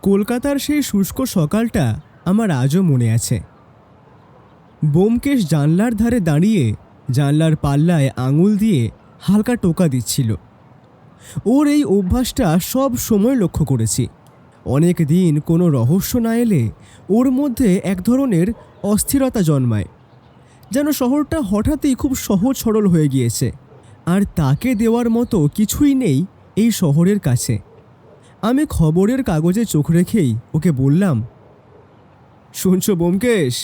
কলকাতার সেই শুষ্ক সকালটা আমার আজও মনে আছে। ব্যোমকেশ জানলার ধারে দাঁড়িয়ে জানলার পাল্লায় আঙুল দিয়ে হালকা টোকা দিচ্ছিল। ওর এই অভ্যাসটা সব সময় লক্ষ্য করেছি। অনেক দিন কোনো রহস্য না এলে ওর মধ্যে এক ধরনের অস্থিরতা জন্মায়, যেন শহরটা হঠাৎই খুব সহজ সরল হয়ে গিয়েছে, আর তাকে দেওয়ার মতো কিছুই নেই এই শহরের কাছে। আমি খবরের কাগজে চোখ রেখেই ওকে বললাম, শুনছো ব্যোমকেশ,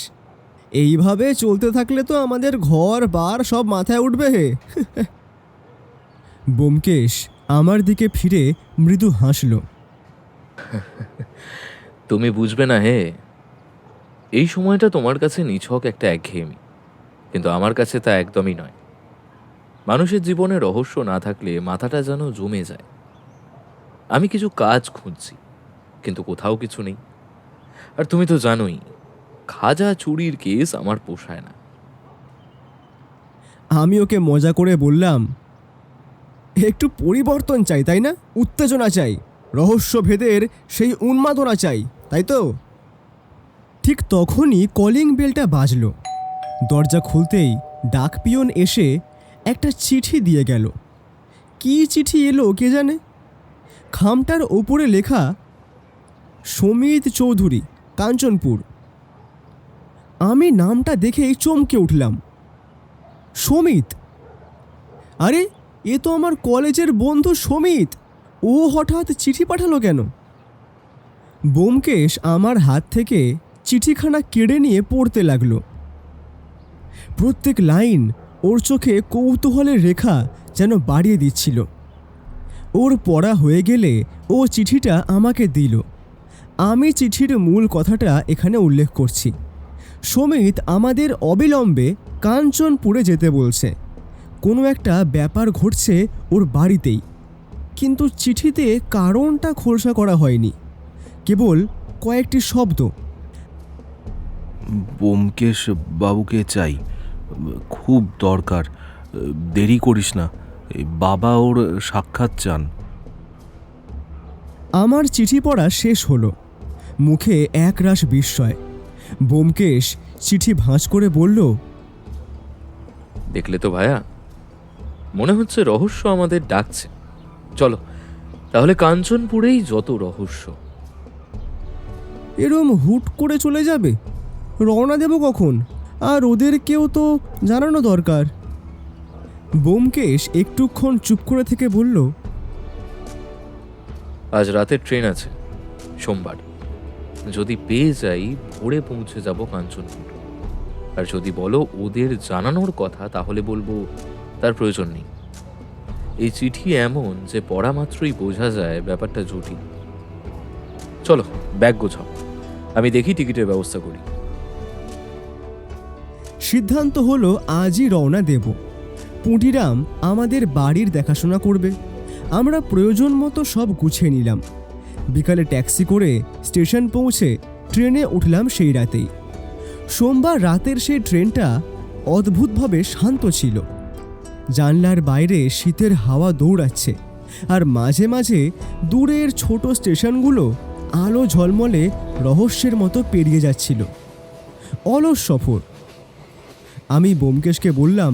এইভাবে চলতে থাকলে তো আমাদের ঘর বার সব মাথায় উঠবে হে। ব্যোমকেশ আমার দিকে ফিরে মৃদু হাসল। তুমি বুঝবে না হে, এই সময়টা তোমার কাছে নিছক একটা একঘেয়েমি, কিন্তু আমার কাছে তা একদমই নয়। মানুষের জীবনে রহস্য না থাকলে মাথাটা যেন জমে যায়। আমি কিছু কাজ খুঁজছি, কিন্তু কোথাও কিছু নেই। আর তুমি তো জানোই, খাজা চুরির কেস আমার পোষায় না। আমি ওকে মজা করে বললাম, একটু পরিবর্তন চাই, তাই না? উত্তেজনা চাই, রহস্য ভেদের সেই উন্মাদনা চাই, তাই তো? ঠিক তখনই কলিং বেলটা বাজল। দরজা খুলতেই ডাক পিয়ন এসে একটা চিঠি দিয়ে গেল। কী চিঠি এলো কে জানে। খামটার ওপরে লেখা, সমিত চৌধুরী, কাঞ্চনপুর। আমি নামটা দেখেই চমকে উঠলাম। সমিত! আরে, এ তো আমার কলেজের বন্ধু সমিত। ও হঠাৎ চিঠি পাঠালো কেন? ব্যোমকেশ আমার হাত থেকে চিঠিখানা কেড়ে নিয়ে পড়তে লাগলো। প্রত্যেক লাইন ওর চোখে কৌতূহলের রেখা যেন বাড়িয়ে দিচ্ছিল। ওর পড়া হয়ে গেলে ও চিঠিটা আমাকে দিল। আমি চিঠির মূল কথাটা এখানে উল্লেখ করছি। সমিত আমাদের অবিলম্বে কাঞ্চনপুরে যেতে বলছে। কোনো একটা ব্যাপার ঘটছে ওর বাড়িতেই, কিন্তু চিঠিতে কারণটা খোলসা করা হয়নি, কেবল কয়েকটি শব্দ। ব্যোমকেশ বাবুকে চাই, খুব দরকার, দেরি করিস না, বাবা ওর সাক্ষাৎ চান। আমার চিঠি পড়া শেষ হলো। মুখে একরাশ বিস্ময়। ব্যোমকেশ চিঠি ভাঁজ করে বলল, দেখলে তো ভায়া, মনে হচ্ছে রহস্য আমাদের ডাকছে। চলো তাহলে কাঞ্চনপুরেই যত রহস্য। এরম হুট করে চলে যাবে? রওনা দেব কখন? আর ওদেরকেও তো জানানো দরকার। ব্যোমকেশ একটুক্ষণ চুপ করে থেকে বলল, আজ রাতের ট্রেন আছে, সোমবার। যদি পেয়ে যাই ভোরে পৌঁছে যাব কাঞ্চনপুর। আর যদি বলো ওদের জানানোর কথা, তাহলে বলবো তার প্রয়োজন নেই। এই চিঠি এমন যে পড়া মাত্রই বোঝা যায় ব্যাপারটা জটিল। চলো ব্যাগ গোছাও, আমি দেখি টিকিটের ব্যবস্থা করি। সিদ্ধান্ত হলো আজই রওনা দেব। পুঁটিরাম আমাদের বাড়ির দেখাশোনা করবে। আমরা প্রয়োজন মতো সব গুছিয়ে নিলাম। বিকালে ট্যাক্সি করে স্টেশন পৌঁছে ট্রেনে উঠলাম সেই রাতেই। সোমবার রাতের সেই ট্রেনটা অদ্ভুতভাবে শান্ত ছিল। জানলার বাইরে শীতের হাওয়া দৌড়াচ্ছে, আর মাঝে মাঝে দূরের ছোট স্টেশনগুলো আলো ঝলমলে রহস্যের মতো পেরিয়ে যাচ্ছিল। অলস সফর। আমি ব্যোমকেশকে বললাম,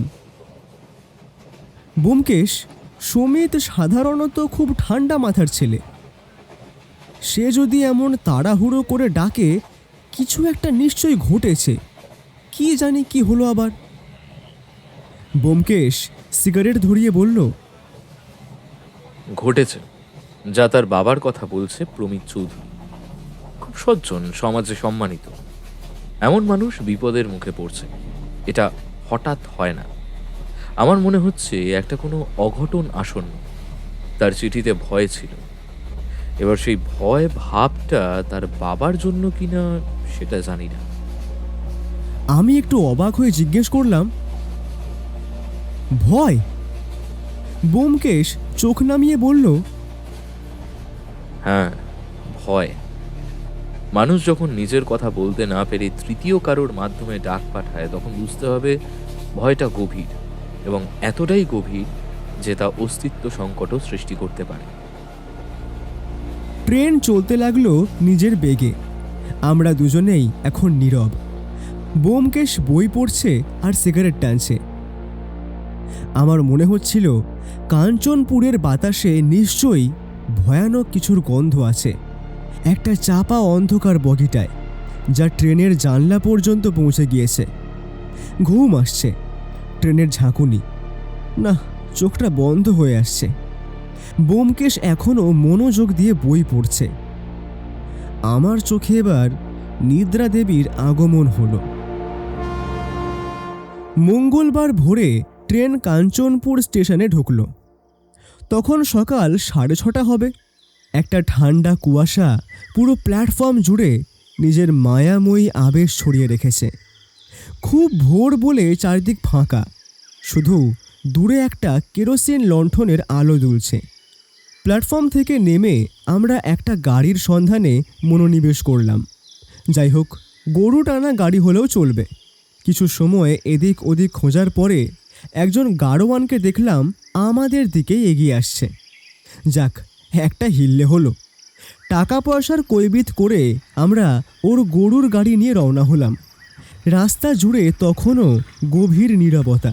ব্যোমকেশ, সমিত সাধারণত খুব ঠান্ডা মাথার ছেলে। সে যদি এমন তাড়াহুড়ো করে ডাকে, কিছু একটা নিশ্চয়ই ঘটেছে। কি জানি কি হলো আবার। ব্যোমকেশ সিগারেট ধরিয়ে বলল, ঘটেছে যা তার বাবার কথা বলছে প্রমিত চৌধুরী। খুব সজ্জন, সমাজে সম্মানিত। এমন মানুষ বিপদের মুখে পড়ছে, এটা হঠাৎ হয় না। আমার মনে হচ্ছে একটা কোনো অঘটন আসন্ন। তার চিঠিতে ভয় ছিল। এবার সেই ভয় ভাবটা তার বাবার জন্য কিনা সেটা জানি না। আমি একটু অবাক হয়ে জিজ্ঞেস করলাম, ভয়? ব্যোমকেশ চোখ নামিয়ে বলল, হ্যাঁ, ভয়। মানুষ যখন নিজের কথা বলতে না পেরে তৃতীয় কারোর মাধ্যমে ডাক পাঠায়, তখন বুঝতে হবে ভয়টা গভীর, এবং এতটাই গভীর যে তা অস্তিত্ব সংকটও সৃষ্টি করতে পারে। ট্রেন চলতে লাগলো নিজের বেগে। আমরা দুজনেই এখন নীরব। ব্যোমকেশ বই পড়ছে আর সিগারেট টানছে। আমার মনে হচ্ছিল কাঞ্চনপুরের বাতাসে নিশ্চয়ই ভয়ানক কিছুর গন্ধ আছে, একটা চাপা অন্ধকার বগিটায়, যা ট্রেনের জানলা পর্যন্ত পৌঁছে গিয়েছে। ঘুম আসছে, ট্রেনের ঝাঁকুনি, না, চোখটা বন্ধ হয়ে আসছে। ব্যোমকেশ এখনও মনোযোগ দিয়ে বই পড়ছে। আমার চোখে এবার নিদ্রা দেবীর আগমন হলো। মঙ্গলবার ভোরে ট্রেন কাঞ্চনপুর স্টেশনে ঢুকল। তখন সকাল 6:30 হবে। একটা ঠান্ডা কুয়াশা পুরো প্ল্যাটফর্ম জুড়ে নিজের মায়াময়ী আবেশ ছড়িয়ে রেখেছে। খুব ভোর বলে চারদিক ফাঁকা, শুধু দূরে একটা কেরোসিন লণ্ঠনের আলো দুলছে। প্ল্যাটফর্ম থেকে নেমে আমরা একটা গাড়ির সন্ধানে মনোনিবেশ করলাম। যাই হোক, গরু টানা গাড়ি হলেও চলবে। কিছু সময় এদিক ওদিক খোঁজার পরে একজন গাড়োয়ানকে দেখলাম আমাদের দিকেই এগিয়ে আসছে। যাক, একটা হিললে হলো। টাকা পয়সার কৈবিত করে আমরা ওর গরুর গাড়ি নিয়ে রওনা হলাম। রাস্তা জুড়ে তখনও গভীর নীরবতা।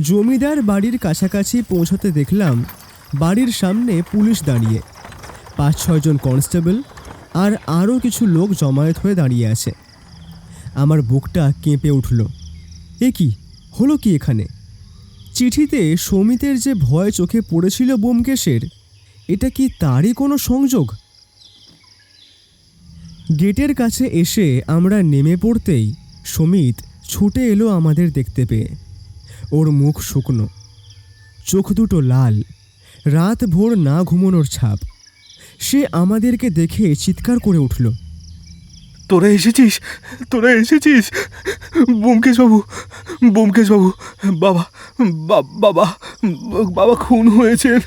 জমিদার বাড়ির কাছাকাছি পৌঁছাতে দেখলাম বাড়ির সামনে পুলিশ দাঁড়িয়ে, 5-6 জন কনস্টেবল আর আরও কিছু লোক জমায়েত হয়ে দাঁড়িয়ে আছে। আমার বুকটা কেঁপে উঠল। এ কি হলো কি এখানে? চিঠিতে সমিতের যে ভয় চোখে পড়েছিল ব্যোমকেশের, এটা কি তারই কোনো সংযোগ? গেটের কাছে এসে আমরা নেমে পড়তেই সমিত ছুটে এলো আমাদের দেখতে পেয়ে। ওর মুখ শুকনো, চোখ দুটো লাল, রাত ভোর না ঘুমানোর ছাপ। সে আমাদেরকে দেখে চিৎকার করে উঠল, তোরা এসেছিস, তোরা এসেছিস! ব্যোমকেশবাবু, ব্যোমকেশবাবু, বাবা, বাবা, বাবা খুন হয়েছেন।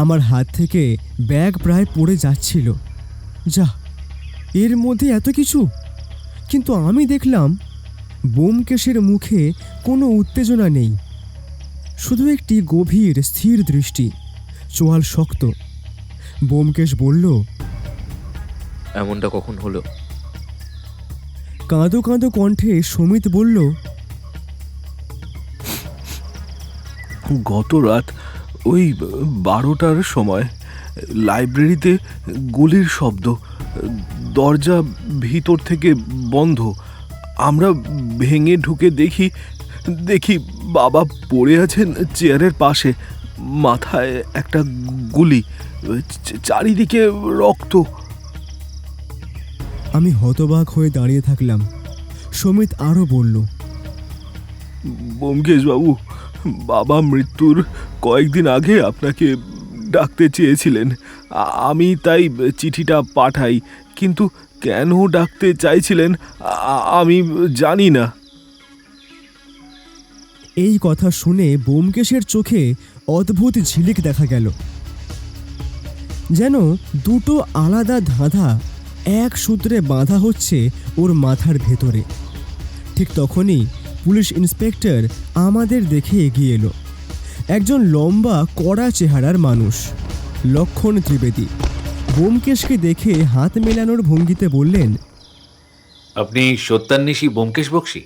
আমার হাত থেকে ব্যাগ প্রায় পড়ে যাচ্ছিল। যা, এর মধ্যে এত কিছু! কিন্তু আমি দেখলাম ব্যোমকেশের মুখে কোনো উত্তেজনা নেই, শুধু একটি গভীর স্থির দৃষ্টি, চোয়াল শক্ত। ব্যোমকেশ বলল, এমনটা কখন হলো? কাঁদো কাঁদো কণ্ঠে সমিত বলল, গত রাত ওই 12টার সময় লাইব্রেরিতে গুলির শব্দ, দরজা ভিতর থেকে বন্ধ। আমরা ভেঙে ঢুকে দেখি বাবা পড়ে আছেন চেয়ারের পাশে, মাথায় একটা গুলি, চারিদিকে রক্ত। আমি হতবাক হয়ে দাঁড়িয়ে থাকলাম। সমিত আরও বলল, ব্যোমকেশবাবু, বাবা মৃত্যুর কয়েকদিন আগে আপনাকে ডাকতে চেয়েছিলেন, আমি তাই চিঠিটা পাঠাই, কিন্তু কেন ডাকতে চাইছিলেন আমি জানি না। এই কথা শুনে ব্যোমকেশের চোখে অদ্ভুত ঝিলিক দেখা গেল, যেন দুটো আলাদা ধাঁধা এক সূত্রে বাঁধা হচ্ছে ওর মাথার ভেতরে। ঠিক তখনই পুলিশ ইন্সপেক্টর আমাদের দেখে এগিয়ে এলো। একজন লম্বা কড়া চেহারার মানুষ, লক্ষণ ত্রিবেদী। ব্যোমকেশকে দেখে হাত মেলানোর ভঙ্গিতে বললেন, আপনি সত্যান্বেষী ব্যোমকেশ বক্সী?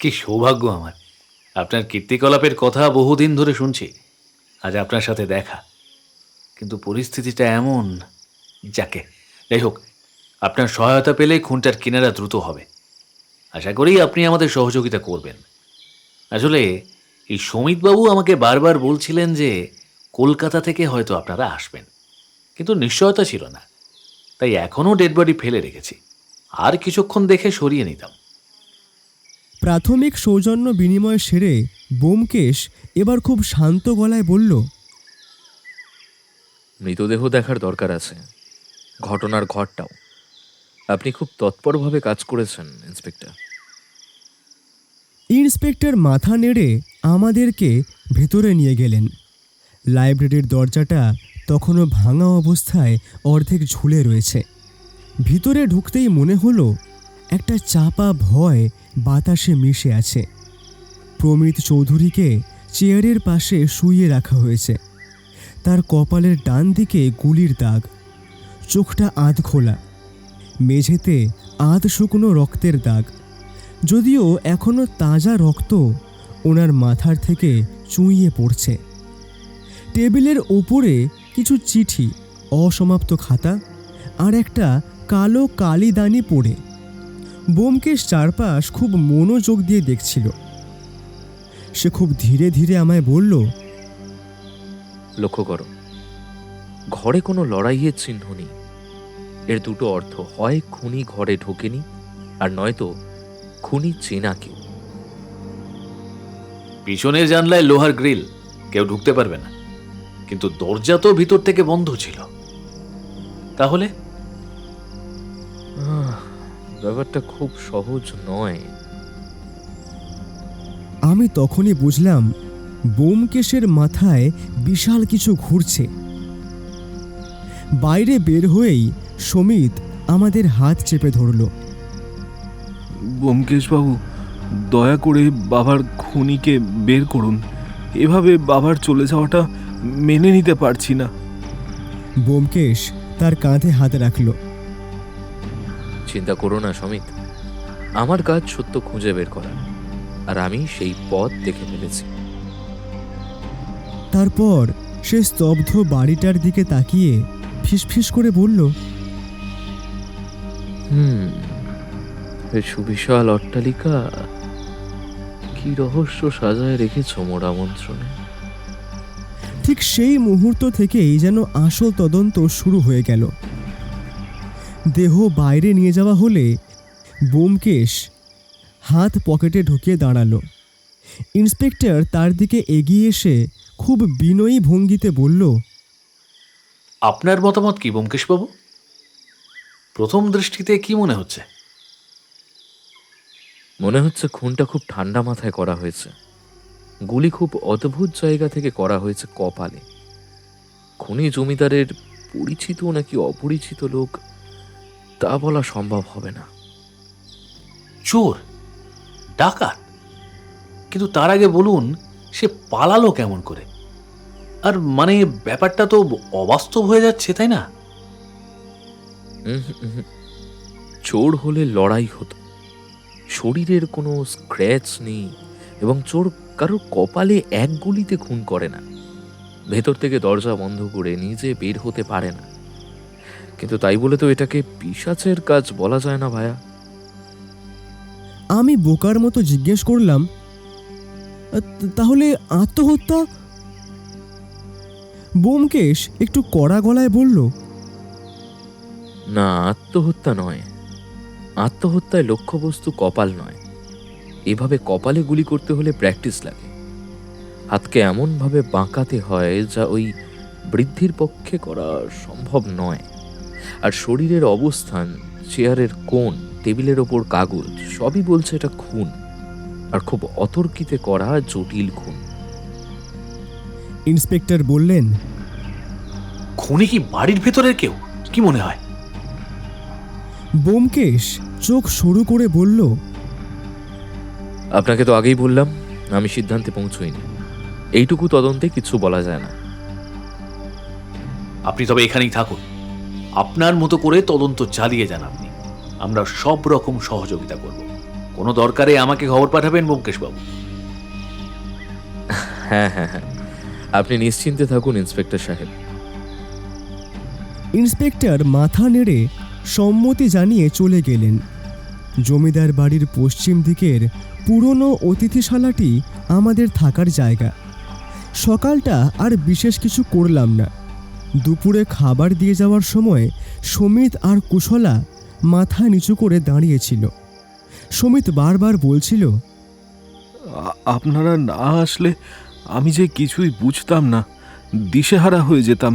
কি সৌভাগ্য আমার! আপনার কীর্তিকলাপের কথা বহুদিন ধরে শুনছি, আজ আপনার সাথে দেখা। কিন্তু পরিস্থিতিটা এমন, যাকে যাই হোক, আপনার সহায়তা পেলে খুনটার কিনারা দ্রুত হবে। আশা করি আপনি আমাদের সহযোগিতা করবেন। আসলে এই সমিতবাবু আমাকে বারবার বলছিলেন যে কলকাতা থেকে হয়তো আপনারা আসবেন, কিন্তু নিশ্চয়তা ছিল না, তাই এখনও ডেড বডি ফেলে রেখেছি। আর কিছুক্ষণ দেখে সরিয়ে নিতাম। প্রাথমিক সৌজন্য বিনিময় সেরে ব্যোমকেশ এবার খুব শান্ত গলায় বলল, মৃতদেহ দেখার দরকার আছে, ঘটনার ঘরটাও। আপনি খুব তৎপরভাবে কাজ করেছেন ইন্সপেক্টর। ইন্সপেক্টর মাথা নেড়ে আমাদেরকে ভেতরে নিয়ে গেলেন। লাইব্রেরির দরজাটা তখনও ভাঙা অবস্থায় অর্ধেক ঝুলে রয়েছে। ভিতরে ঢুকতেই মনে হলো একটা চাপা ভয় বাতাসে মিশে আছে। প্রমিত চৌধুরীকে চেয়ারের পাশে শুইয়ে রাখা হয়েছে। তার কপালের ডান দিকে গুলির দাগ, চোখটা আধ খোলা, মেঝেতে আধ শুকনো রক্তের দাগ, যদিও এখনো তাজা রক্ত ওনার মাথার থেকে চুঁইয়ে পড়ছে। টেবিলের ওপরে কিছু চিঠি, অসমাপ্ত খাতা আর একটা কালো কালিদানি পড়ে। ব্যোমকেশ চারপাশ খুব মনোযোগ দিয়ে দেখছিল। সে খুব ধীরে ধীরে আমায় বলল, লক্ষ্য করো, ঘরে কোনো লড়াইয়ের চিহ্ন নেই। এর দুটো অর্থ, হয় খুনি ঘরে ঢোকেনি, আর নয়তো খুনি চেনা কেউ। পিছনের জানলায় লোহার গ্রিল, কেউ ঢুকতে পারবে না, কিন্তু দরজা তো ভিতর থেকে বন্ধ ছিল। তাহলে ব্যাপারটা খুব সহজ নয়। আমি তখনই বুঝলাম ব্যোমকেশের মাথায় বিশাল কিছু ঘুরছে। বাইরে বের হয়েই সমিত আমাদের হাত চেপে ধরল। ব্যোমকেশবাবু, দয়া করে বাবার খুনিকে বের করুন। এভাবে বাবার চলে যাওয়াটা মেনে নিতে পারছি না। ব্যোমকেশ তার কাঁধে হাত রাখল। চিন্তা করো না সমিত, আমার কাজ সত্য খুঁজে বের করা, আর আমি সেই পথ দেখে ফেলেছি। তারপর সে স্তব্ধ বাড়িটার দিকে তাকিয়ে ফিসফিস করে বলল, এই সুবিশাল অট্টালিকা, কি রহস্য সাজায় রেখেছ মোর আমন্ত্রণে। ঠিক সেই মুহূর্ত থেকেই যেন আসল তদন্ত শুরু হয়ে গেল। দেহ বাইরে নিয়ে যাওয়া হলে ব্যোমকেশ হাত পকেটে ঢুকিয়ে দাঁড়ালো। ইন্সপেক্টর তার দিকে এগিয়ে এসে খুব বিনয়ী ভঙ্গিতে বলল, আপনার মতামত কি ব্যোমকেশবাবু? প্রথম দৃষ্টিতে কি মনে হচ্ছে? মনে হচ্ছে খুনটা খুব ঠান্ডা মাথায় করা হয়েছে। গুলি খুব অদ্ভুত জায়গা থেকে করা হয়েছে কপালে। খুনি জমিদারের পরিচিত নাকি অপরিচিত লোক, তা বলা সম্ভব হবে না। চোর, ডাকাত? কিন্তু তার আগে বলুন, সে পালালো কেমন করে? আর মানে ব্যাপারটা তো অবাস্তব হয়ে যাচ্ছে, তাই না? চোর হলে লড়াই হতো, শরীরের কোনো স্ক্র্যাচ নেই, এবং চোর কারোর কপালে এক গুলিতে খুন করে না। ভেতর থেকে দরজা বন্ধ করে নিজে বের হতে পারে না। কিন্তু তাই বলে তো এটাকে পিশাচের কাজ বলা যায় না ভায়া। আমি বোকার মতো জিজ্ঞেস করলাম, তাহলে আত্মহত্যা? ব্যোমকেশ একটু কড়া গলায় বলল, না, আত্মহত্যা নয়। আত্মহত্যায় লক্ষ্যবস্তু কপাল নয়। এভাবে কপালে গুলি করতে হলে প্র্যাকটিস লাগে। হাতকে এমনভাবে বাঁকাতে হয় যা ওই বৃদ্ধির পক্ষে করা সম্ভব নয়। আর শরীরের অবস্থান, চেয়ারের কোণ, টেবিলের ওপর কাগজ, সবই বলছে এটা খুন, আর খুব অতর্কিতে করা জটিল খুন। ইন্সপেক্টর বললেন, খুনি কি বাড়ির ভেতরের কেউ? কি মনে হয়? ব্যোমকেশ চোখ সরু করে বলল, আপনাকে তো আগেই বললাম, আমি সিদ্ধান্তে পৌঁছইনি। এইটুকু তদন্তে কিছু বলা যায় না। আপনি তবে এখানেই থাকুন, আপনার মতো করে তদন্ত চালিয়ে যান আপনি। আমরা সব রকম সহযোগিতা করব। কোনো দরকারে আমাকে খবর পাঠাবেন ব্যোমকেশবাবু। হ্যাঁ হ্যাঁ হ্যাঁ, আপনি নিশ্চিন্তে থাকুন ইন্সপেক্টর সাহেব। ইন্সপেক্টর মাথা নেড়ে সম্মতি জানিয়ে চলে গেলেন। জমিদার বাড়ির পশ্চিম দিকের পুরনো অতিথিশালাটি আমাদের থাকার জায়গা। সকালটা আর বিশেষ কিছু করলাম না। দুপুরে খাবার দিয়ে যাওয়ার সময় সমিত আর কুশলা মাথা নিচু করে দাঁড়িয়েছিল। সমিত বারবার বলছিল, আপনারা না আসলে আমি যে কিছুই বুঝতাম না, দিশেহারা হয়ে যেতাম।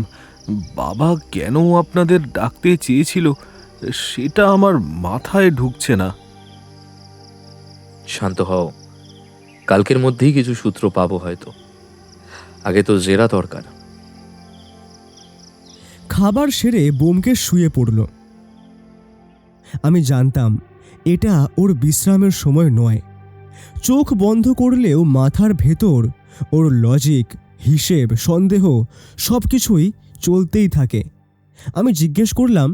বাবা কেন আপনাদের ডাকতে চেয়েছিল সেটা আমার মাথায় ঢুকছে না। শান্ত হও, কালকের মধ্যেই কিছু সূত্র পাবো হয়তো। আগে তো জেরা দরকার। খাবার সেরে ব্যোমকেশ শুয়ে পড়ল। আমি জানতাম এটা ওর বিশ্রামের সময় নয়। চোখ বন্ধ করলেও মাথার ভেতর ওর লজিক, হিসেব, সন্দেহ সব কিছুই চলতেই থাকে। আমি জিজ্ঞেস করলাম,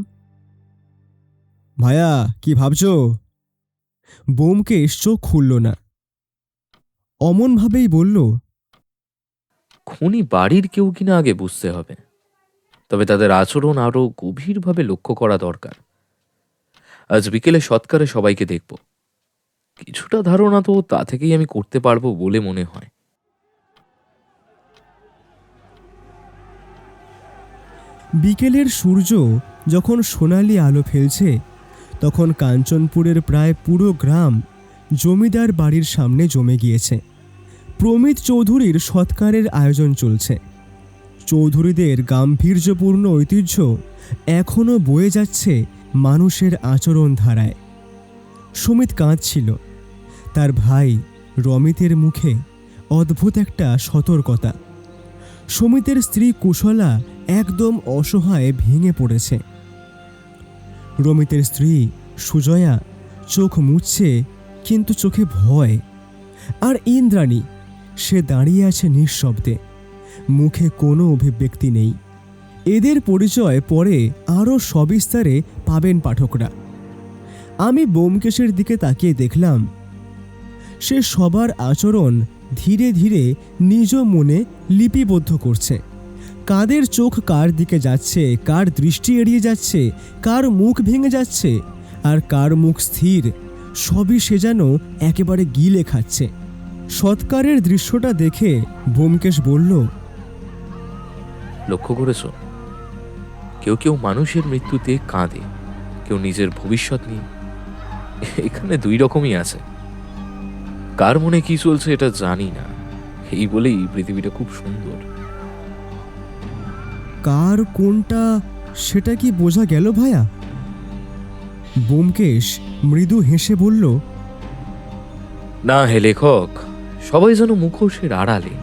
ভাইয়া কি ভাবছো? ব্যোমকেশ চোখ খুলল না, অমনভাবেই বলল, খুনি বাড়ির কেউ কিনা আগে বুঝতে হবে, তবে তাদের আচরণ আরো গভীরভাবে লক্ষ্য করা দরকার। আজ বিকেলে সৎকারে সবাইকে দেখব, কিছুটা ধারণা তো তা থেকেই আমি করতে পারবো বলে মনে হয়। বিকেলের সূর্য যখন সোনালি আলো ফেলছে, তখন কাঞ্চনপুরের প্রায় পুরো গ্রাম জমিদার বাড়ির সামনে জমে গিয়েছে। প্রমিত চৌধুরীর সৎকারের আয়োজন চলছে। চৌধুরীদের গাম্ভীর্যপূর্ণ ঐতিহ্য এখনও বয়ে যাচ্ছে মানুষের আচরণ ধারায়। সুমিত কাঁদছিল। তার ভাই রমিতের মুখে অদ্ভুত একটা সতর্কতা। সুমিতের স্ত্রী কুশলা একদম অসহায় ভেঙে পড়েছে। রমিতের স্ত্রী সুজয়া চোখ মুছছে, কিন্তু চোখে ভয়। আর ইন্দ্রাণী, সে দাঁড়িয়ে আছে নিঃশব্দে, মুখে কোনো অভিব্যক্তি নেই। এদের পরিচয় পরে আরও সবিস্তারে পাবেন পাঠকরা। আমি ব্যোমকেশের দিকে তাকিয়ে দেখলাম, সে সবার আচরণ ধীরে ধীরে নিজ মনে লিপিবদ্ধ করছে। কাদের চোখ কার দিকে যাচ্ছে, কার দৃষ্টি এড়িয়ে যাচ্ছে, কার মুখ ভেঙে যাচ্ছে, আর কার মুখ স্থির, সবই সে যেন একেবারে গিলে খাচ্ছে। সৎকারের দৃশ্যটা দেখে ব্যোমকেশ বলল, লক্ষ্য করেছ, কেউ কেউ মানুষের মৃত্যুতে কাঁদে, কেউ নিজের ভবিষ্যৎ নিয়ে। এখানে দুই রকমই আছে। কার মনে কি চলছে এটা জানি না, এই বলেই পৃথিবীটা খুব সুন্দর। কার কোনটা সেটা কি বোঝা গেল ভায়া? ব্যোমকেশ মৃদু হেসে বলল, না হে লেখক, সবাই যেন মুখোশের আড়ালে।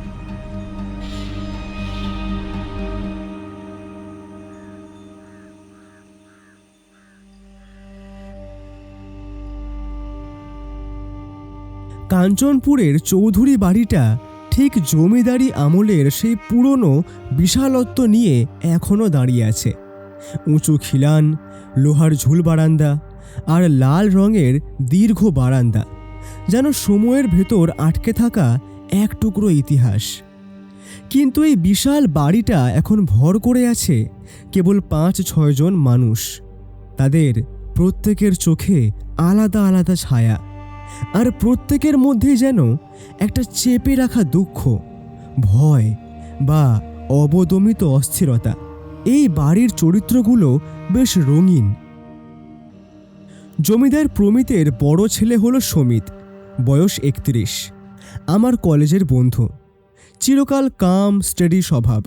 কাঞ্চনপুরের চৌধুরী বাড়িটা ঠিক জমিদারি আমলের সেই পুরনো বিশালত্ব নিয়ে এখনও দাঁড়িয়ে আছে। উঁচু খিলান, লোহার ঝুল বারান্দা আর লাল রঙের দীর্ঘ বারান্দা, যেন সময়ের ভেতর আটকে থাকা এক টুকরো ইতিহাস। কিন্তু এই বিশাল বাড়িটা এখন ভর করে আছে কেবল 5-6 জন মানুষ। তাদের প্রত্যেকের চোখে আলাদা আলাদা ছায়া, আর প্রত্যেকের মধ্যে যেন একটা চেপে রাখা দুঃখ, ভয় বা অবদমিত অস্থিরতা। এই বাড়ির চরিত্রগুলো বেশ রঙিন। জমিদার প্রমিতের বড় ছেলে হলো সমিত, বয়স 31, আমার কলেজের বন্ধু। চিরকাল কাম স্টেডি স্বভাব।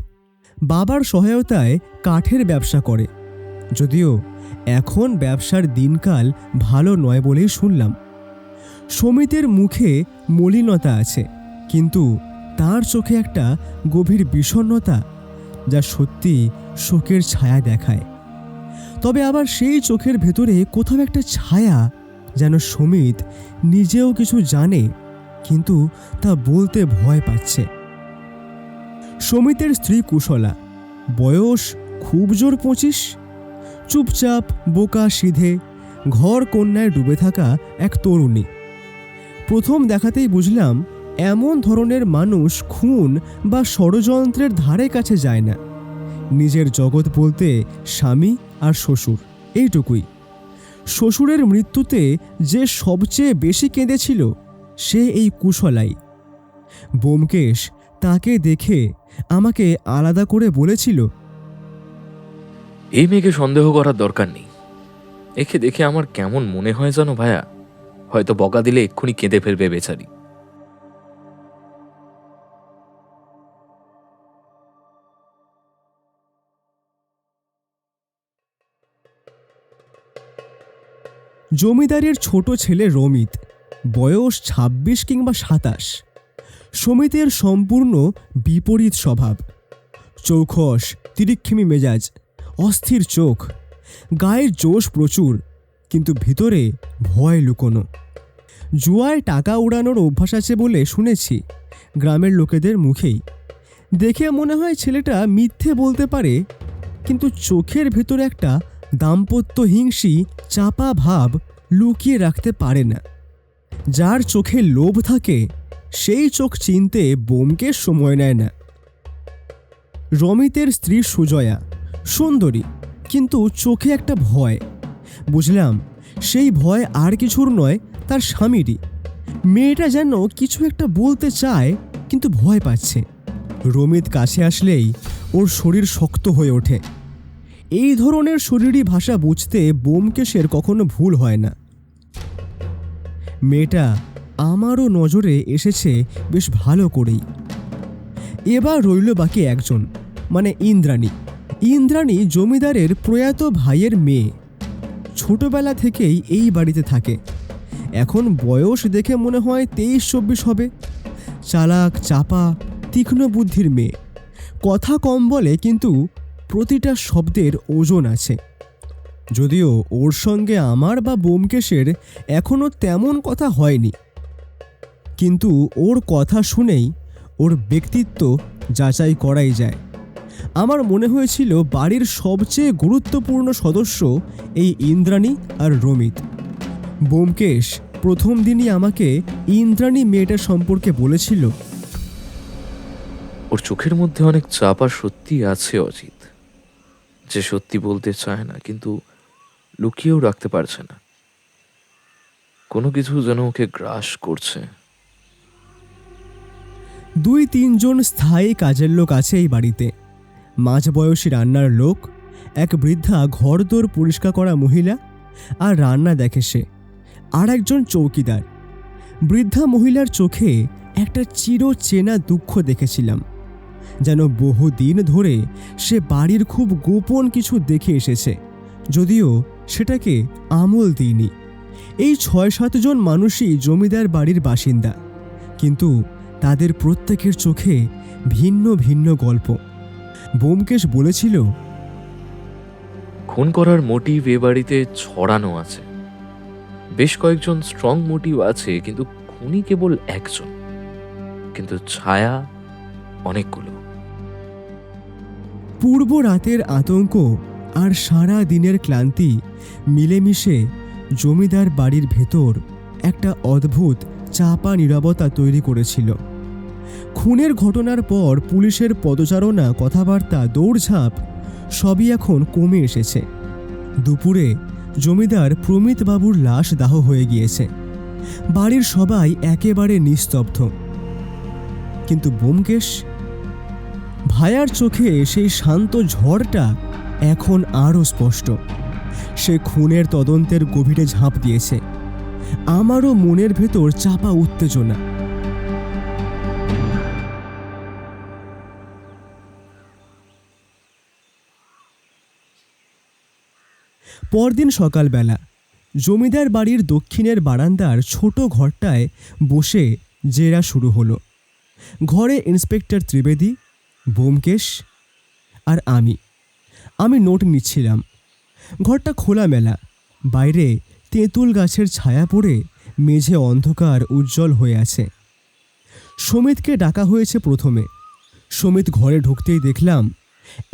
বাবার সহায়তায় কাঠের ব্যবসা করে, যদিও এখন ব্যবসার দিনকাল ভালো নয় বলেই শুনলাম। সমিতের মুখে মলিনতা আছে, কিন্তু তার চোখে একটা গভীর বিষণ্ণতা, যা সত্যি শোকের ছায়া দেখায়। তবে আবার সেই চোখের ভেতরে কোথাও একটা ছায়া, যেন সমিত নিজেও কিছু জানে, কিন্তু তা বলতে ভয় পাচ্ছে। সমিতের স্ত্রী কুশলা, বয়স খুব জোর 25, চুপচাপ, বোকা সিধে, ঘর কন্যায় ডুবে থাকা এক তরুণী। প্রথম দেখাতেই বুঝলাম এমন ধরনের মানুষ খুন বা ষড়যন্ত্রের ধারে কাছে যায় না। নিজের জগৎ বলতে স্বামী আর শ্বশুর, এইটুকুই। শ্বশুরের মৃত্যুতে যে সবচেয়ে বেশি কেঁদেছিল সে এই কুশলাই। ব্যোমকেশ তাকে দেখে আমাকে আলাদা করে বলেছিল, এই মেয়েকে সন্দেহ করার দরকার নেই। একে দেখে আমার কেমন মনে হয় জানো ভাইয়া, হয়তো বকা দিলে এক্ষুনি কেঁদে ফেলবে বেচারি। জমিদারের ছোট ছেলে রমিত, বয়স 26 কিংবা 27। সমিতের সম্পূর্ণ বিপরীত স্বভাব। চৌখস, তিরিক্ষিমি মেজাজ, অস্থির চোখ, গায়ের জোশ প্রচুর, কিন্তু ভিতরে ভয় লুকোনো। জুয়ায় টাকা উড়ানোর অভ্যাস আছে বলে শুনেছি, গ্রামের লোকেদের মুখেই। দেখে মনে হয় ছেলেটা মিথ্যে বলতে পারে, কিন্তু চোখের ভেতরে একটা দাম্পত্যহিংসী চাপা ভাব লুকিয়ে রাখতে পারে না। যার চোখে লোভ থাকে সেই চোখ চিনতে বোমকেশ সময় নেয় না। রমিতের স্ত্রী সুজয়া সুন্দরী, কিন্তু চোখে একটা ভয়। বুঝলাম সেই ভয় আর কিছুর নয়, তার স্বামীরই। মেয়েটা যেন কিছু একটা বলতে চায় কিন্তু ভয় পাচ্ছে। রমিত কাছে আসলেই ওর শরীর শক্ত হয়ে ওঠে। এই ধরনের শরীরী ভাষা বুঝতে বোমকেশের কখনো ভুল হয় না। মেয়েটা আমারও নজরে এসেছে বেশ ভালো করেই। এবার রইল বাকি একজন, মানে ইন্দ্রাণী। ইন্দ্রাণী জমিদারের প্রয়াত ভাইয়ের মেয়ে। ছোটবেলা থেকেই এই বাড়িতে থাকে। এখন বয়স দেখে মনে হয় 23-24 হবে। চালাক, চাপা, তীক্ষ্ণ বুদ্ধির মেয়ে। কথা কম বলে, কিন্তু প্রতিটা শব্দের ওজন আছে। যদিও ওর সঙ্গে আমার বা বোমকেশের এখনও তেমন কথা হয়নি, কিন্তু ওর কথা শুনেই ওর ব্যক্তিত্ব যাচাই করাই যায়। আমার মনে হয়েছিল বাড়ির সবচেয়ে গুরুত্বপূর্ণ সদস্য এই ইন্দ্রাণী আর রমিত। বোমকেশ প্রথম দিনই আমাকে ইন্দ্রাণী মেয়েটার সম্পর্কে বলেছিল, ওর চোখের মধ্যে অনেক চাপা সত্যি আছে অজিত, যে সত্যি বলতে চায় না কিন্তু লুকিয়েও রাখতে পারছে না। কোনো কিছু যেন ওকে গ্রাস করছে। 2-3 জন স্থায়ী কাজের লোক আছে এই বাড়িতে। মাঝবয়সী রান্নার লোক, এক বৃদ্ধা ঘরদোর পরিষ্কার করা মহিলা আর রান্না দেখে সে, আর একজন চৌকিদার। বৃদ্ধা মহিলার চোখে একটা চিরচেনা দুঃখ দেখেছিলাম, যেন বহুদিন ধরে সে বাড়ির খুব গোপন কিছু দেখে এসেছে, যদিও সেটাকে আমল দিইনি। এই 6-7 জন মানুষই জমিদার বাড়ির বাসিন্দা, কিন্তু তাদের প্রত্যেকের চোখে ভিন্ন ভিন্ন গল্প। বোমকেশ বলেছিল, খুন করার মোটিভ এ বাড়িতে ছড়ানো আছে। বেশ কয়েকজন স্ট্রং মোটিভ আছে, কিন্তু খুনি কেবল একজন, কিন্তু ছায়া অনেকগুলো। পূর্ব রাতের আতঙ্ক আর সারা দিনের ক্লান্তি মিলেমিশে জমিদার বাড়ির ভেতর একটা অদ্ভুত চাপা নীরবতা তৈরি করেছিল। খুনের ঘটনার পর পুলিশের পদচারণা, কথাবার্তা, দৌড়ঝাঁপ সবই এখন কমে এসেছে। দুপুরে জমিদার প্রমিত বাবুর লাশ দাহ হয়ে গিয়েছে। বাড়ির সবাই একেবারে নিস্তব্ধ, কিন্তু বোমকেশ ভায়ার চোখে সেই শান্ত ঝড়টা এখন আরও স্পষ্ট। সে খুনের তদন্তের গভীরে ঝাঁপ দিয়েছে। আমারও মনের ভেতর চাপা উত্তেজনা। পরদিন সকালবেলা জমিদার বাড়ির দক্ষিণের বারান্দার ছোট ঘরটায় বসে জেরা শুরু হলো। ঘরে ইন্সপেক্টর ত্রিবেদী, বোমকেশ আর আমি নোট নিচ্ছিলাম। ঘরটা খোলামেলা, বাইরে তেঁতুল গাছের ছায়া পড়ে মেঝে অন্ধকার উজ্জ্বল হয়ে আছে। সমিতকে ডাকা হয়েছে প্রথমে। সমিত ঘরে ঢুকতেই দেখলাম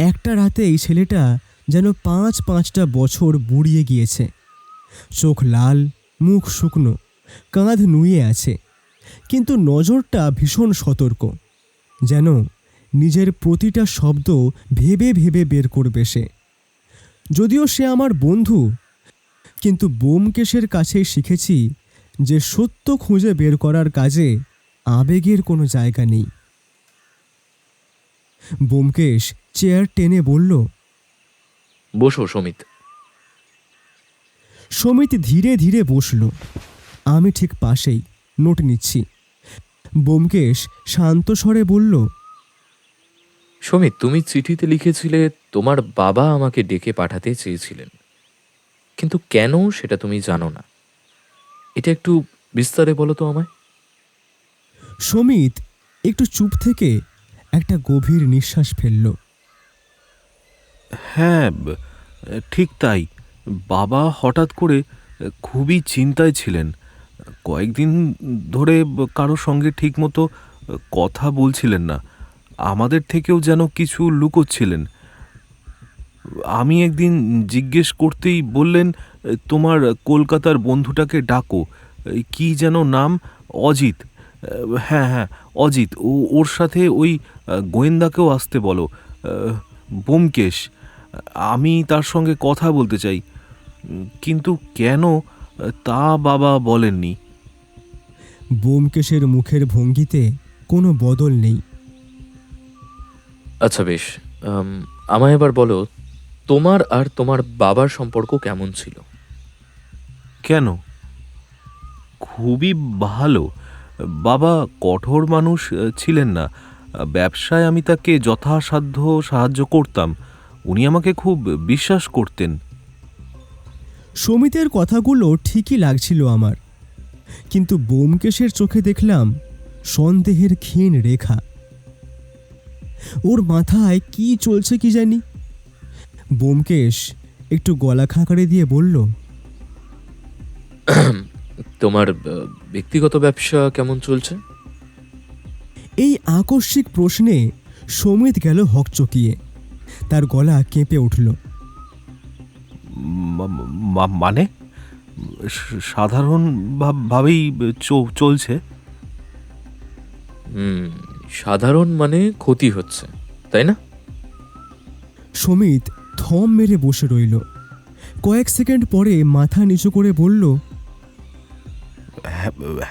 একটা রাতেই ছেলেটা যেন 5-5টা বছর বুড়িয়ে গিয়েছে। চোখ লাল, মুখ শুকনো, কাঁধ নুয়ে আছে, কিন্তু নজরটা ভীষণ সতর্ক, যেন নিজের প্রতিটা শব্দ ভেবে ভেবে বের করবে সে। যদিও সে আমার বন্ধু, কিন্তু বোমকেশের কাছেই শিখেছি যে সত্য খুঁজে বের করার কাজে আবেগের কোনো জায়গা নেই। বোমকেশ চেয়ার টেনে বলল, বসো সমিত। সমিত ধীরে ধীরে বসল। আমি ঠিক পাশেই, নোট নিচ্ছি। বোমকেশ শান্ত স্বরে বলল, সমিত, তুমি চিঠিতে লিখেছিলে তোমার বাবা আমাকে ডেকে পাঠাতে চেয়েছিলেন, কিন্তু কেন সেটা তুমি জানো না। এটা একটু বিস্তারে বলো তো আমায়। সমিত একটু চুপ থেকে একটা গভীর নিঃশ্বাস ফেলল। হ্যাঁ, ঠিক তাই। বাবা হঠাৎ করে খুবই চিন্তায় ছিলেন। কয়েকদিন ধরে কারো সঙ্গে ঠিকমতো কথা বলছিলেন না, আমাদের থেকেও যেন কিছু লুকোচ্ছিলেন। আমি একদিন জিজ্ঞেস করতেই বললেন, তোমার কলকাতার বন্ধুটাকে ডাকো, কি যেন নাম, অজিত। হ্যাঁ হ্যাঁ, অজিত, ওর সাথে ওই গোয়েন্দাকেও আসতে বলো, ব্যোমকেশ। আমি তার সঙ্গে কথা বলতে চাই, কিন্তু কেন তা বাবা বলেননি। ব্যোমকেশের মুখের ভঙ্গিতে কোনো বদল নেই। আচ্ছা বেশ, আমায় এবার বলো, তোমার আর তোমার বাবার সম্পর্ক কেমন ছিল? কেন? খুবই ভালো। বাবা কঠোর মানুষ ছিলেন না। ব্যবসায় আমি তাকে যথাসাধ্য সাহায্য করতাম, উনি আমাকে খুব বিশ্বাস করতেন। সমিতের কথাগুলো ঠিকই লাগছিল আমার, কিন্তু ব্যোমকেশের চোখে দেখলাম সন্দেহের ক্ষীণ রেখা। ওর মাথায় কি চলছে কি জানি। ব্যোমকেশ একটু গলা খাঁকারে দিয়ে বলল, তোমার ব্যক্তিগত ব্যবসা কেমন চলছে? এই আকস্মিক প্রশ্নে সমিত গেল হকচকিয়ে। তার গলা কেঁপে উঠল। মানে সাধারণ ভাবেই চলছে। সাধারণ মানে ক্ষতি হচ্ছে, তাই না? সমিত থম মেরে বসে রইল। কয়েক সেকেন্ড পরে মাথা নিচু করে বলল,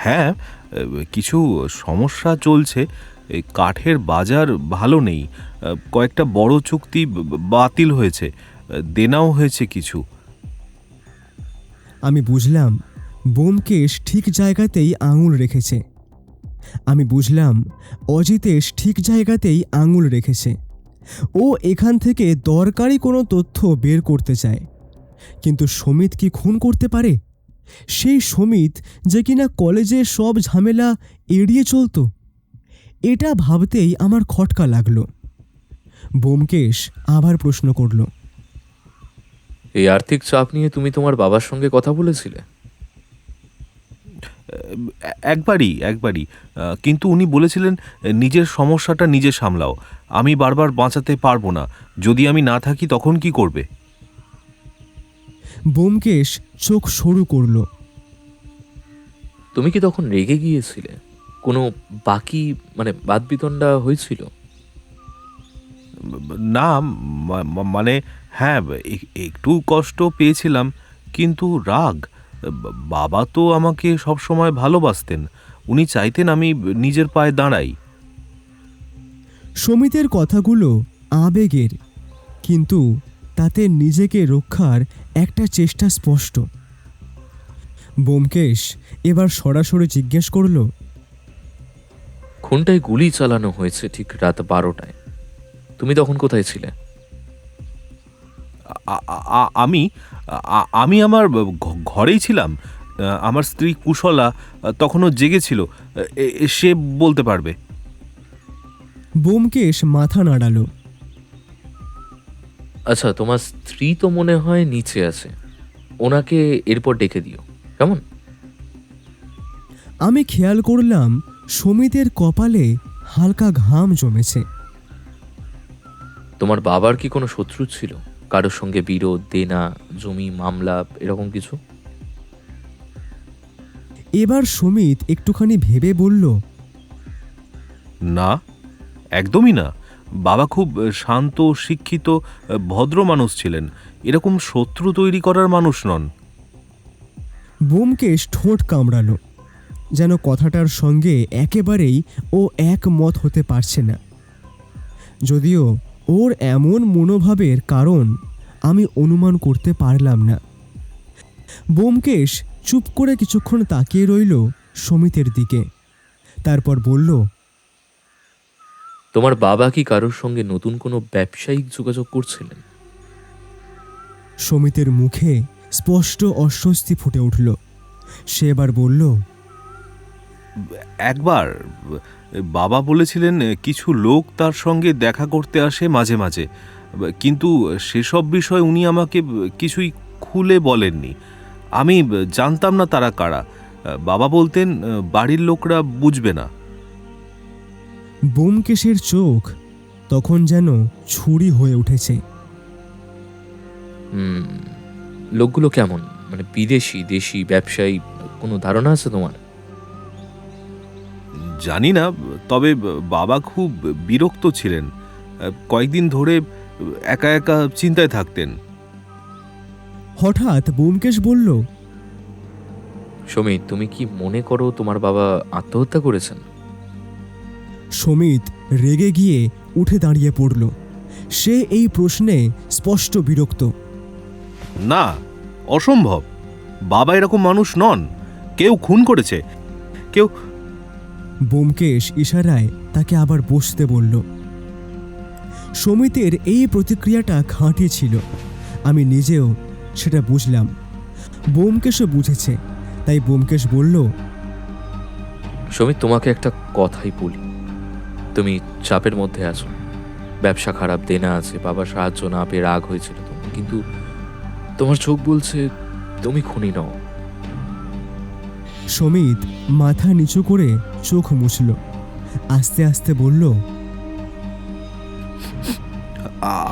হ্যাঁ, কিছু সমস্যা চলছে। এই কাঠের বাজার ভালো নেই, কয়েকটা বড় চুক্তি বাতিল হয়েছে, দেনাও হয়েছে কিছু। আমি বুঝলাম ব্যোমকেশ ঠিক জায়গাতেই আঙুল রেখেছে। আমি বুঝলাম অজিতেশ ঠিক জায়গাতেই আঙুল রেখেছে। ও এখান থেকে দরকারি কোনো তথ্য বের করতে চায়, কিন্তু সমিত কি খুন করতে পারে? সেই সমিত যে কিনা কলেজে সব ঝামেলা এড়িয়ে চলতো। এটা ভাবতেই আমার খটকা লাগলো। ব্যোমকেশ আবার প্রশ্ন করল, এই আর্থিক চাপ নিয়ে তুমি তোমার বাবার সঙ্গে কথা বলেছিলে? একবারই, কিন্তু উনি বলেছিলেন, নিজের সমস্যাটা নিজে সামলাও, আমি বারবার বাঁচাতে পারবো না, যদি আমি না থাকি তখন কি করবে? ব্যোমকেশ চোখ সরু করল। তুমি কি তখন রেগে গিয়েছিলে? কোনো বাকি মানে বাদবিতণ্ডা হয়েছিল? না, মানে হ্যাঁ, একটু কষ্ট পেয়েছিলাম, কিন্তু রাগ। বাবা তো আমাকে সবসময় ভালোবাসতেন, উনি চাইতেন আমি নিজের পায়ে দাঁড়াই। সমিতের কথাগুলো আবেগের, কিন্তু তাতে নিজেকে রক্ষার একটা চেষ্টা স্পষ্ট। ব্যোমকেশ এবার সরাসরি জিজ্ঞেস করল, খুনটায় গুলি চালানো হয়েছে ঠিক রাত 12টায়। তুমি তখন কোথায় ছিলে? আমি আমি আমার ঘরেই ছিলাম। আমার স্ত্রী কুশলা তখনও জেগেছিল, সে বলতে পারবে। ব্যোমকেশ মাথা নাড়াল। আচ্ছা, তোমার স্ত্রী তো মনে হয় নিচে আছে, ওনাকে এরপর ডেকে দিও, কেমন? আমি খেয়াল করলাম সমিতের কপালে হালকা ঘাম জমেছে। তোমার বাবার কি কোনো শত্রু ছিল? কারোর সঙ্গে বিরোধ, দেনা, জমি মামলা, এরকম কিছু? এবার সমিত একটুখানি ভেবে বলল, না, একদমই না। বাবা খুব শান্ত, শিক্ষিত, ভদ্র মানুষ ছিলেন, এরকম শত্রু তৈরি করার মানুষ নন। ব্যোমকেশ ঠোঁট কামড়াল, যেন কথাটার সঙ্গে একেবারেই ও একমত হতে পারছে না। যদিও ওর এমন মনোভাবের কারণ আমি অনুমান করতে পারলাম না। ব্যোমকেশ চুপ করে কিছুক্ষণ তাকিয়ে রইল সমিতের দিকে, তারপর বলল, তোমার বাবা কি কারোর সঙ্গে নতুন কোনো ব্যবসায়িক যোগাযোগ করছিলেন? সমিতের মুখে স্পষ্ট অস্বস্তি ফুটে উঠল। সে এবার বলল, একবার বাবা বলেছিলেন কিছু লোক তার সঙ্গে দেখা করতে আসে মাঝে মাঝে, কিন্তু সেসব বিষয় উনি আমাকে কিছুই খুলে বলেননি। আমি জানতাম না তারা কারা। বাবা বলতেন বাড়ির লোকরা বুঝবে না। ব্যোমকেশের চোখ তখন যেন ছুরি হয়ে উঠেছে। লোকগুলো কেমন, মানে বিদেশি, দেশি, ব্যবসায়ী, কোনো ধারণা আছে তোমার? জানি না, তবে বাবা খুব বিরক্ত ছিলেন। কয়েকদিন ধরে একা একা চিন্তায় থাকতেন। হঠাৎ ব্যোমকেশ বলল, সমীর, তুমি কি মনে করো তোমার বাবা আত্মহত্যা করেছেন? সমিত রেগে গিয়ে উঠে দাঁড়িয়ে পড়ল। সে এই প্রশ্নে স্পষ্ট বিরক্ত। না, অসম্ভব। বাবা এরকম মানুষ নন। কেউ খুন করেছে, কেউ। ব্যোমকেশ ইশারায় তাকে আবার বসতে বলল। সমিতের এই প্রতিক্রিয়াটা খাঁটি ছিল। আমি নিজেও সেটা বুঝলাম। ব্যোমকেশও বুঝেছে। তাই ব্যোমকেশ বলল, সমীর, তোমাকে একটা কথাই বলি। তুমি চাপের মধ্যে আছো, ব্যবসা খারাপ, দেনা আছে, বাবা সাহায্য না পেয়ে রাগ হয়েছিল তোমার, কিন্তু তোমার চোখ বলছে তুমি খুনি নও। সমিত মাথা নিচু করে চোখ মুছল। আস্তে আস্তে বলল,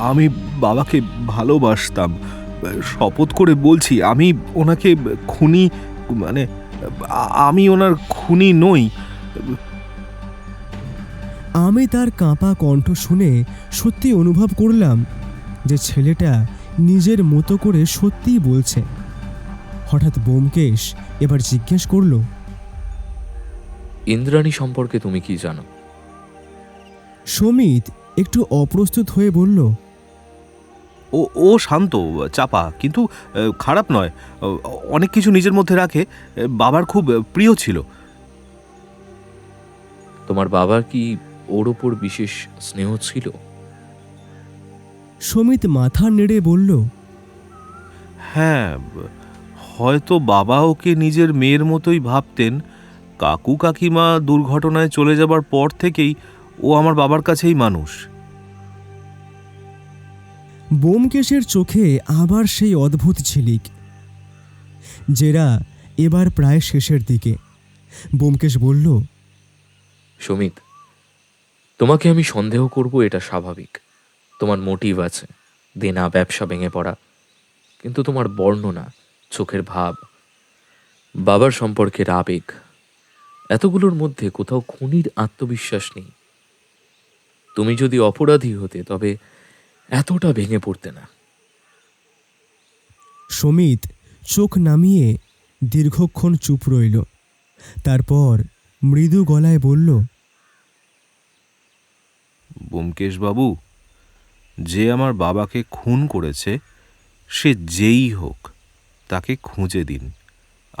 আমি বাবাকে ভালোবাসতাম। শপথ করে বলছি, আমি ওনাকে খুনি, মানে আমি ওনার খুনি নই। আমি তার কাঁপা কণ্ঠ শুনে সত্যি অনুভব করলাম যে ছেলেটা নিজের মতো করে সত্যিই বলছে। হঠাৎ ব্যোমকেশ এবার জিজ্ঞেস করল, ইন্দ্রাণী সম্পর্কে তুমি কি জানো? সমিত একটু অপ্রস্তুত হয়ে বলল, ও শান্ত, চাপা, কিন্তু খারাপ নয়। অনেক কিছু নিজের মধ্যে রাখে। বাবার খুব প্রিয় ছিল। তোমার বাবার কি ওর ওপর বিশেষ স্নেহ ছিল? সমিত মাথা নেড়ে বলল, হ্যাঁ, হয়তো বাবা ওকে নিজের মেয়ের মতোই ভাবতেন। কাকু কাকিমা দুর্ঘটনায় চলে যাবার পর থেকেই ও আমার বাবার কাছেই মানুষ। ব্যোমকেশের চোখে আবার সেই অদ্ভুত ঝিলিক। জেরা এবার প্রায় শেষের দিকে। ব্যোমকেশ বলল, সমিত, তোমাকে আমি সন্দেহ করব এটা স্বাভাবিক। তোমার মোটিভ আছে, দেনা, ব্যবসা ভেঙে পড়া, কিন্তু তোমার বর্ণনা, চোখের ভাব, বাবার সম্পর্কের আবেগ, এতগুলোর মধ্যে কোথাও খুনির আত্মবিশ্বাস নেই। তুমি যদি অপরাধী হতে তবে এতটা ভেঙে পড়তে না। সমিত চোখ নামিয়ে দীর্ঘক্ষণ চুপ রইল। তারপর মৃদু গলায় বলল, ব্যোমকেশ বাবু, যে আমার বাবাকে খুন করেছে, সে যেই হোক, তাকে খুঁজে দিন।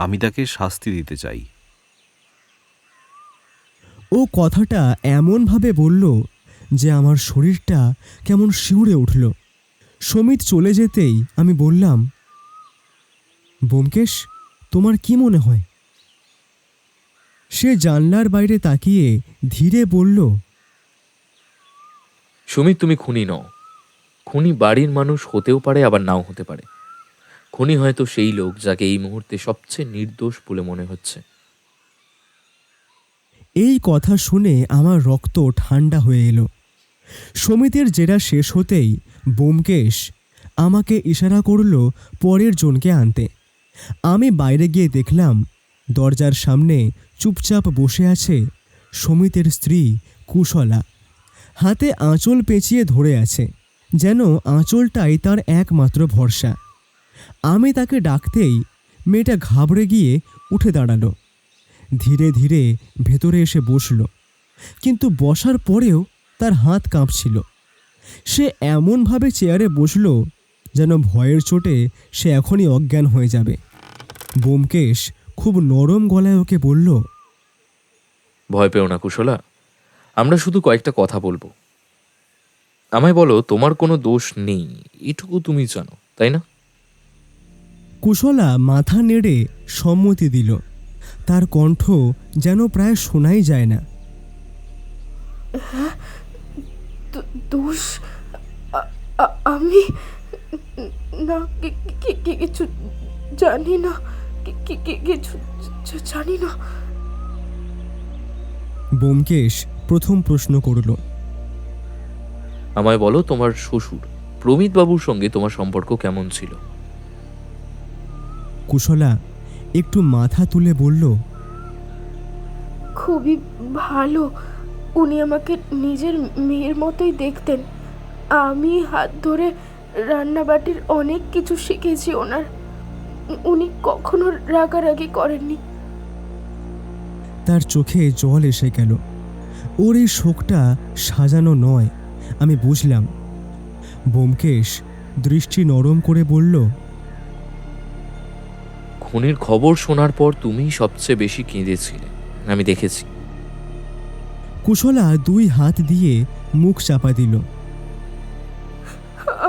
আমি তাকে শাস্তি দিতে চাই। ও কথাটা এমনভাবে বলল যে আমার শরীরটা কেমন শিউরে উঠল। সমিত চলে যেতেই আমি বললাম, ব্যোমকেশ, তোমার কি মনে হয়? সে জানলার বাইরে তাকিয়ে ধীরে বলল, সুমিত, তুমি খুনি নও। খুনি বাড়ির মানুষ হতেও পারে, আবার নাও হতে পারে। খুনি হয়তো সেই লোক যাকে এই মুহূর্তে সবচেয়ে নির্দোষ বলে মনে হচ্ছে। এই কথা শুনে আমার রক্ত ঠান্ডা হয়ে এলো। সমিতের জেরা শেষ হতেই ব্যোমকেশ আমাকে ইশারা করল পরের জনকে আনতে। আমি বাইরে গিয়ে দেখলাম দরজার সামনে চুপচাপ বসে আছে সমিতের স্ত্রী কুশলা। হাতে আঁচল পেঁচিয়ে ধরে আছে, যেন আঁচলটাই তার একমাত্র ভরসা। আমি তাকে ডাকতেই মেয়েটা ঘাবড়ে গিয়ে উঠে দাঁড়ালো। ধীরে ধীরে ভেতরে এসে বসল, কিন্তু বসার পরেও তার হাত কাঁপছিল। সে এমনভাবে চেয়ারে বসল যেন ভয়ের চোটে সে এখনই অজ্ঞান হয়ে যাবে। ব্যোমকেশ খুব নরম গলায় ওকে বলল, ভয় পেও না কুশলা, আমরা শুধু কয়েকটা কথা বলবো। আমায় বলো, তোমার কোনো দোষ নেই, এটুকু তুমি জানো, তাই না? কুশলা মাথা নেড়ে সম্মতি দিল। তার কণ্ঠ যেন প্রায় শোনাই যায় না। দোষ? আমি না, কিছু জানি না, কিছু জানি না। ব্যোমকেশ প্রথম প্রশ্ন করল। আমায় বলো, তোমার শ্বশুর প্রমিত বাবুর সঙ্গে তোমার সম্পর্ক কেমন ছিল? কুশলা একটু মাথা তুলে বলল, খুবই ভালো। উনি আমাকে নিজের মেয়ের মতোই দেখতেন। আমি হাত ধরে রান্নাবাটির অনেক কিছু শিখেছি ওনার। উনি কখনো রাগারাগি করেননি। তার চোখে জল এসে গেল। ওর এই শোকটা সাজানো নয়, আমি বুঝলাম। ব্যোমকেশ দৃষ্টি নরম করে বলল, খুনের খবর শোনার পর তুমি সবচেয়ে বেশি কেঁদেছিলে, আমি দেখেছি। কুশলা 2 হাত দিয়ে মুখ চাপা দিল।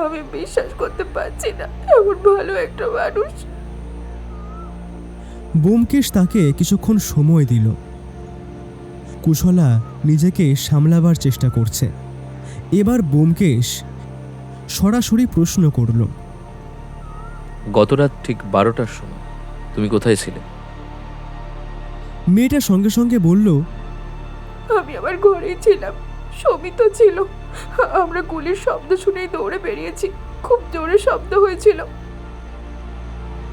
আমি বিশ্বাস করতে পারছি না, এমন ভালো একটা মানুষ। ব্যোমকেশ তাকে কিছুক্ষণ সময় দিল। কুশলা নিজেকে সামলাবার চেষ্টা করছে। এবার ব্যোমকেশ সরাসরি প্রশ্ন করল, গতরাত ঠিক 12টার সময় তুমি কোথায় ছিলে? মেয়েটা সঙ্গে সঙ্গে বলল, আমি আমার ঘরেই ছিলাম, সমিত ছিল। আমরা গুলির শব্দ শুনেই দৌড়ে বেরিয়েছি। খুব জোরে শব্দ হয়েছিল।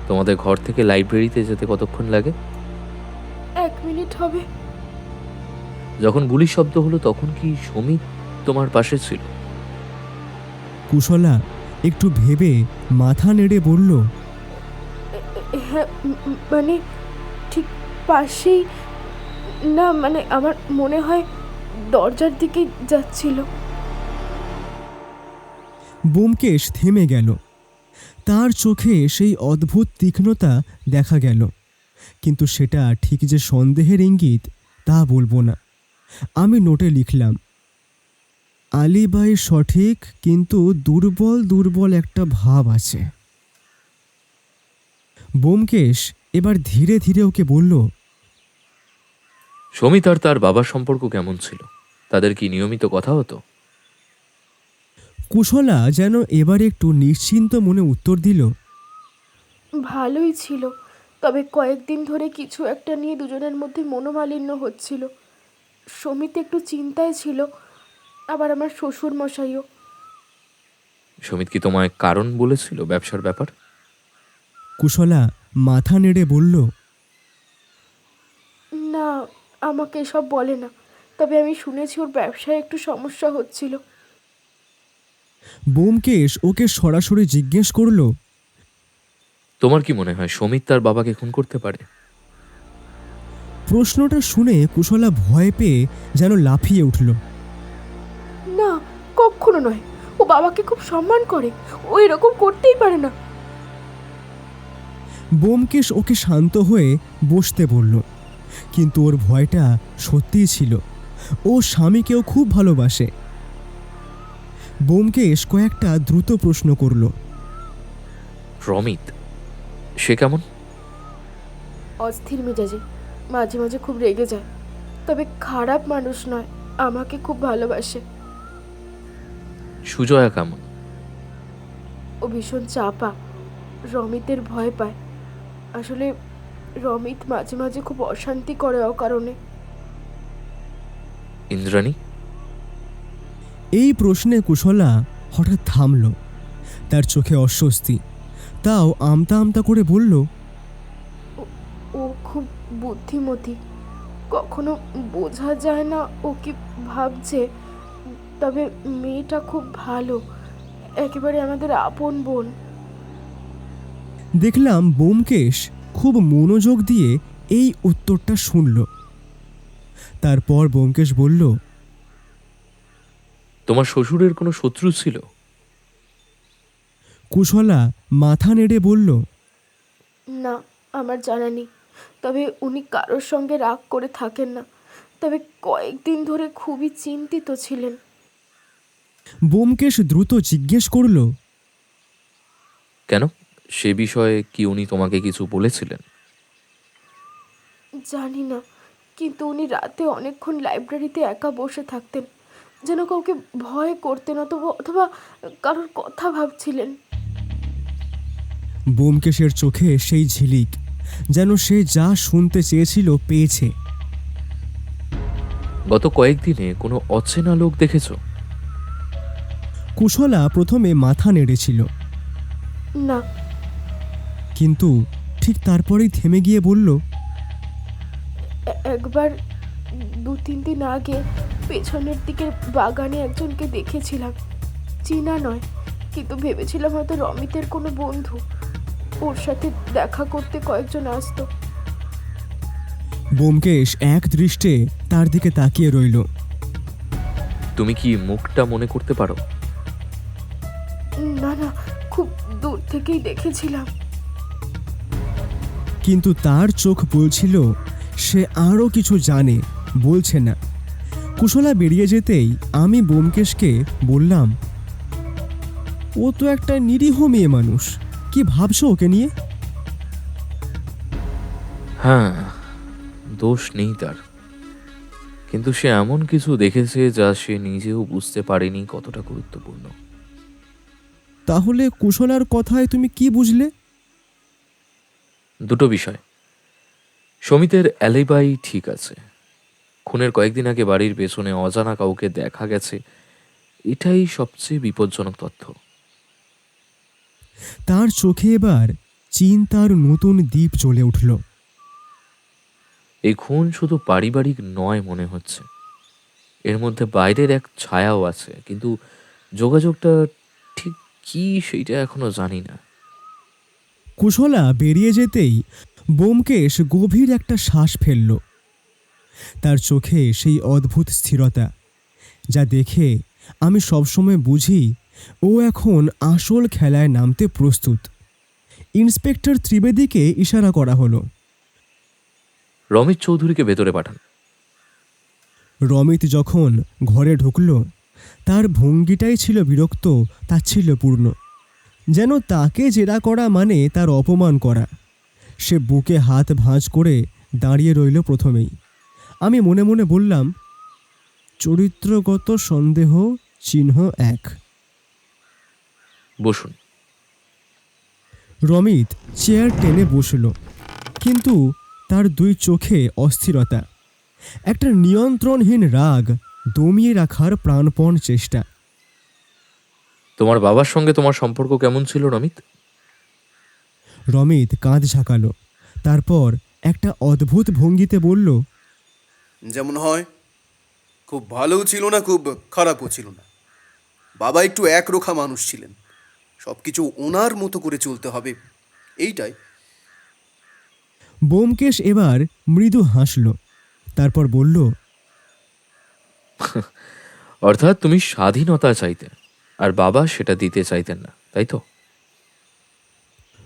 তোমাদের ঘর থেকে লাইব্রেরিতে যেতে কতক্ষণ লাগে? 1 মিনিট হবে। যখন গুলির শব্দ হলো তখন কি সমিত তোমার পাশে ছিল? কুশলা একটু ভেবে মাথা নেড়ে বলল, হ্যাঁ, মানে ঠিক পাশেই না, মানে আমার মনে হয় দরজার দিকে যাচ্ছিল। ব্যোমকেশ থেমে গেল। তার চোখে সেই অদ্ভুত তীক্ষ্ণতা দেখা গেল, কিন্তু সেটা ঠিক যে সন্দেহের ইঙ্গিত তা বলবো না। আমি নোটে লিখলাম, আলিবাই সঠিক, কিন্তু দুর্বল দুর্বল একটা ভাব আছে। ব্যোমকেশ এবার ধীরে ধীরে ওকে বলল, সমিত আর তার বাবার সম্পর্ক কেমন ছিল? তাদের কি নিয়মিত কথা হতো? কুশলা যেন এবার একটু নিশ্চিন্ত মনে উত্তর দিল, ভালোই ছিল, তবে কয়েকদিন ধরে কিছু একটা নিয়ে দুজনের মধ্যে মনোমালিন্য হচ্ছিল। সমিত একটু চিন্তায় ছিল, আবার আমার শ্বশুর মশাইও। সমিত কি তোমায় কারণ বলেছিল ব্যবসার ব্যাপার? কুশলা মাথা নেড়ে বলল, না, আমাকে এসব বলে না, তবে আমি শুনেছি ওর ব্যবসায় একটু সমস্যা হচ্ছিল। ব্যোমকেশ ওকে সরাসরি জিজ্ঞেস করল, তোমার কি মনে হয় সমিত তার বাবাকে খুন করতে পারে? প্রশ্নটা শুনে কুশলা ভয় পেয়ে যেন লাফিয়ে উঠল। না, কখনো নয়। ও বাবাকে খুব সম্মান করে, ও এরকম করতেই পারে না। ব্যোমকেশ ওকে শান্ত হয়ে বসতে বলল, কিন্তু ওর ভয়টা সত্যিই ছিল। ও স্বামীকেও খুব ভালোবাসে। ব্যোমকেশ কয়েকটা দ্রুত প্রশ্ন করল, প্রমিত সে কেমন? অস্থির মেজাজে, মাঝে মাঝে খুব রেগে যায়, তবে খারাপ মানুষ নয়, আমাকে খুব ভালোবাসে। সুজয়া কেমন? ও ভীষণ চাপা, রমিতের ভয় পায়। আসলে রমিত মাঝে মাঝে খুব অশান্তি করে অকারণে। ইন্দ্রাণী? এই প্রশ্নে কুশলা হঠাৎ থামল। তার চোখে অস্বস্তি, তাও আমতা আমতা করে বলল, ও খুব বুদ্ধিমতী, কখনো বোঝা যায় না ও কি ভাবছে। তবে মেয়েটা খুব ভালো, একেবারে আমাদের আপন বোন। দেখলাম ব্যোমকেশ খুব মনোযোগ দিয়ে এই উত্তরটা শুনল। তারপর ব্যোমকেশ বলল, তোমার শ্বশুরের কোনো শত্রু ছিল? কুশলা মাথা নেড়ে বলল, না, আমার জানা নেই। তবে উনি কারোর সঙ্গে রাগ করে থাকেন না, তবে কয়েকদিন ধরে খুবই চিন্তিত ছিলেন। ব্যোমকেশ দ্রুত জিজ্ঞেস করল, কেন? সে বিষয়ে কি উনি তোমাকে কিছু বলেছিলেন? জানি না, কিন্তু উনি রাতে অনেকক্ষণ লাইব্রেরিতে একা বসে থাকতেন, যেন কাউকে ভয় করতেন, অথবা কারোর কথা ভাবছিলেন। ব্যোমকেশের চোখে সেই ঝিলিক, যেন সে যা শুনতে চেয়েছিল পেয়েছে। গত কয়েকদিনে কোনো অচেনা লোক দেখেছো? কুশলা প্রথমে মাথা নেড়েছিল, না। কিন্তু ঠিক তারপরেই থেমে গিয়ে বলল, একবার 2-3 দিন আগে পেছনের দিকের বাগানে একজনকে দেখেছিলাম। চেনা নয়, কিন্তু ভেবেছিলাম হয়তো রমিতের কোনো বন্ধু। ওর সাথে দেখা করতে কয়েকজন আসতো। ব্যোমকেশ এক দৃষ্টে তার দিকে তাকিয়ে রইল। তুমি কি মুখটা মনে করতে পারো? না না, খুব দূর থেকেই দেখেছিলাম। কিন্তু তার চোখ বলছিল সে আরও কিছু জানে, বলছে না। কুশলা বেরিয়ে যেতেই আমি ব্যোমকেশকে বললাম, ও তো একটা নিরীহ মেয়ে মানুষ, কি ভাবছো ওকে নিয়ে? হ্যাঁ, দোষ নেই তার, কিন্তু সে এমন কিছু দেখেছে যা সে নিজেও বুঝতে পারেনি কতটা গুরুত্বপূর্ণ। তাহলে কুশলার কথায় তুমি কি বুঝলে? দুটো বিষয়। সমিতের অ্যালিবাই ঠিক আছে, খুনের কয়েকদিন আগে বাড়ির পেছনে অজানা কাউকে দেখা গেছে, এটাই সবচেয়ে বিপজ্জনক তথ্য। তার চোখে এবার চিন্তার নতুন দ্বীপ জ্বলে উঠল। এই খুন শুধু পারিবারিক নয় মনে হচ্ছে, এর মধ্যে বাইরের এক ছায়াও আছে, কিন্তু যোগাযোগটা ঠিক কি সেইটা এখনো জানি না। কুশলা বেরিয়ে যেতেই ব্যোমকেশ গভীর একটা শ্বাস ফেলল। তার চোখে সেই অদ্ভুত স্থিরতা, যা দেখে আমি সবসময় বুঝি ও এখন আসল খেলায় নামতে প্রস্তুত। ইন্সপেক্টর ত্রিবেদীকে ইশারা করা হলো। রমিত চৌধুরীকে ভেতরে পাঠান। রমিত যখন ঘরে ঢুকল, তার ভঙ্গিটাই ছিল বিরক্ত, তাচ্ছিল্যপূর্ণ, যেন তাকে জেরা করা মানে তার অপমান করা। সে বুকে হাত ভাঁজ করে দাঁড়িয়ে রইল প্রথমেই। আমি মনে মনে বললাম, চরিত্রগত সন্দেহ চিহ্ন 1। বসুন। রমিত চেয়ার টেনে বসল, কিন্তু তার দুই চোখে অস্থিরতা, একটা নিয়ন্ত্রণহীন রাগ, দমিয়ে রাখার প্রাণপণ চেষ্টা। তোমার বাবার সঙ্গে তোমার সম্পর্ক কেমন ছিল রমিত? রমিত কাঁধ ঝাঁকালো, তারপর একটা অদ্ভুত ভঙ্গিতে বলল, যেমন হয়, খুব ভালোও ছিল না, খুব খারাপও ছিল না। বাবা একটু একরোখা মানুষ ছিলেন, সব কিছু ওনার মতো করে চলতে হবে, এইটাই। ব্যোমকেশ এবার মৃদু হাসল, তারপর বলল, অর্থাৎ তুমি স্বাধীনতা চাইতে, আর বাবা সেটা দিতে চাইতেন না, তাই তো?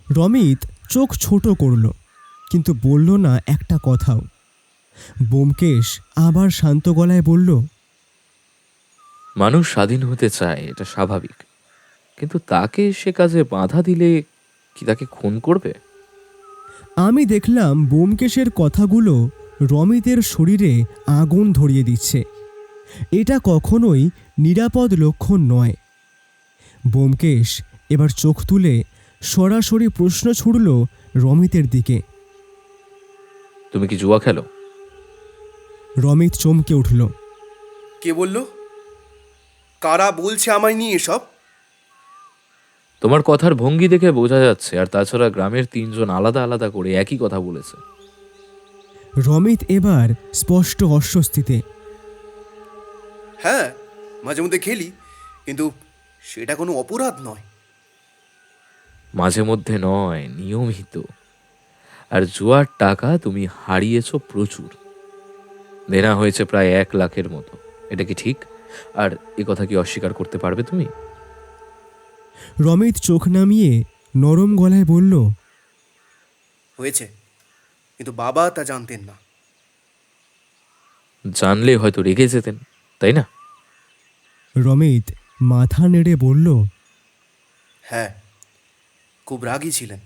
রমিত চোখ ছোট করল, কিন্তু বলল না একটা কথাও। ব্যোমকেশ আবার শান্ত গলায় বলল, মানুষ স্বাধীন হতে চায়, এটা স্বাভাবিক, কিন্তু তাকে সে কাজে বাধা দিলে কি তাকে খুন করবে? আমি দেখলাম ব্যোমকেশের কথাগুলো রমিতের শরীরে আগুন ধরিয়ে দিচ্ছে। এটা কখনোই নিরাপদ লক্ষণ নয়। ব্যোমকেশ এবার চোখ তুলে সরাসরি প্রশ্ন ছুড়ল রমিতের দিকে। তুমি কি জুয়া খেলো? রমিত চমকে উঠল। কে বলল? কারা বলছে আমায় নিয়ে এসব? তোমার কথার ভঙ্গি দেখে বোঝা যাচ্ছে, আর তাছাড়া গ্রামের 3 জন আলাদা আলাদা করে একই কথা বলেছে। রমিত এবার স্পষ্ট অস্বস্তিতে। হ্যাঁ, মাঝে মধ্যে খেলি, কিন্তু সেটা কোনো অপরাধ নয়। মাঝে মধ্যে নয়, নিয়মিত। আর জুয়ার টাকা তুমি হারিয়েছো প্রচুর, দেনা হয়েছে প্রায় 1 লাখের মতো, এটা কি ঠিক? আর এ কথা কি অস্বীকার করতে পারবে তুমি? রমিত চোখ নামিয়ে নরম গলায় বলল, হয়েছে, কিন্তু বাবা তা জানতেন না। জানলে হয়তো রেগে যেতেন, তাই না? রমিত মাথা নেড়ে বলল, হ্যাঁ, খুব রাগী ছিলেন,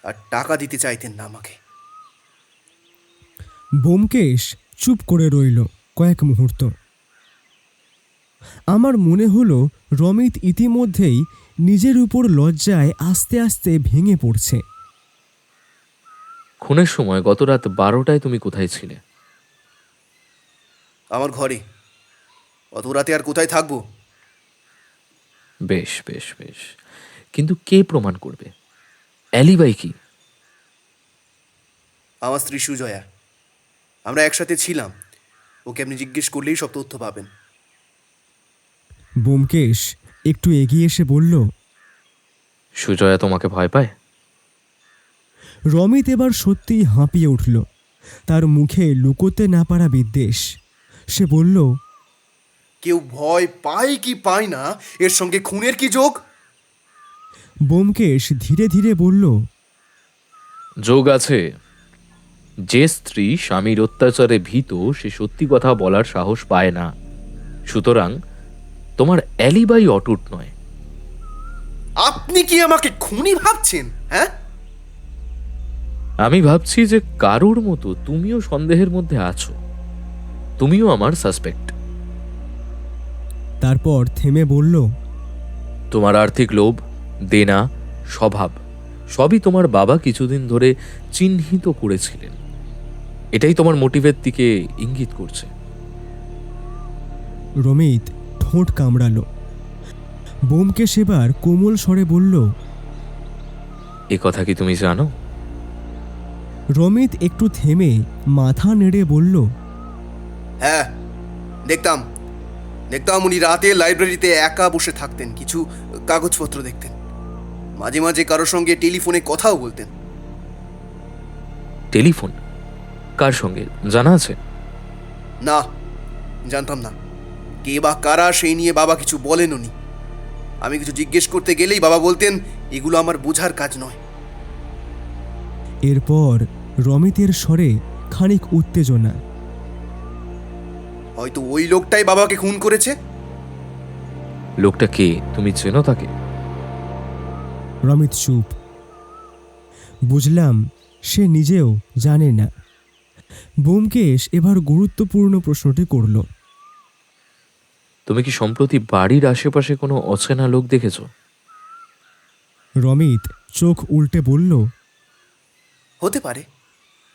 আর টাকা দিতে চাইতেন না আমাকে। ব্যোমকেশ চুপ করে রইল কয়েক মুহূর্ত। আমার মনে হলো রমিত ইতিমধ্যেই নিজের উপর লজ্জায় আস্তে আস্তে ভেঙে পড়ছে। খুনের সময় গত রাত 12টায় তুমি কোথায় ছিলে? আমার ঘরে। অত রাতে আর কোথায় থাকবো? বেশ বেশ বেশ, কিন্তু কে প্রমাণ করবে? অ্যালিবাই কি? আমার স্ত্রী সুজয়া। আমরা একসাথে ছিলাম। ওকে আপনি জিজ্ঞেস করলেই সব তথ্য পাবেন। ব্যোমকেশ একটু এগিয়ে এসে বলল। সুজয়া তোমাকে ভয় পায়? রমিত এবার সত্যিই হাঁপিয়ে উঠল, তার মুখে লুকোতে না পারা বিদ্বেষ। সে বলল, কেউ ভয় পায় কি পায় না, এর সঙ্গে খুনের কি যোগ? ব্যোমকেশ ধীরে ধীরে বলল, যোগ আছে। যে স্ত্রী স্বামীর অত্যাচারে ভীত, সে সত্যি কথা বলার সাহস পায় না। সুতরাং তোমার অ্যালিবাই অটুট নয়। আপনি কি আমাকে খুনি ভাবছেন? হ্যাঁ, আমি ভাবছি যে কারোর মতো তুমিও সন্দেহের মধ্যে আছো। তুমিও আমার সাসপেক্ট। তারপর থেমে বলল, তোমার আর্থিক লোভ, দেনা, স্বভাব সবই তোমার বাবা কিছুদিন ধরে চিহ্নিত করেছিলেন। এটাই তোমার মোটিভের দিকে ইঙ্গিত করছে। রমিত ঠোঁট কামড়ালো। ব্যোমকেশ এবার কোমল স্বরে বলল, এ কথা কি তুমি জানো? রমিত একটু থেমে মাথা নেড়ে বলল, হ্যাঁ, দেখতাম দেখতাম উনি রাতে লাইব্রেরিতে একা বসে থাকতেন, কিছু কাগজপত্র দেখতেন, মাঝে মাঝে কারোর সঙ্গে টেলিফোনে কথাও বলতেন। টেলিফোন? কার সঙ্গে জানা আছে? না, জানতাম না। কে বা কারা সেই নিয়ে বাবা কিছু বলেন উনি। আমি কিছু জিজ্ঞেস করতে গেলেই বাবা বলতেন, এগুলো আমার বোঝার কাজ নয়। এরপর রমিতের স্বরে খানিক উত্তেজনা। হয়তো ওই লোকটাই বাবাকে খুন করেছে। লোকটা কে? তুমি চেনো তাকে? রমিত চুপ। বুঝলাম সে নিজেও জানে না। ব্যোমকেশ এবার গুরুত্বপূর্ণ প্রশ্নটি করল, তুমি কি সম্প্রতি বাড়ির আশেপাশে কোনো অচেনা লোক দেখেছো? রমিত চোখ উল্টে বলল, হতে পারে,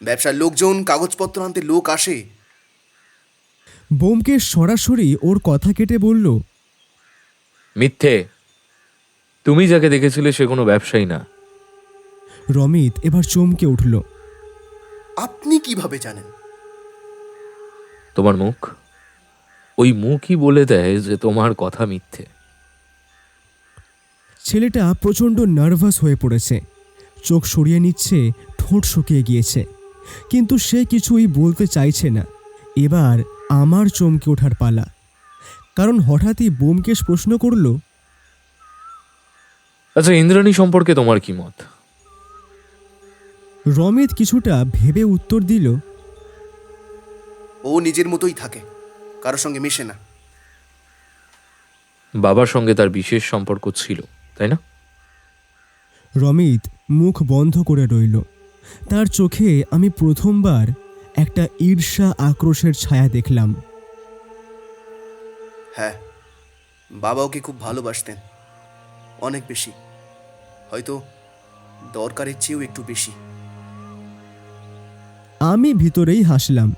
ব্যবসার লোকজন, কাগজপত্র আনতে লোক আসে। ব্যোমকেশ সরাসরি ওর কথা কেটে বলল, মিথ্যে। তুমি যাকে দেখেছিলে সে কোনো ব্যবসায়ী না। রমিত এবার চমকে উঠল। আপনি কিভাবে জানেন? তোমার মুখ, ওই মুখই বলে দেয় যে তোমার কথা মিথ্যে। ছেলেটা প্রচণ্ড নার্ভাস হয়ে পড়েছে, চোখ সরিয়ে নিচ্ছে, ঠোঁট শুকিয়ে গিয়েছে, কিন্তু সে কিছুই বলতে চাইছে না। এবার আমার চমকে ওঠার পালা, কারণ হঠাৎই ব্যোমকেশ প্রশ্ন করল, আচ্ছা, ইন্দ্রাণী সম্পর্কে তোমার কি মত? রমিত কিছুটা ভেবে উত্তর দিল, ও নিজের মতোই থাকে, কারোর সঙ্গে মেশে না। বাবার সঙ্গে তার বিশেষ সম্পর্ক ছিল, তাই না? রমিত মুখ বন্ধ করে রইল। তার চোখে আমি প্রথমবার একটা ঈর্ষা আক্রোশের ছায়া দেখলাম। হ্যাঁ, বাবা ওকে খুব ভালোবাসতেন, অনেক বেশি, হয়তো দরকারের চেয়েও একটু বেশি। আমি ভিতরেই হাসলাম।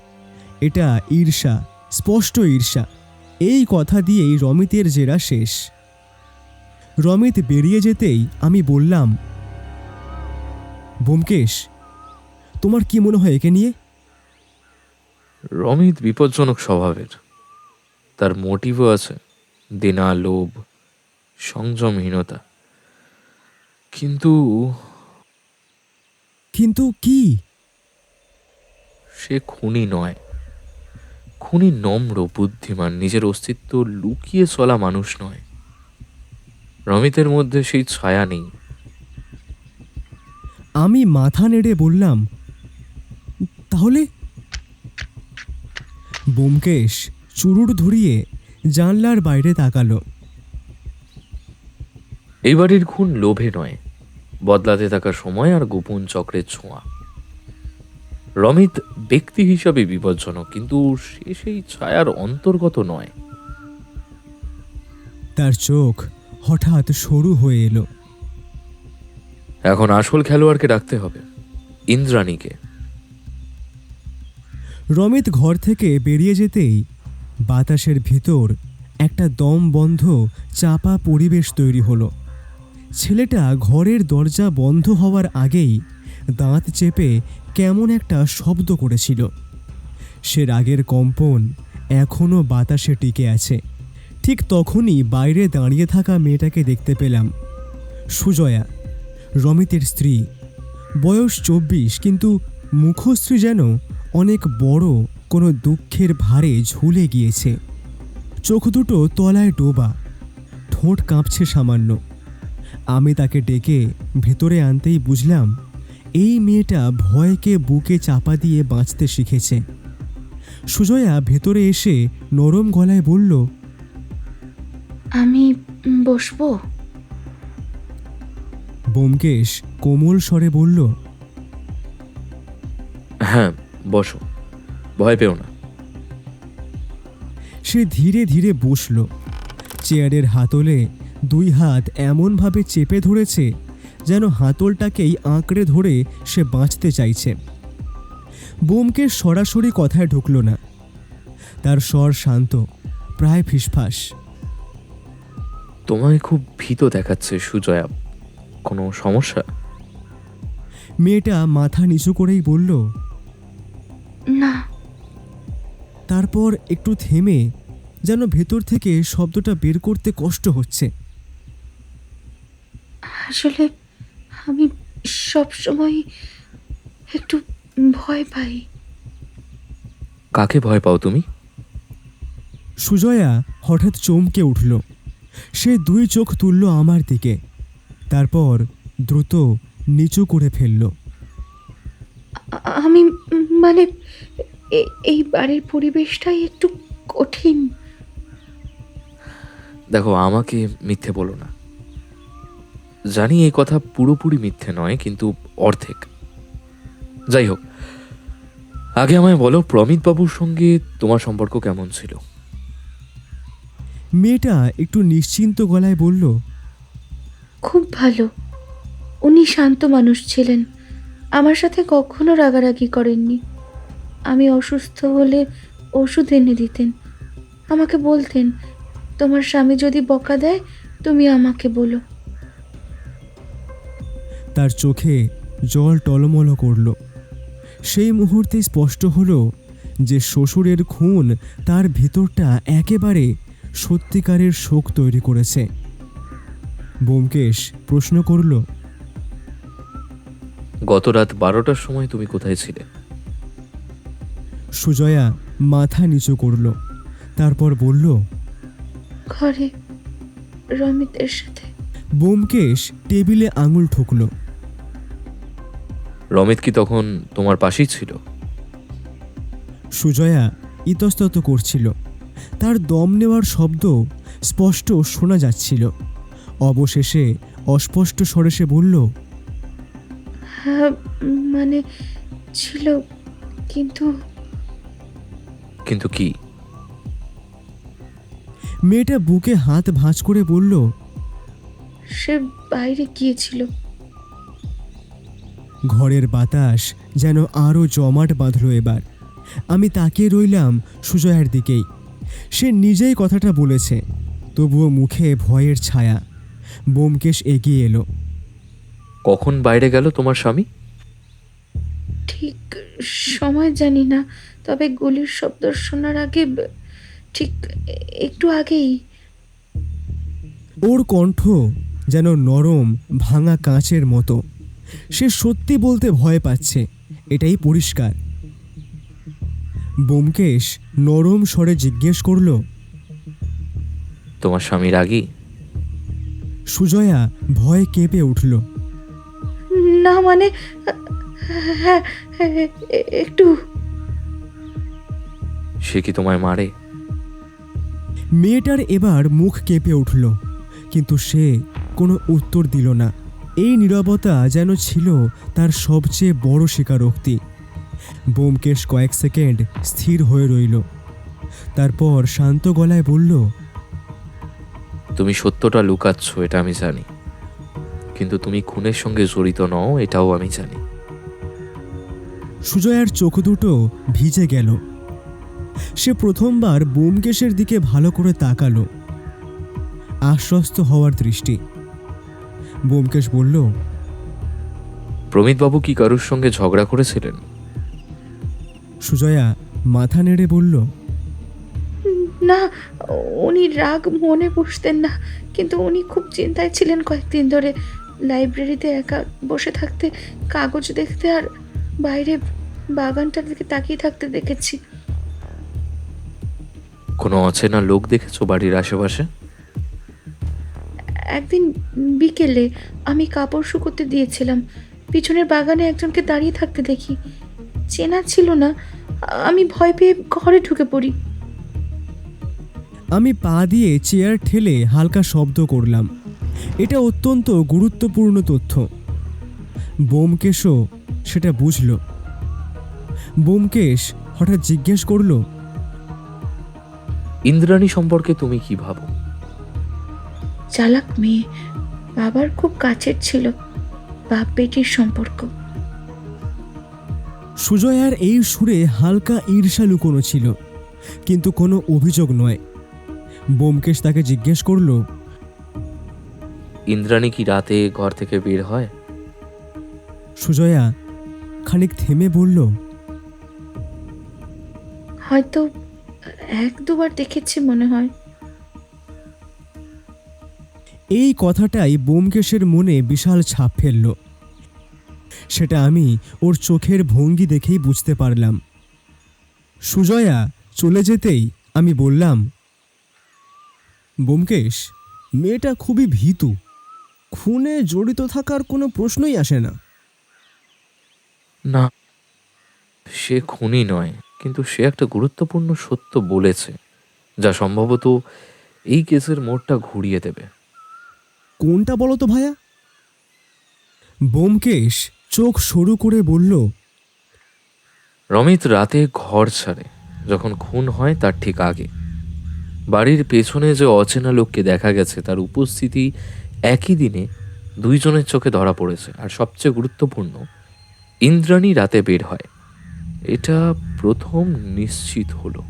এটা ঈর্ষা, স্পষ্ট ঈর্ষা। এই কথা দিয়েই রমিতের জেরা শেষ। রমিত বেরিয়ে যেতেই আমি বললাম, ব্যোমকেশ, তোমার কি মনে হয় একে নিয়ে? রমিত বিপজ্জনক স্বভাবের। তার মোটিভও আছে, দেনা, লোভ, সংযমহীনতা। কিন্তু কিন্তু কি? সে খুনি নয়। খুনি নম্র, বুদ্ধিমান, নিজের অস্তিত্ব লুকিয়ে চলা মানুষ নয়। রমিতের মধ্যে সেই ছায়া নেই। আমি মাথা নেড়ে বললাম, তাহলে? ব্যোমকেশ চুরুট ধরিয়ে জানলার বাইরে তাকালো। এই বাড়ির খুন লোভে নয়, বদলাতে থাকা সময় আর গোপন চক্রের ছোঁয়া। রমিত ব্যক্তি হিসাবে বিপজ্জনক, কিন্তু সে সেই ছায়ার অন্তর্গত নয়। তার চোখ হঠাৎ সরু হয়ে এলো। এখন আসল খেলোয়াড়কে ডাকতে হবে, ইন্দ্রাণীকে। রমিত ঘর থেকে বেরিয়ে যেতেই বাতাসের ভিতর একটা দম বন্ধ চাপা পরিবেশ তৈরি হলো। ছেলেটা ঘরের দরজা বন্ধ হওয়ার আগেই দাঁত চেপে কেমন একটা শব্দ করেছিল। সে রাগের কম্পন এখনও বাতাসে টিকে আছে। ঠিক তখনই বাইরে দাঁড়িয়ে থাকা মেয়েটাকে দেখতে পেলাম। সুজয়া, রমিতের স্ত্রী। বয়স 24, কিন্তু মুখশ্রী যেন অনেক বড় কোনো দুঃখের ভারে ঝুলে গিয়েছে। চোখ দুটো তলায় ডোবা, ঠোঁট কাঁপছে সামান্য। আমি তাকে ডেকে ভেতরে আনতেই বুঝলাম এই মেয়েটা ভয়কে বুকে চাপা দিয়ে বাঁচতে শিখেছে। সুজয়া ভেতরে এসে নরম গলায় বলল, আমি বসবো? ব্যোমকেশ কোমল স্বরে বলল, হ্যাঁ, বসো, ভয় পেও না। সে ধীরে ধীরে বসল। চেয়ারের হাতলে 2 হাত এমনভাবে চেপে ধরেছে যেন হাতলটাকেই আঁকড়ে ধরে সে বাঁচতে চাইছে। ব্যোমকেশ সরাসরি কথায় ঢুকল না। তার স্বর শান্ত, প্রায় ফিসফাস। তোমায় খুব ভীত দেখাচ্ছে সুজয়া, কোনো সমস্যা? মেয়েটা মাথা নিচু করেই বলল। না। তারপর একটু থেমে যেন ভেতর থেকে শব্দটা বের করতে কষ্ট হচ্ছে। আসলে আমি সব সময় একটু ভয় পাই। কাকে ভয় পাও তুমি? সুজয়া হঠাৎ চমকে উঠল। সে 2 চোখ তুলল আমার দিকে, তারপর দ্রুত নিচু করে ফেলল। আমি মানে এই বাড়ির পরিবেশটাই একটু কঠিন। দেখো, আমাকে মিথ্যে বলো না। জানি এই কথা পুরোপুরি মিথ্যে নয়, কিন্তু অর্ধেক। যাই হোক, আগে আমায় বলো, প্রমিত বাবুর সঙ্গে তোমার সম্পর্ক কেমন ছিল? মেয়েটা একটু নিশ্চিন্ত গলায় বলল, খুব ভালো। উনি শান্ত মানুষ ছিলেন, আমার সাথে কখনো রাগারাগি করেননি। আমি অসুস্থ হলে ওষুধ এনে দিতেন। আমাকে বলতেন, তোমার স্বামী যদি বকা দেয় তুমি আমাকে বলো। তার চোখে জল টলমল করল। সেই মুহূর্তে স্পষ্ট হলো যে শ্বশুরের খুন তার ভিতরটা একেবারে সত্যিকারের শোক তৈরি করেছে। ব্যোমকেশ প্রশ্ন করল, গত রাত 12টার সময় তুমি কোথায় ছিলে? সুজয়া মাথা নিচু করল, তারপর বলল, ঘরে রমিতের সাথে। ব্যোমকেশ টেবিলে আঙুল ঠুকল। রমিত কি তখন তোমার পাশেই ছিল? সুজয়া ইতস্তত করছিল। তার দম নেওয়ার শব্দ স্পষ্ট শোনা যাচ্ছিল। অবশেষে অস্পষ্ট স্বরে সে বলল, হ্যাঁ, মানে ছিল, কিন্তু কিন্তু কি? মেয়েটা বুকে হাত ভাঁজ করে বলল, সে বাইরে গিয়েছিল। ঘরের বাতাস যেন আরও জমাট বাঁধল এবার। আমি তাকিয়ে রইলাম সুজয়ার দিকেই। সে নিজেই কথাটা বলেছে, তবুও মুখে ভয়ের ছায়া। ব্যোমকেশ এগিয়ে এলো। কখন বাইরে গেল তোমার স্বামী? ঠিক সময় জানি না, তবে গুলির শব্দ শোনার আগে, ঠিক একটু আগেই। ওর কণ্ঠ যেন নরম ভাঙা কাঁচের মতো। সে সত্যি বলতে ভয় পাচ্ছে, এটাই পরিষ্কার। ব্যোমকেশ নরম স্বরে জিজ্ঞেস করল, তোমার স্বামী রাগী? সুজয়া ভয়ে কেঁপে উঠল। না মানে, হ্যাঁ, একটু। সে কি তোমায় মারে? মেয়েটার এবার মুখ কেঁপে উঠল, কিন্তু সে কোনো উত্তর দিল না। এই নীরবতা যেন ছিল তার সবচেয়ে বড় স্বীকারোক্তি। ব্যোমকেশ কয়েক সেকেন্ড স্থির হয়ে রইল, তারপর শান্ত গলায় বলল, তুমি সত্যটা লুকাচ্ছ, এটা আমি জানি, কিন্তু তুমি খুনের সঙ্গে জড়িত নও, এটাও আমি জানি। সুজয়ার চোখ দুটো ভিজে গেল। সে প্রথমবার ব্যোমকেশের দিকে ভালো করে তাকালো। আশ্বস্ত হওয়ার দৃষ্টি। ব্যোমকেশ বলল, প্রমিতবাবু কি কারুর সঙ্গে ঝগড়া করেছিলেন? সুজয়া মাথা নেড়ে বলল, না, উনি রাগ মনে বসতেন না, কিন্তু উনি খুব চিন্তায় ছিলেন কয়েকদিন ধরে। লাইব্রেরিতে একা বসে থাকতে, কাগজ দেখতে আর বাইরে বাগানটার দিকে তাকিয়ে থাকতে দেখেছি। কোনো অচেনা লোক দেখেছো বাড়ির আশেপাশে? একদিন বিকেলে আমি কাপড় শুকোতে দিয়েছিলাম, পিছনের বাগানে একজনকে দাঁড়িয়ে থাকতে দেখি। চেনা ছিল না, আমি ভয় পেয়ে ঘরে ঢুকে পড়ি। আমি পা দিয়ে চেয়ার ঠেলে হালকা শব্দ করলাম। এটা অত্যন্ত গুরুত্বপূর্ণ তথ্য। ব্যোমকেশও সেটা বুঝল। ব্যোমকেশ হঠাৎ জিজ্ঞেস করল, ইন্দ্রাণী সম্পর্কে তুমি কি ভাবো? চালাক মেয়ে, বাবার খুব কাছের ছিল, বাপ বেটির সম্পর্ক। সুজয়ার এই সুরে হালকা ঈর্ষা লুকোনো ছিল, কিন্তু কোনো অভিযোগ নয়। ব্যোমকেশ তাকে জিজ্ঞেস করল, ইন্দ্রাণী কি রাতে ঘর থেকে বের হয়? সুজয়া খানিক থেমে বলল, হয়তো এক দুবার দেখেছি মনে হয়। এই কথাটাই ব্যোমকেশের মনে বিশাল ছাপ ফেলল। সেটা আমি ওর চোখের ভঙ্গি দেখেই বুঝতে পারলাম। সুজয়া চলে যেতেই আমি বললাম, ব্যোমকেশ, মেয়েটা খুবই ভীতু। খুনে জড়িত থাকার কোনো প্রশ্নই আসে না। না, সে খুনি নয়, কিন্তু সে একটা গুরুত্বপূর্ণ সত্য বলেছে, যা সম্ভবত এই কেসের মোড়টা ঘুরিয়ে দেবে। কোনটা বলো তো ভায়া? ব্যোমকেশ চোখ সরু করে বলল, রমিত রাতে ঘর ছাড়ে যখন খুন হয় তার ঠিক আগে। বাড়ির পেছনে যে অচেনা লোককে দেখা গেছে তার উপস্থিতি একই দিনে দুইজনের চোখে ধরা পড়েছে। আর সবচেয়ে গুরুত্বপূর্ণ, ইন্দ্রাণী রাতে বের হয়। এটা প্রথম নিশ্চিত হলো।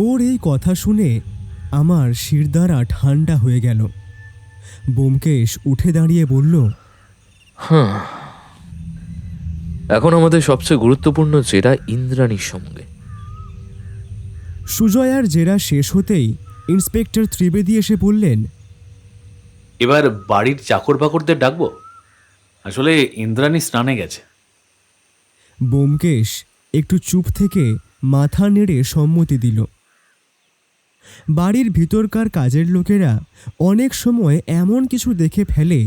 ওর এই কথা শুনে আমার শিরদাঁড়া ঠান্ডা হয়ে গেল। ব্যোমকেশ উঠে দাঁড়িয়ে বলল, হ্যাঁ, এখন আমাদের সবচেয়ে গুরুত্বপূর্ণ জেরা ইন্দ্রাণীর সঙ্গে। সুজয়ার জেরা শেষ হতেই ইন্সপেক্টর ত্রিবেদী এসে বললেন, এবার বাড়ির চাকর বাকরদের ডাকবো। আসলে ইন্দ্রাণী স্নানে গেছে। ব্যোমকেশ একটু চুপ থেকে মাথা নেড়ে সম্মতি দিল। বাড়ির ভিতরকার কাজের লোকেরা অনেক সময় এমন কিছু দেখে ফেলে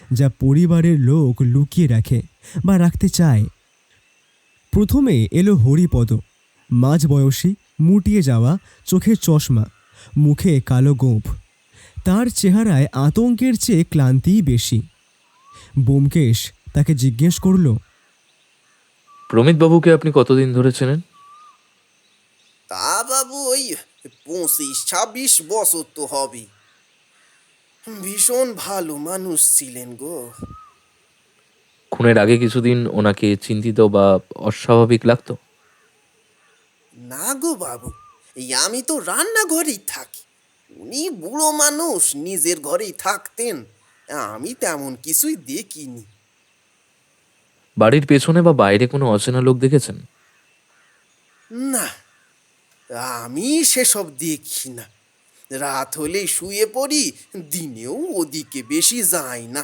যা পরিবারের লোক লুকিয়ে রাখে বা রাখতে চায়। প্রথমে এলো হরিপদ, মাঝবয়সী, মুটিয়ে যাওয়া, চোখে চশমা, মুখে কালো গোঁফ। তার চেহারায় আতঙ্কের চেয়ে ক্লান্তিই বেশি। ব্যোমকেশ তাকে জিজ্ঞেস করল, প্রমিতবাবুকে আপনি কতদিন ধরে চেনেন? তা বাবু ওই 25-26 বছর তো হবে। ভীষণ ভালো মানুষ ছিলেন গো। খুনের আগে কিছুদিন ওনাকে চিন্তিত বা অস্বাভাবিক লাগতো? না গো বাবু, আমি তো রান্নাঘরেই থাকি। উনি বুড়ো মানুষ, নিজের ঘরেই থাকতেন। আমি তেমন কিছুই দেখিনি। বাড়ির পেছনে বা বাইরে কোনো অচেনা লোক দেখেছেন? না, আমি সেসব দেখি না। রাত হলেই শুয়ে পড়ি, দিনেও ওদিকে বেশি যাই না।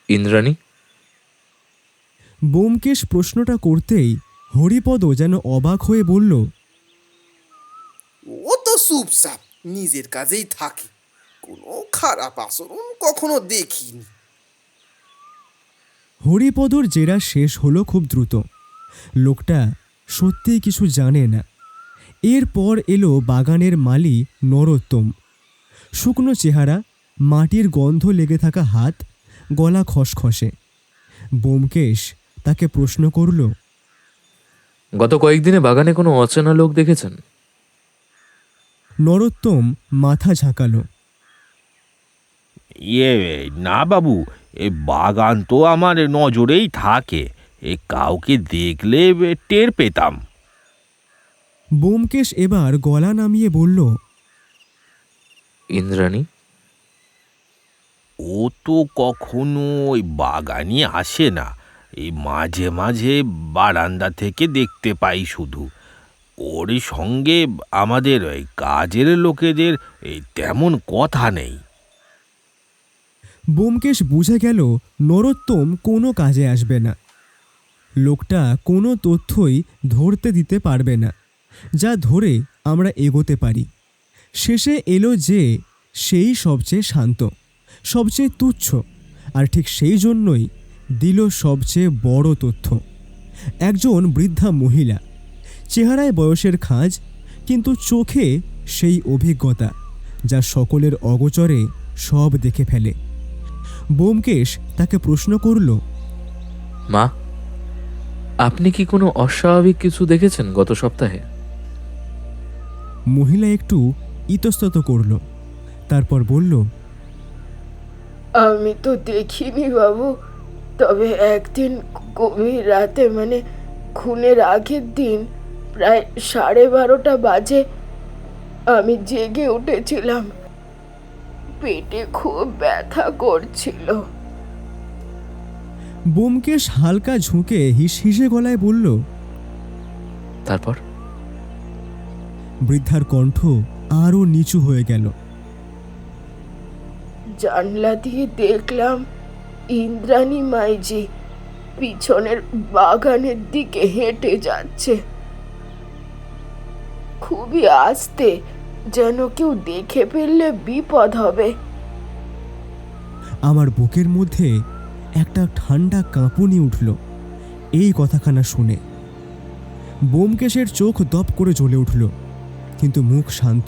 ইন্দ্রাণী? ব্যোমকেশ প্রশ্নটা করতেই হরিপদ যেন অবাক হয়ে বলল, ও তো চুপচাপ নিজের কাজেই থাকে, কোনো খারাপ আচরণ কখনো দেখিনি। হরিপদর জেরা শেষ হলো খুব দ্রুত। লোকটা সত্যিই কিছু জানে না। এরপর এলো বাগানের মালি নরোত্তম। শুকনো চেহারা, মাটির গন্ধ লেগে থাকা হাত, গলা খসখসে। ব্যোমকেশ তাকে প্রশ্ন করল, গত কয়েকদিনে বাগানে কোনো অচেনা লোক দেখেছেন? নরোত্তম মাথা ঝাঁকালো। ইয়ে না বাবু, এ বাগান তো আমার নজরেই থাকে। কাউকে দেখলে টের পেতাম। ব্যোমকেশ এবার গলা নামিয়ে বলল, ইন্দ্রাণী? ও তো কখনো ওই বাগানে আসে না, এই মাঝে মাঝে বারান্দা থেকে দেখতে পাই শুধু। ওর সঙ্গে আমাদের ওই কাজের লোকেদের এই তেমন কথা নেই। ব্যোমকেশ বুঝে গেল নরোত্তম কোনো কাজে আসবে না। লোকটা কোনো তথ্যই ধরতে দিতে পারবে না যা ধরে আমরা এগোতে পারি। শেষে এলো যে সেই সবচেয়ে শান্ত, সবচেয়ে তুচ্ছ, আর ঠিক সেই জন্যই দিল সবচেয়ে বড় তথ্য। একজন বৃদ্ধা মহিলা, চেহারায় বয়সের খাঁজ, কিন্তু চোখে সেই অভিজ্ঞতা যা সকলের অগোচরে সব দেখে ফেলে। ব্যোমকেশ তাকে প্রশ্ন করল, মা, আপনি কি কোনো অস্বাভাবিক কিছু দেখেছেন গত সপ্তাহে? মহিলা একটু ইতস্তত করল, তারপর বলল, আমি তো দেখিনি বাবু, তবে একদিন গভীর রাতে, মানে খুনের আগের দিন প্রায় 12:30 বাজে আমি জেগে উঠেছিলাম। পেটে খুব ব্যথা করছিল। ব্যোমকেশ হালকা ঝুঁকে হিসহিসে গলায় বলল। তারপর? বৃদ্ধার কণ্ঠ আরও নিচু হয়ে গেল। জানলা দিয়ে দেখলাম ইন্দ্রাণী মাইজি পিছনের বাগানের দিকে হেঁটে যাচ্ছে, খুবই আস্তে, যেন কেউ দেখে ফেললে বিপদ হবে। আমার বুকের মধ্যে একটা ঠান্ডা কাঁপুনি উঠল এই কথাখানা শুনে। ব্যোমকেশের চোখ দপ করে জ্বলে উঠল, কিন্তু মুখ শান্ত।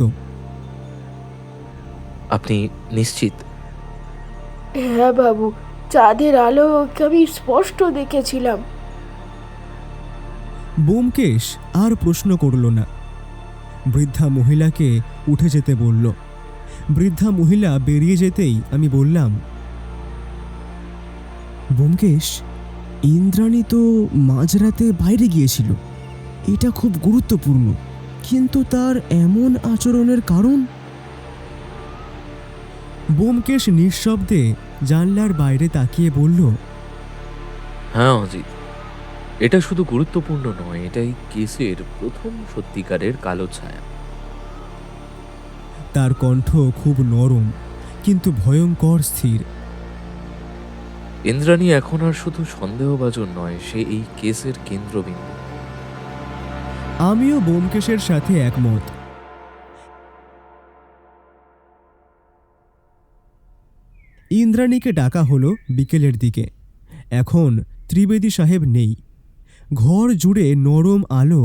আপনি নিশ্চিত? হ্যাঁ বাবু, চাঁদের আলো ওকে আমি স্পষ্ট দেখেছিলাম। ব্যোমকেশ আর প্রশ্ন করল না, বৃদ্ধা মহিলাকে উঠে যেতে বলল। বৃদ্ধা মহিলা বেরিয়ে যেতেই আমি বললাম, ব্যোমকেশ, ইন্দ্রাণী তো মাঝরাতে বাইরে গিয়েছিল, এটা খুব গুরুত্বপূর্ণ, কিন্তু তার এমন আচরণের কারণ? ব্যোমকেশ নিঃশব্দে জানলার বাইরে তাকিয়ে বলল, হ্যাঁ অজিত, এটা শুধু গুরুত্বপূর্ণ নয়, এটাই কেসের প্রথম সত্যিকারের কালো ছায়া। তার কণ্ঠ খুব নরম কিন্তু ভয়ঙ্কর স্থির। ইন্দ্রাণী এখন আর শুধু সন্দেহভাজন নয়, সে এই কেসের কেন্দ্রবিন্দু। আমিও ব্যোমকেশের সাথে একমত। ইন্দ্রাণীকে ডাকা হলো বিকেলের দিকে। এখন ত্রিবেদী সাহেব নেই। ঘর জুড়ে নরম আলো,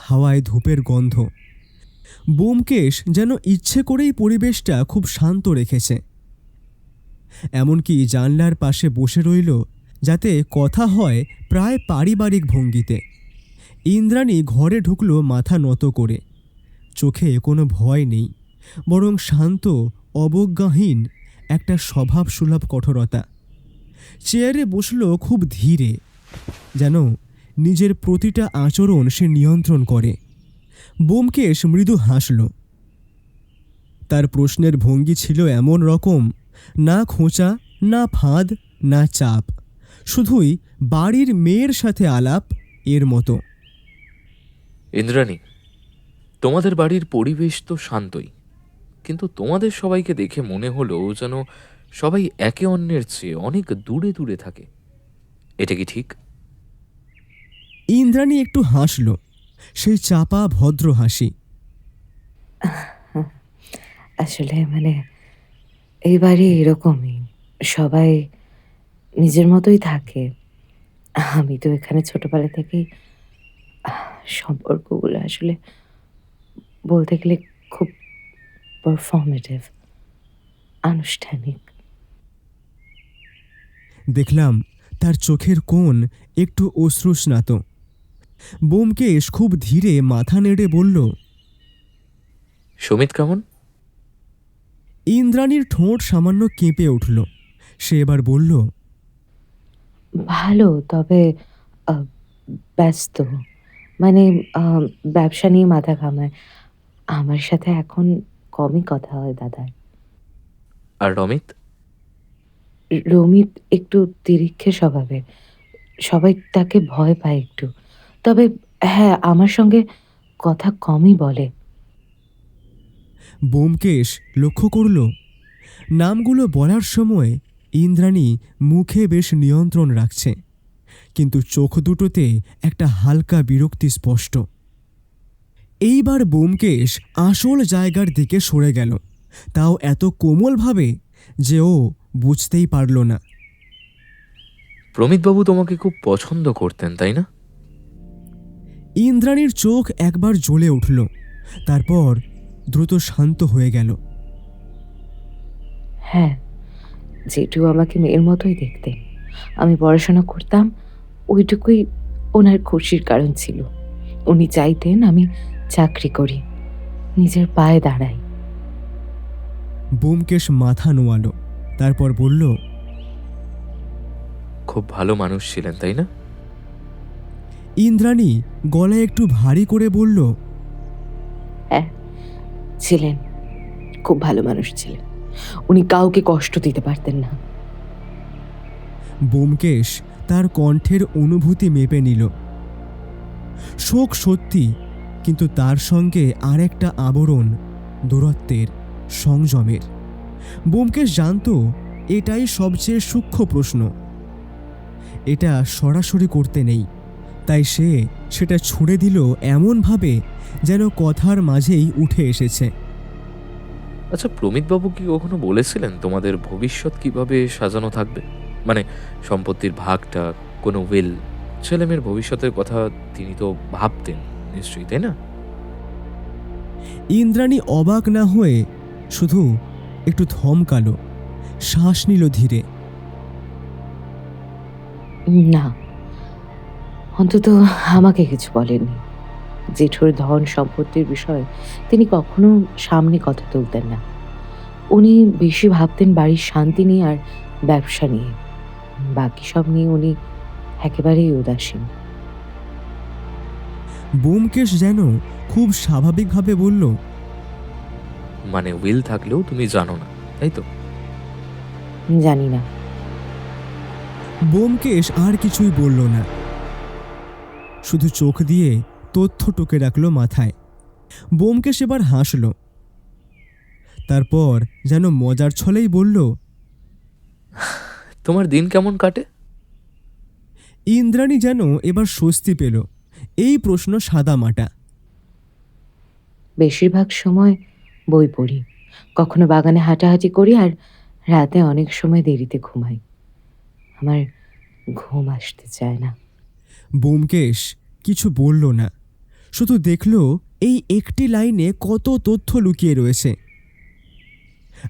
হাওয়ায় ধূপের গন্ধ। ব্যোমকেশ যেন ইচ্ছে করেই পরিবেশটা খুব শান্ত রেখেছে। এমনকি জানলার পাশে বসে রইল যাতে কথা হয় প্রায় পারিবারিক ভঙ্গিতে। ইন্দ্রাণী ঘরে ঢুকল মাথা নত করে। চোখে কোনো ভয় নেই, বরং শান্ত, অবজ্ঞাহীন একটা স্বভাবসুলভ কঠোরতা। চেয়ারে বসল খুব ধীরে, যেন নিজের প্রতিটা আচরণ সে নিয়ন্ত্রণ করে। ব্যোমকেশ মৃদু হাসল। তার প্রশ্নের ভঙ্গি ছিল এমন রকম, না খোঁচা, না ফাঁদ, না চাপ, শুধুই বাড়ির মেয়ের সাথে আলাপ এর মতো। ইন্দ্রাণী, তোমাদের বাড়ির পরিবেশ তো শান্তই, কিন্তু তোমাদের সবাইকে দেখে মনে হলো যেন সবাই একে অন্যের চেয়ে অনেক দূরে দূরে থাকে। এটা কি ঠিক? ইন্দ্রাণী একটু হাসল, সেই চাপা ভদ্র হাসি। আসলে মানে এই বাড়ি এরকমই, সবাই নিজের মতোই থাকে। আমি তো এখানে ছোটবেলা থেকেই সম্পর্কগুলো আসলে বলতে গেলে খুব পারফর্মেটিভ, আনুষ্ঠানিক। দেখলাম তার চোখের কোণ একটু অশ্রুস্নাত। ব্যোমকেশ খুব ধীরে মাথা নেড়ে বলল, সুমিত কেমন? ইন্দ্রাণীর ঠোঁট সামান্য কেঁপে উঠল। সে এবার বলল, ভালো, তবে ব্যস্ত। মানে ব্যবসা নিয়ে মাথা ঘামায়। আমার সাথে এখন কমই কথা হয় দাদার। আর রমিত? রমিত একটু তিরিক্ষে স্বভাবের। সবাই তাকে ভয় পায় একটু। তবে হ্যাঁ, আমার সঙ্গে কথা কমই বলে। ব্যোমকেশ লক্ষ্য করল নামগুলো বলার সময় ইন্দ্রাণী মুখে বেশ নিয়ন্ত্রণ রাখছে, কিন্তু চোখ দুটোতে একটা হালকা বিরক্তি স্পষ্ট। এইবার ব্যোমকেশ আসল জায়গার দিকে সরে গেল, তাও এত কোমলভাবে যে ও বুঝতেই পারল না। প্রমিতবাবু তোমাকে খুব পছন্দ করতেন, তাই না? ইন্দ্রাণীর চোখ একবার জ্বলে উঠল, তারপর দ্রুত শান্ত হয়ে গেল। হ্যাঁ, জেঠু আমাকে মেয়ের মতোই দেখতেন। আমি পড়াশোনা করতাম, ওইটুকুই ওনার খুশির কারণ ছিল। উনি চাইতেন আমি চাকরি করি, নিজের পায়ে দাঁড়াই। ব্যোমকেশ মাথা নোয়ালো, তারপর বলল, খুব ভালো মানুষ ছিলেন, তাই না? ইন্দ্রাণী গলায় একটু ভারী করে বলল, হ্যাঁ, ছিলেন। খুব ভালো মানুষ ছিলেন। উনি কাউকে কষ্ট দিতে পারতেন না। ব্যোমকেশ তার কণ্ঠের অনুভূতি মেপে নিল। শোক সত্যি, কিন্তু তার সঙ্গে আর একটা আবরণ, দূরত্বের, সংযমের। ব্যোমকেশ জানত এটাই সবচেয়ে সূক্ষ্ম প্রশ্ন। এটা সরাসরি করতে নেই, তাই সে সেটা ছুঁড়ে দিল এমনভাবে যেন কথার মাঝেই উঠে এসেছে। আচ্ছা, প্রমিতবাবু কি কখনো বলেছিলেন তোমাদের ভবিষ্যৎ কিভাবে সাজানো থাকবে? মানে সম্পত্তির ভাগটা, কোনো উইল, ছেলেমেয়ের ভবিষ্যতের কথা তিনি তো ভাবতেন নিশ্চয়ই, তাই না? ইন্দ্রাণী অবাক না হয়ে শুধু একটু থমকালো, শ্বাস নিল ধীরে। না, অন্তত আমাকে কিছু বলেননি। জেঠুর ধন সম্পত্তির বিষয়ে তিনি কখনো সামনে কথা তুলতেন না। উনি বেশি ভাবতেন বাড়ির শান্তি নিয়ে আর ব্যবসা নিয়ে। বাকি সব নিয়ে উনি একেবারেই উদাসীন। ব্যোমকেশ যেন খুব স্বাভাবিকভাবে বলল, মানে উইল থাকলেও তুমি জানো না, তাই তো? জানি না। ব্যোমকেশ আর কিছুই বলল না, শুধু চোখ দিয়ে তথ্য টুকে রাখল মাথায়। ব্যোমকেশ এবার হাসল, তারপর যেন মজার ছলেই বলল, তোমার দিন কেমন কাটে? ইন্দ্রাণী যেন এবার স্বস্তি পেল। এই প্রশ্ন সাদামাটা। বেশিরভাগ সময় বই পড়ি, কখনো বাগানে হাঁটাহাঁটি করি, আর রাতে অনেক সময় দেরিতে ঘুমাই। আমার ঘুম আসতে চায় না। ব্যোমকেশ কিছু বলল না, শুধু দেখল এই একটি লাইনে কত তথ্য লুকিয়ে রয়েছে।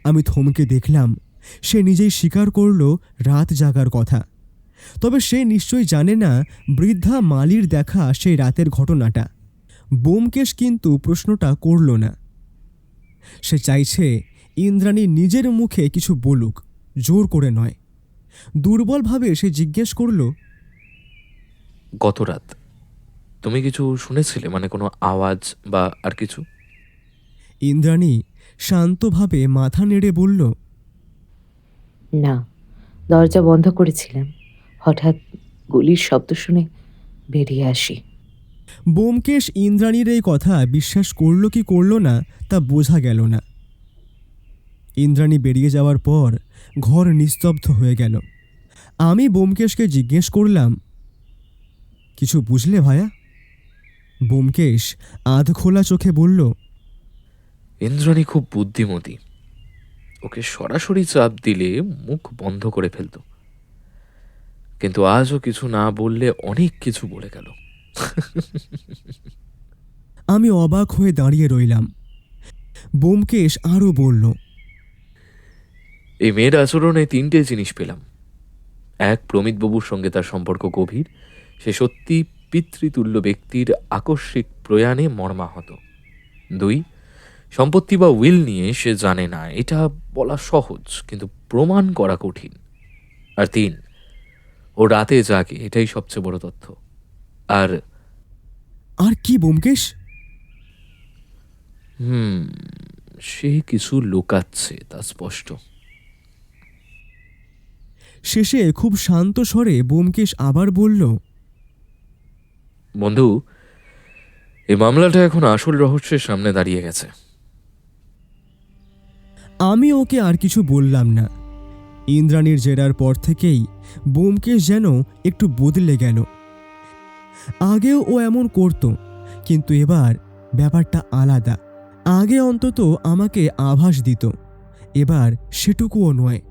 আমি থমকে দেখলাম, সে নিজেই স্বীকার করল রাত জাগার কথা। তবে সে নিশ্চয়ই জানে না বৃদ্ধা মালির দেখা সেই রাতের ঘটনাটা। ব্যোমকেশ কিন্তু প্রশ্নটা করল না। সে চাইছে ইন্দ্রাণী নিজের মুখে কিছু বলুক, জোর করে নয়। দুর্বলভাবে সে জিজ্ঞেস করল, গত রাত তুমি কিছু শুনেছিলে? মানে কোনো আওয়াজ বা আর কিছু? ইন্দ্রাণী শান্তভাবে মাথা নেড়ে বলল, না, দরজা বন্ধ করেছিলাম। হঠাৎ গুলির শব্দ শুনে বেরিয়ে আসি। ব্যোমকেশ ইন্দ্রাণীর এই কথা বিশ্বাস করল কি করল না তা বোঝা গেল না। ইন্দ্রাণী বেরিয়ে যাওয়ার পর ঘর নিস্তব্ধ হয়ে গেল। আমি ব্যোমকেশকে জিজ্ঞেস করলাম, কিছু বুঝলে ভায়া? ব্যোমকেশ আধখোলা চোখে বলল, ইন্দ্রাণী খুব বুদ্ধিমতী, ওকে সরাসরি চাপ দিলে মুখ বন্ধ করে ফেলতো, কিন্তু আজও কিছু না বললে অনেক কিছু বলে গেল। আমি অবাক হয়ে দাঁড়িয়ে রইলাম। ব্যোমকেশ আরও বলল, এই মেয়ের আচরণে তিনটে জিনিস পেলাম। এক, প্রমিতবাবুর সঙ্গে তার সম্পর্ক গভীর, সে সত্যি পিতৃতুল্য ব্যক্তির আকস্মিক প্রয়াণে মর্মাহত। দুই, সম্পত্তি বা উইল নিয়ে সে জানে না, এটা বলা সহজ কিন্তু প্রমাণ করা কঠিন। আর তিন, ও রাতে জাগে, এটাই সবচেয়ে বড় তথ্য। আর আর কি ব্যোমকেশ? সে কিছু লুকাচ্ছে, তা স্পষ্ট। শেষে খুব শান্ত স্বরে ব্যোমকেশ আবার বলল, বন্ধু, এই মামলাটা এখন আসল রহস্যের সামনে দাঁড়িয়ে গেছে। আমি ওকে আর কিছু বললাম না। ইন্দ্রাণীর জেরার পর থেকেই ব্যোমকেশ যেন একটু বদলে গেল। আগেও ও এমন করত, কিন্তু এবার ব্যাপারটা আলাদা। আগে অন্তত আমাকে আভাস দিত, এবার সেটুকুও নয়।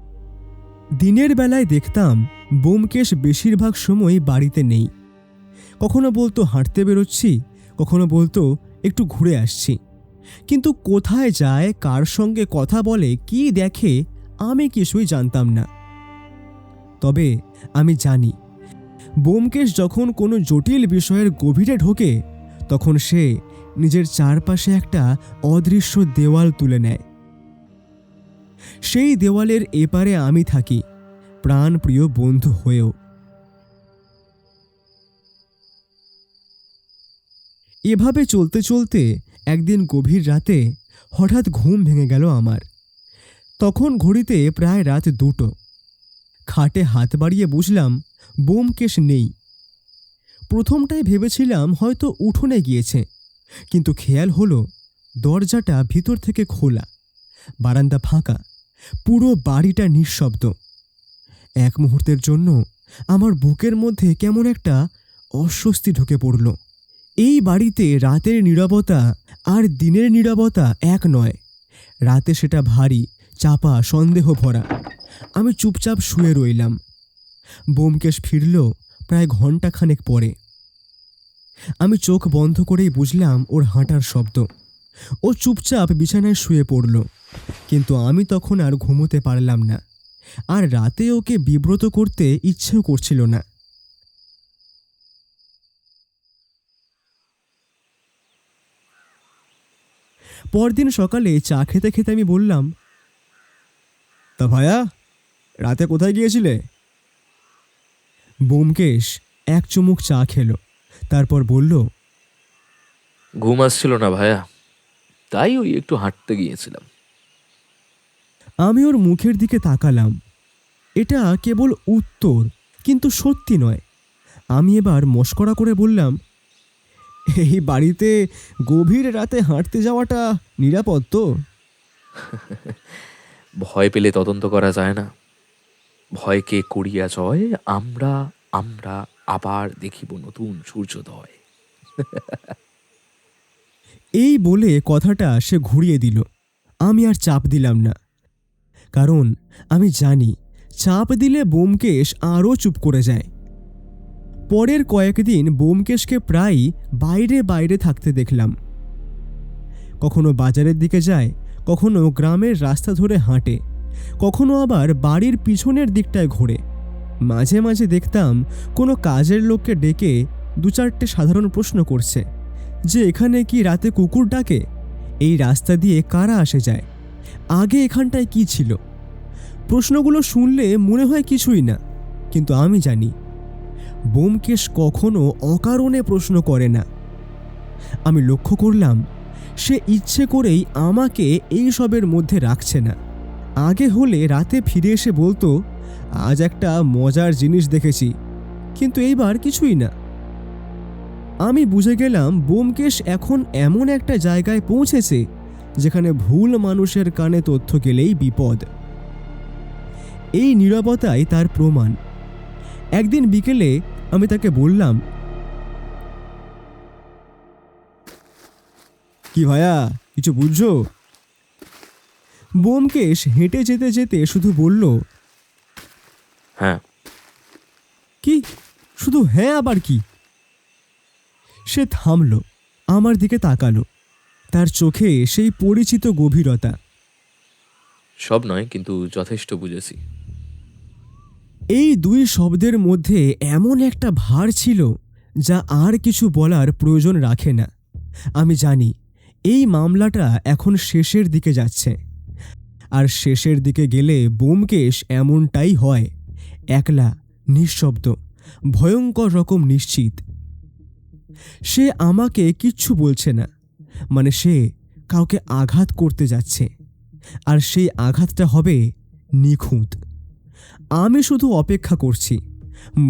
দিনের বেলায় দেখতাম ব্যোমকেশ বেশিরভাগ সময় বাড়িতে নেই। কখনো বলতো হাঁটতে বেরোচ্ছি, কখনো বলতো একটু ঘুরে আসছি। কিন্তু কোথায় যায়, কার সঙ্গে কথা বলে, কি দেখে, আমি কিছুই জানতাম না। তবে আমি জানি, ব্যোমকেশ যখন কোনো জটিল বিষয়ের গভীরে ঢোকে, তখন সে নিজের চারপাশে একটা অদৃশ্য দেওয়াল তুলে নেয়। সেই দেওয়ালের এপারে আমি থাকি, প্রাণপ্রিয় বন্ধু হয়েও। এভাবে চলতে চলতে একদিন গভীর রাতে হঠাৎ ঘুম ভেঙে গেল আমার। তখন ঘড়িতে প্রায় রাত 2টো। খাটে হাত বাড়িয়ে বুঝলাম ব্যোমকেশ নেই। প্রথমটায় ভেবেছিলাম হয়তো উঠোনে গিয়েছে, কিন্তু খেয়াল হলো দরজাটা ভিতর থেকে খোলা, বারান্দা ফাঁকা, পুরো বাড়িটা নিঃশব্দ। এক মুহূর্তের জন্য আমার বুকের মধ্যে কেমন একটা অস্বস্তি ঢুকে পড়ল। এই বাড়িতে রাতের নীরবতা আর দিনের নীরবতা এক নয়। রাতে সেটা ভারী, চাপা, সন্দেহ ভরা। আমি চুপচাপ শুয়ে রইলাম। ব্যোমকেশ ফিরল প্রায় ঘণ্টাখানেক পরে। আমি চোখ বন্ধ করেই বুঝলাম ওর হাঁটার শব্দ। ও চুপচাপ বিছানায় শুয়ে পড়ল, কিন্তু আমি তখন আর ঘুমোতে পারলাম না। আর রাতে ওকে বিব্রত করতে ইচ্ছেও করছিল না। পরদিন সকালে চা খেতে খেতে আমি বললাম, তা ভায়া, রাতে কোথায় গিয়েছিলে? ব্যোমকেশ এক চুমুক চা খেলো, তারপর বলল, ঘুম আসছিল না ভাইয়া, তাই ওই একটু হাঁটতে গিয়েছিলাম। আমি ওর মুখের দিকে তাকালাম। এটা কেবল উত্তর, কিন্তু সত্যি নয়। আমি এবার মশকরা করে বললাম, এই বাড়িতে গভীর রাতে হাঁটতে যাওয়াটা নিরাপদ তো? ভয় পেলে তদন্ত করা যায় না। ভয়কে করিয়া জয়, আমরা আমরা আবার দেখিব নতুন সূর্যোদয়। এই বলে কথাটা সে ঘুরিয়ে দিল। আমি আর চাপ দিলাম না, কারণ আমি জানি চাপ দিলে ব্যোমকেশ আরও চুপ করে যায়। পরের কয়েকদিন ব্যোমকেশকে প্রায়ই বাইরে বাইরে থাকতে দেখলাম। কখনো বাজারের দিকে যায়, কখনো গ্রামের রাস্তা ধরে হাঁটে, কখনো আবার বাড়ির পিছনের দিকটায় ঘোরে। মাঝে মাঝে দেখতাম কোনো কাজের লোককে ডেকে 2-4টে সাধারণ প্রশ্ন করছে, যে এখানে কি রাতে কুকুর ডাকে, এই রাস্তা দিয়ে কারা আসে যায়, আগে এখানটায় কি ছিল। প্রশ্নগুলো শুনলে মনে হয় কিছুই না, কিন্তু আমি জানি ব্যোমকেশ কখনো অকারণে প্রশ্ন করে না। আমি লক্ষ্য করলাম সে ইচ্ছে করেই আমাকে এই সবের মধ্যে রাখছে না। আগে হলে রাতে ফিরে এসে বলতো, আজ একটা মজার জিনিস দেখেছি, কিন্তু এইবার কিছুই না। আমি বুঝে গেলাম ব্যোমকেশ এখন এমন একটা জায়গায় পৌঁছেছে যেখানে ভুল মানুষের কানে তথ্য গেলেই বিপদ। এই নীরবতাই তার প্রমাণ। একদিন বিকেলে আমি তাকে বললাম, কি ভাইয়া, কিছু বুঝছো? ব্যোমকেশ হেঁটে যেতে যেতে শুধু বলল, হ্যাঁ। কি? শুধু হ্যাঁ আবার কি? সে থামল, আমার দিকে তাকালো। তার চোখে সেই পরিচিত গভীরতা। সব নয়, কিন্তু যথেষ্ট বুঝেছি। এই 2 শব্দের মধ্যে এমন একটা ভার ছিল যা আর কিছু বলার প্রয়োজন রাখে না। আমি জানি এই মামলাটা এখন শেষের দিকে যাচ্ছে, আর শেষের দিকে গেলে ব্যোমকেশ এমনটাই হয়, একলা, নিঃশব্দ, ভয়ঙ্কর রকম নিশ্চিত। সে আমাকে কিচ্ছু বলছে না, মানে সে কাউকে আঘাত করতে যাচ্ছে, আর সেই আঘাতটা হবে নিখুঁত। আমি শুধু অপেক্ষা করছি,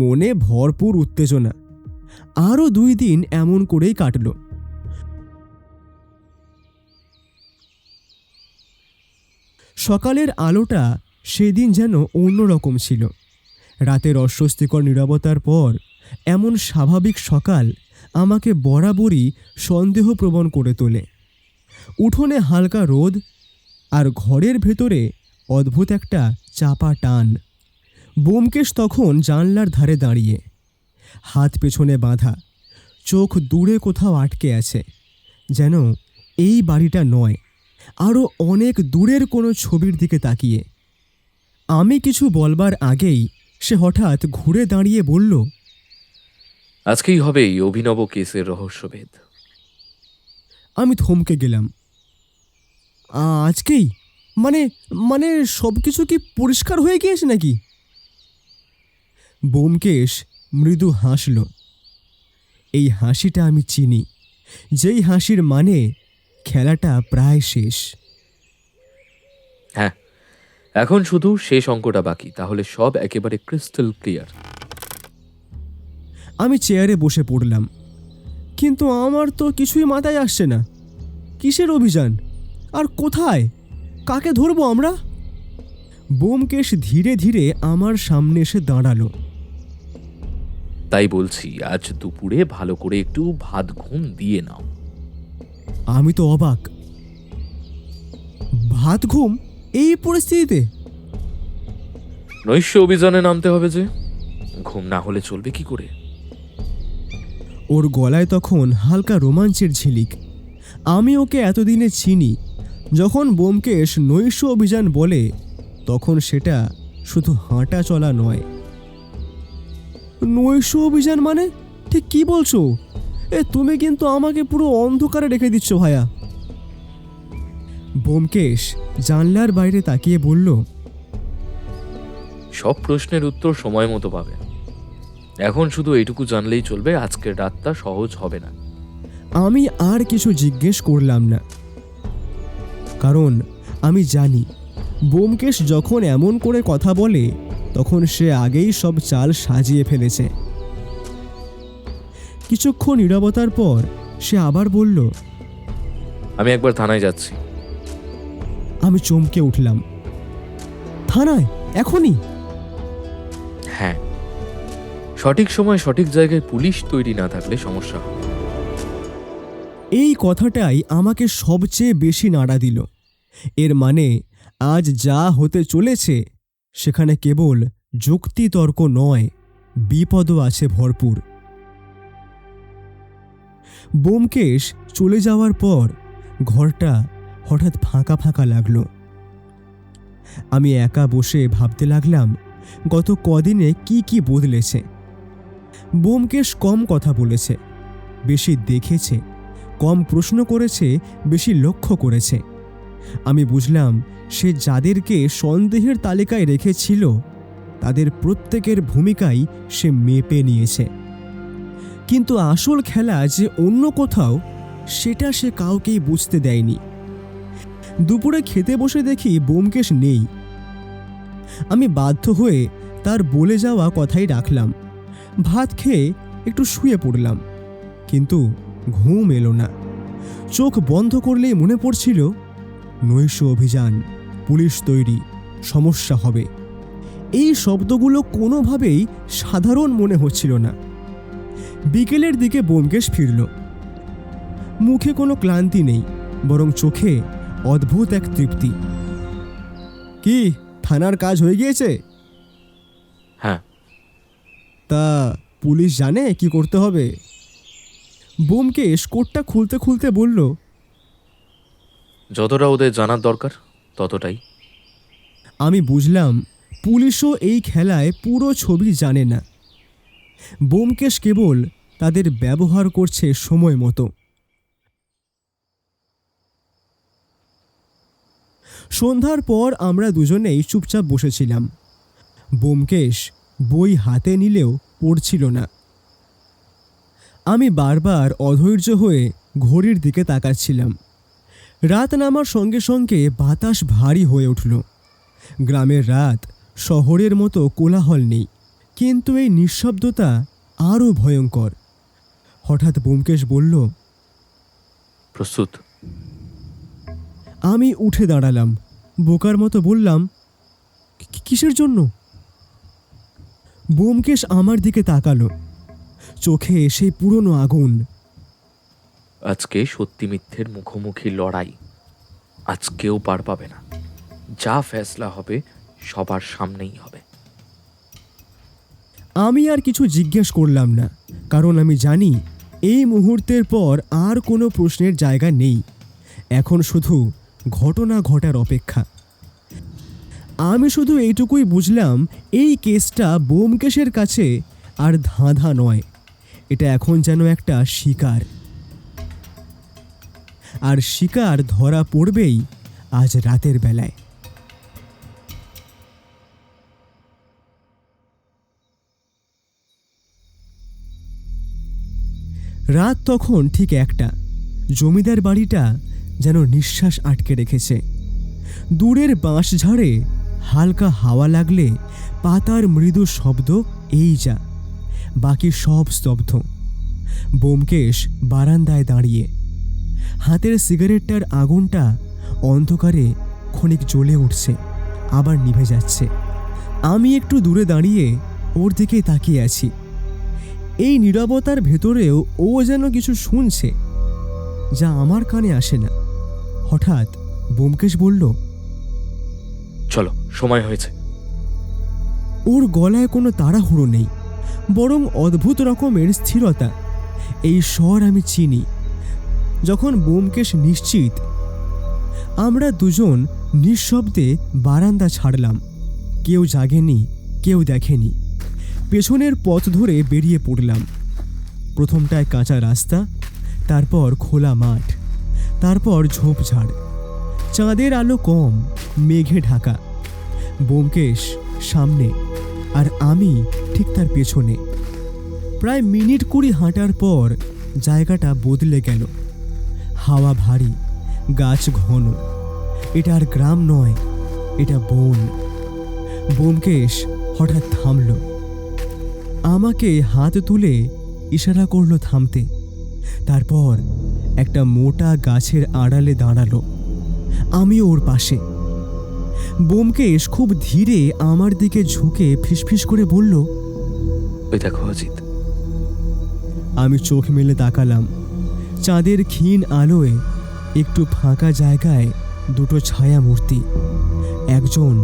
মনে ভরপুর উত্তেজনা। আরও 2 দিন এমন করেই কাটল। সকালের আলোটা সেদিন যেন অন্যরকম ছিল। রাতের অস্বস্তিকর নীরবতার পর এমন স্বাভাবিক সকাল আমাকে বরাবরই সন্দেহপ্রবণ করে তোলে। উঠোনে হালকা রোদ, আর ঘরের ভেতরে অদ্ভুত একটা চাপা টান। ব্যোমকেশ তখন জানলার ধারে দাঁড়িয়ে, হাত পেছনে বাঁধা, চোখ দূরে কোথাও আটকে আছে, যেন এই বাড়িটা নয়, আরও অনেক দূরের কোনো ছবির দিকে তাকিয়ে। আমি কিছু বলবার আগেই সে হঠাৎ ঘুরে দাঁড়িয়ে বলল, আজকেই হবে এই অভিনব কেসের রহস্যভেদ। আমি থমকে গেলাম। আজকেই? মানে মানে সব কিছু কি পরিষ্কার হয়ে গিয়েছে নাকি? ব্যোমকেশ মৃদু হাসল। এই হাসিটা আমি চিনি, যেই হাসির মানে খেলাটা প্রায় শেষ। হ্যাঁ, এখন শুধু শেষ অঙ্কটা বাকি, তাহলে সব একেবারে ক্রিস্টাল ক্লিয়ার। আমি চেয়ারে বসে পড়লাম, কিন্তু আমার তো কিছুই মাথায় আসছে না। কিসের অভিযান? আর কোথায়? কাকে ধরবো আমরা? ব্যোমকেশ ধীরে ধীরে আমার সামনে এসে দাঁড়ালো। তাই বলছি, আজ দুপুরে ভালো করে একটু ভাত ঘুম দিয়ে নাও। আমি তো অবাক। ভাত ঘুম এই পরিস্থিতিতে? নৈশ অভিযানে নামতে হবে যে, ঘুম না হলে চলবে কি করে? ওর গলায় তখন হালকা রোমাঞ্চের ঝিলিক। আমি ওকে এতদিনে চিনি। যখন ব্যোমকেশ নৈশ অভিযান বলে, তখন সেটা শুধু হাঁটা চলা নয়। নৈশ অভিযান মানে ঠিক কি বলছো? তুমি কিন্তু আমাকে পুরো অন্ধকারে রেখে দিচ্ছ ভাইয়া। ব্যোমকেশ জানলার বাইরে তাকিয়ে বলল, সব প্রশ্নের উত্তর সময় মতো পাবে। এখন শুধু এইটুকু জানলেই চলবে, আজকের রাতটা সহজ হবে না। আমি আর কিছু জিজ্ঞেস করলাম না, কারণ আমি জানি ব্যোমকেশ যখন এমন করে কথা বলে, তখন সে আগেই সব চাল সাজিয়ে ফেলেছে। কিছুক্ষণ নীরবতার পর সে আবার বলল, আমি একবার থানায় যাচ্ছি। আমি চমকে উঠলাম। থানায়? এখনই? হ্যাঁ, সঠিক সময় সঠিক জায়গায় পুলিশ তৈরি না থাকলে সমস্যা হবে। এই কথাটাই আমাকে সবচেয়ে বেশি নাড়া দিল। এর মানে আজ যা হতে চলেছে সেখানে কেবল যুক্তিতর্ক নয়, বিপদও আছে ভরপুর। ব্যোমকেশ চলে যাওয়ার পর ঘরটা হঠাৎ ফাঁকা ফাঁকা লাগলো। আমি একা বসে ভাবতে লাগলাম গত কদিনে কি কি বদলেছে। ব্যোমকেশ কম কথা বলেছে, বেশি দেখেছে, কম প্রশ্ন করেছে, বেশি লক্ষ্য করেছে। আমি বুঝলাম সে যাদেরকে সন্দেহের তালিকায় রেখেছিল তাদের প্রত্যেকের ভূমিকাই সে মেপে নিয়েছে। কিন্তু আসল খেলা যে অন্য কোথাও, সেটা সে কাউকেই বুঝতে দেয়নি। দুপুরে খেতে বসে দেখি ব্যোমকেশ নেই। আমি বাধ্য হয়ে তার বলে যাওয়া কথাই রাখলাম। ভাত খেয়ে একটু শুয়ে পড়লাম, কিন্তু ঘুম এলো না। চোখ বন্ধ করলেই মনে পড়ছিল, নৈশ অভিযান, পুলিশ তৈরি, সমস্যা হবে। এই শব্দগুলো কোনোভাবেই সাধারণ মনে হচ্ছিল না। বিকেলের দিকে ব্যোমকেশ ফিরল। মুখে কোনো ক্লান্তি নেই, বরং চোখে অদ্ভুত এক তৃপ্তি। কি, থানার কাজ হয়ে গিয়েছে? হ্যাঁ। তা পুলিশ জানে কি করতে হবে? ব্যোমকেশ কোটটা খুলতে খুলতে বলল, যতটা ওদের জানার দরকার ততটাই। আমি বুঝলাম পুলিশও এই খেলায় পুরো ছবি জানে না। ব্যোমকেশ কেবল তাদের ব্যবহার করছে সময় মতো। সন্ধ্যার পর আমরা দুজনেই চুপচাপ বসেছিলাম। ব্যোমকেশ বই হাতে নিলেও পড়ছিল না। আমি বারবার অধৈর্য হয়ে ঘড়ির দিকে তাকাচ্ছিলাম। রাত নামার সঙ্গে সঙ্গে বাতাস ভারী হয়ে উঠল। গ্রামের রাত শহরের মতো কোলাহল নেই, কিন্তু এই নিঃশব্দতা আরও ভয়ঙ্কর। হঠাৎ ব্যোমকেশ বলল, প্রস্তুত? আমি উঠে দাঁড়ালাম। বোকার মতো বললাম, কিসের জন্য?" ব্যোমকেশ আমার দিকে তাকালো, চোখে সেই পুরনো আগুন। আজকে সত্যি মিথ্যের মুখোমুখি লড়াই। আজ কেউ পার পাবে না। যা ফেসলা হবে সবার সামনেই হবে। আমি আর কিছু জিজ্ঞেস করলাম না, কারণ আমি জানি এই মুহূর্তের পর আর কোনো প্রশ্নের জায়গা নেই। এখন শুধু ঘটনা ঘটার অপেক্ষা। আমি শুধু এইটুকুই বুঝলাম, এই কেসটা ব্যোমকেশের কাছে আর ধাঁধা নয়, এটা এখন যেন একটা শিকার। আর শিকার ধরা পড়বেই আজ রাতের বেলায়। রাত তখন ঠিক 1টা। জমিদার বাড়িটা যেন নিঃশ্বাস আটকে রেখেছে। দূরের বাঁশঝাড়ে হালকা হাওয়া লাগলে পাতার মৃদু শব্দ, এই যা। বাকি সব স্তব্ধ। ব্যোমকেশ বারান্দায় দাঁড়িয়ে, হাতের সিগারেটটার আগুনটা অন্ধকারে ক্ষণিক জ্বলে উঠছে, আবার নিভে যাচ্ছে। আমি একটু দূরে দাঁড়িয়ে ওর দিকে তাকিয়ে আছি। এই নীরবতার ভেতরেও ও যেন কিছু শুনছে, যা আমার কানে আসে না। হঠাৎ ব্যোমকেশ বলল, চলো, সময় হয়েছে। ওর গলায় কোনো তাড়াহুড়ো নেই, বরং অদ্ভুত রকমের স্থিরতা। এই স্বর আমি চিনি। যখন ব্যোমকেশ নিশ্চিত, আমরা দুজন নিঃশব্দে বারান্দা ছাড়লাম। কেউ জাগেনি, কেউ দেখেনি। পেছনের পথ ধরে বেরিয়ে পড়লাম। প্রথমটায় কাঁচা রাস্তা, তারপর খোলা মাঠ, তারপর ঝোপঝাড়। চাঁদের আলো কম, মেঘে ঢাকা। ব্যোমকেশ সামনে, আর আমি ঠিক তার পেছনে। প্রায় মিনিট 20 হাঁটার পর জায়গাটা বদলে গেল। হাওয়া ভারী, গাছ ঘন। এটা আর গ্রাম নয়, এটা বন। ব্যোমকেশ হঠাৎ থামল, আমাকে হাত তুলে ইশারা করলো থামতে। তারপর একটা মোটা গাছের আড়ালে দাঁড়ালো। আমি ওর পাশে। ব্যোমকেশ খুব ধীরে আমার দিকে ঝুঁকে ফিসফিস করে বলল, ওই দেখো অজিত। আমি চোখ মেলে তাকালাম। চাঁদের ক্ষীণ আলোয় একটু ফাঁকা জায়গায় দুটো ছায়া মূর্তি। একজন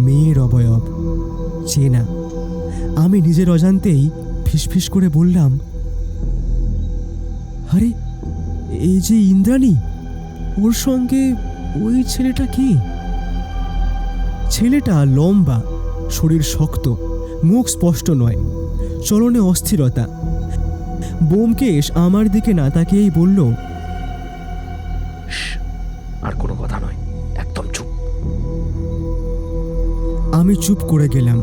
মেয়ের অবয়ব, চেনা। আমি নিজের অজান্তেই ফিসফিস করে বললাম, আরে, এই যে ইন্দ্রাণী, ওর সঙ্গে ওই ছেলেটা কি? ছেলেটা লম্বা, শরীর শক্ত, মুখ স্পষ্ট নয়, চলনে অস্থিরতা। ব্যোমকেশ আমার দিকে না তাকিয়েই বলল, আর কোনো কথা নয়, একদম চুপ। আমি চুপ করে গেলাম।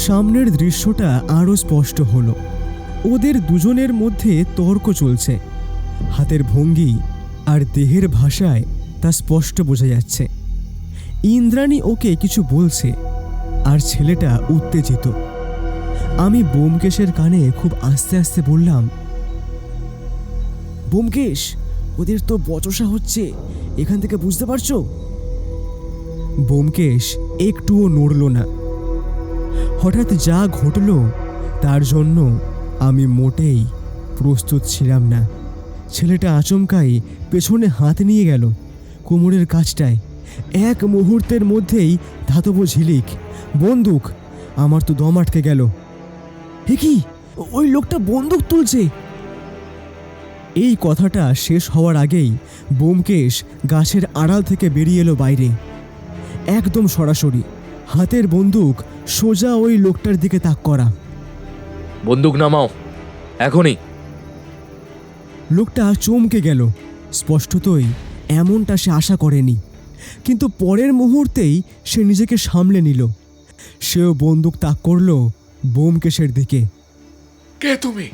সামনের দৃশ্যটা আরও স্পষ্ট হলো। ওদের দুজনের মধ্যে তর্ক চলছে। হাতের ভঙ্গি আর দেহের ভাষায় তা স্পষ্ট বোঝা যাচ্ছে। ইন্দ্রাণী ওকে কিছু বলছে, আর ছেলেটা উত্তেজিত। আমি ব্যোমকেশের কানে খুব আস্তে আস্তে বললাম, ব্যোমকেশ, ওদের তো বচসা হচ্ছে, এখান থেকে বুঝতে পারছো? ব্যোমকেশ একটুও নড়ল না। হঠাৎ যা ঘটল তার জন্য আমি মোটেই প্রস্তুত ছিলাম না। ছেলেটা আচমকাই পেছনে হাত নিয়ে গেল, কোমরের কাছটায়। এক মুহূর্তের মধ্যেই ধাতব ঝিলিক, বন্দুক। আমার তো দম আটকে গেল। হে কি, ওই লোকটা বন্দুক তুলছে! এই কথাটা শেষ হওয়ার আগেই ব্যোমকেশ গাছের আড়াল থেকে বেরিয়ে এলো বাইরে, একদম সরাসরি, হাতের বন্দুক সোজা ওই লোকটার দিকে তাক করা। বন্দুক নামাও, এখনই। লোকটা চমকে গেল। স্পষ্টতই এমনটা সে আশা করেনি, কিন্তু পরের মুহূর্তেই সে নিজেকে সামলে নিল। সেও বন্দুক তাক করল ব্যোমকেশের দিকে। কে তুমি?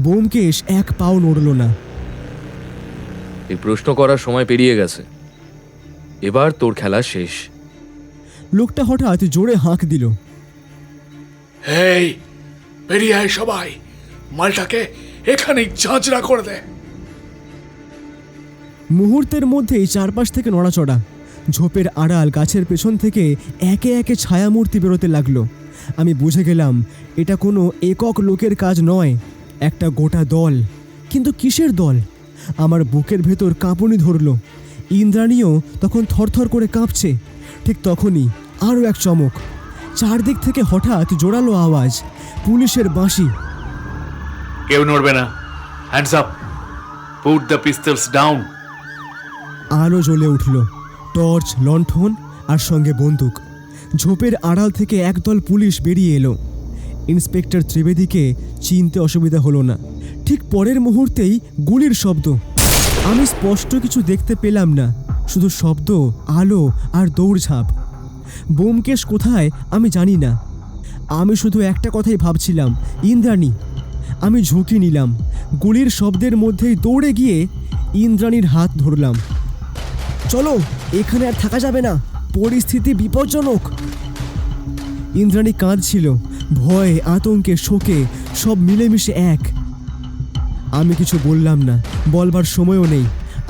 ব্যোমকেশ এক পাও নড়ল না। এই প্রশ্ন করার সময় পেরিয়ে গেছে, এবার তোর খেলা শেষ। লোকটা হঠাৎ জোরে হাঁক দিল। এই বেরিয়ে আয় সবাই, মালটাকে এখানেই ঝাঁঝরা করে দে। মুহূর্তের মধ্যেই চারপাশ থেকে নড়াচড়া, ঝোপের আড়াল গাছের পেছন থেকে একে একে ছায়ামূর্তি বেরোতে লাগলো। আমি বুঝে গেলাম এটা কোনো একক লোকের কাজ নয়, একটা গোটা দল। কিন্তু কিসের দল? আমার বুকের ভেতর কাঁপুনি ধরল। ইন্দ্রাণীও তখন থরথর করে কাঁপছে। ঠিক তখনই আরও এক চমক, চারদিক থেকে হঠাৎ জোরালো আওয়াজ, পুলিশের বাঁশি। কেউ নড়বে না, hands up, put the pistols down. আলো জ্বলে উঠল, টর্চ, লণ্ঠন আর সঙ্গে বন্দুক। ঝোপের আড়াল থেকে একদল পুলিশ বেরিয়ে এলো। ইন্সপেক্টর ত্রিবেদীকে চিনতে অসুবিধা হলো না। ঠিক পরের মুহূর্তেই গুলির শব্দ। আমি স্পষ্ট কিছু দেখতে পেলাম না, শুধু শব্দ, আলো আর দৌড়ঝাঁপ। ব্যোমকেশ কোথায় আমি জানি না। আমি শুধু একটা কথাই ভাবছিলাম, ইন্দ্রাণী। আমি ঝুঁকি নিলাম, গুলির শব্দের মধ্যেই দৌড়ে গিয়ে ইন্দ্রাণীর হাত ধরলাম। চলো, এখানে আর থাকা যাবে না, পরিস্থিতি বিপজ্জনক। ইন্দ্রাণী কাঁদছিল, ভয়ে, আতঙ্কে, শোকে, সব মিলেমিশে এক। আমি কিছু বললাম না, বলবার সময়ও নেই।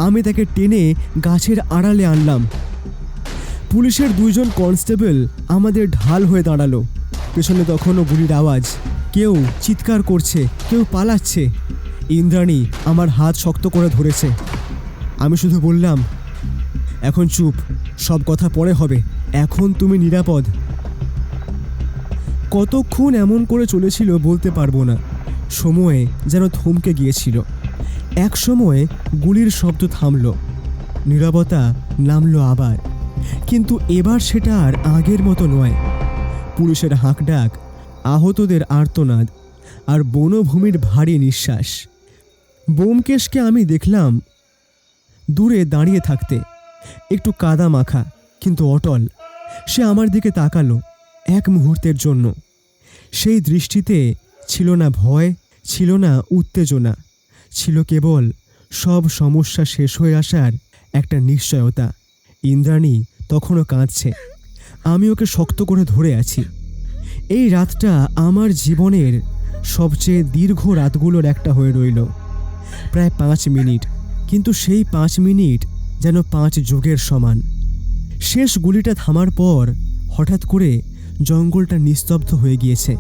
আমি তাকে টেনে গাছের আড়ালে আনলাম। পুলিশের 2 জন কনস্টেবল আমাদের ঢাল হয়ে দাঁড়ালো। পেছনে তখনও গুলির আওয়াজ, কেউ চিৎকার করছে, কেউ পালাচ্ছে। ইন্দ্রাণী আমার হাত শক্ত করে ধরেছে। আমি শুধু বললাম, এখন চুপ, সব কথা পরে হবে, এখন তুমি নিরাপদ। কতক্ষণ এমন করে চলেছিল বলতে পারবো না। সময়ে যেন থমকে গিয়েছিল। এক সময়ে গুলির শব্দ থামল, নীরবতা নামলো আবার। কিন্তু এবার সেটা আর আগের মতো নয়। পুলিশের হাঁকডাক, আহতদের আর্তনাদ আর বনভূমির ভারী নিঃশ্বাস। ব্যোমকেশকে আমি দেখলাম দূরে দাঁড়িয়ে থাকতে, একটু কাদা মাখা কিন্তু অটল। সে আমার দিকে তাকালো এক মুহূর্তের জন্য। সেই দৃষ্টিতে ছিল না ভয়, ছিল না উত্তেজনা, ছিল কেবল সব সমস্যা শেষ হয়ে আসার একটা নিশ্চয়তা। ইন্দ্রাণী তখনও কাঁদছে, আমি ওকে শক্ত করে ধরে আছি। এই রাতটা আমার জীবনের সবচেয়ে দীর্ঘ রাতগুলোর একটা হয়ে রইল। প্রায় 5 মিনিট, কিন্তু সেই 5 মিনিট যেন 5 যুগের সমান। শেষ গুলিটা থামার পর হঠাৎ করে জঙ্গলটা নিস্তব্ধ হয়ে গিয়েছে।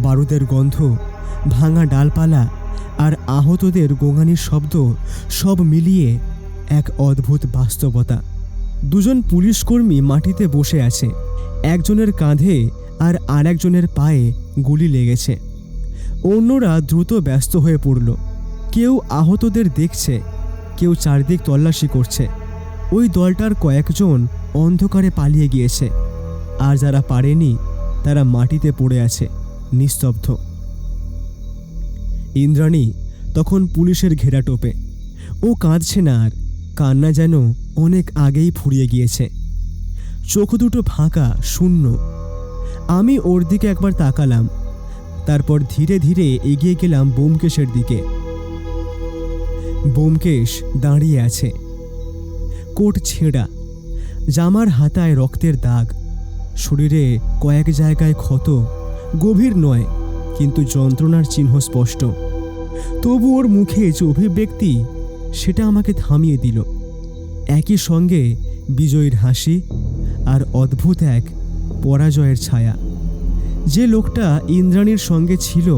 বারুদের গন্ধ, ভাঙা ডালপালা আর আহতদের গোঙানির শব্দ সব মিলিয়ে এক অদ্ভুত বাস্তবতা। 2 জন পুলিশকর্মী মাটিতে বসে আছে। একজনের কাঁধে আর আরেকজনের পায়ে গুলি লেগেছে। অন্যরা দ্রুত ব্যস্ত হয়ে পড়ল। কেউ আহতদের দেখছে, কেউ চারদিক তল্লাশি করছে। ওই দলটার কয়েকজন অন্ধকারে পালিয়ে গিয়েছে, আর যারা পারেনি তারা মাটিতে পড়ে আছে নিস্তব্ধ। ইন্দ্রাণী তখন পুলিশের ঘেরাটোপে। ও কাঁদছে না আর, কান্না যেন অনেক আগেই ফুরিয়ে গিয়েছে। চোখ দুটো ফাঁকা, শূন্য। আমি ওর দিকে একবার তাকালাম, তারপর ধীরে ধীরে এগিয়ে গেলাম ব্যোমকেশের দিকে। ব্যোমকেশ দাঁড়িয়ে আছে, কোট ছেঁড়া, জামার হাতায় রক্তের দাগ, শরীরে কয়েক জায়গায় ক্ষত, গভীর নয় কিন্তু যন্ত্রণার চিহ্ন স্পষ্ট। তবু ওর মুখে যে অভিব্যক্তি, সেটা আমাকে থামিয়ে দিল। একই সঙ্গে বিজয়ীর হাসি আর অদ্ভুত এক পরাজয়ের ছায়া। যে লোকটা ইন্দ্রাণীর সঙ্গে ছিল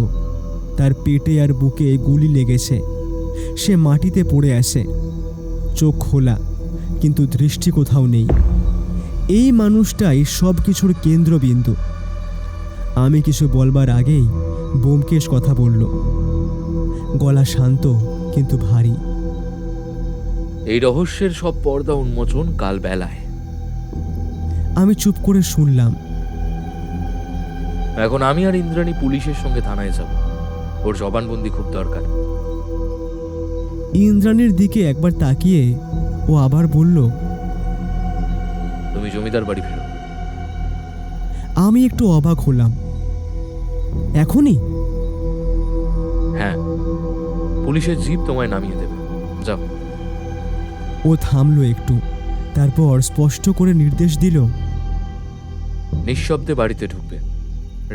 তার পেটে আর বুকে গুলি লেগেছে। সে মাটিতে পড়ে আছে, চোখ খোলা, কিন্তু দৃষ্টি কোথাও নেই। এই মানুষটাই সব কিছুর কেন্দ্রবিন্দু। আমি কিছু বলবার আগেই ব্যোমকেশ কথা বলল, গলা শান্ত কিন্তু ভারী। এই রহস্যের সব পর্দা উন্মোচন কাল বেলায়। আমি চুপ করে শুনলাম। এখন আমি আর ইন্দ্রাণী পুলিশের সঙ্গে থানায় যাব, ওর জবানবন্দি খুব দরকার। ইন্দ্রাণীর দিকে একবার তাকিয়ে ও আবার বলল, তুমি জমিদার বাড়ি ফেরো। আমি একটু অবাক হলাম। এখনই? হ্যাঁ, পুলিশের জিপ তোমায় নামিয়ে দেবে, যাও। ও থামলো একটু, তারপর স্পষ্ট করে নির্দেশ দিল, নিঃশব্দে বাড়িতে ঢুকবে।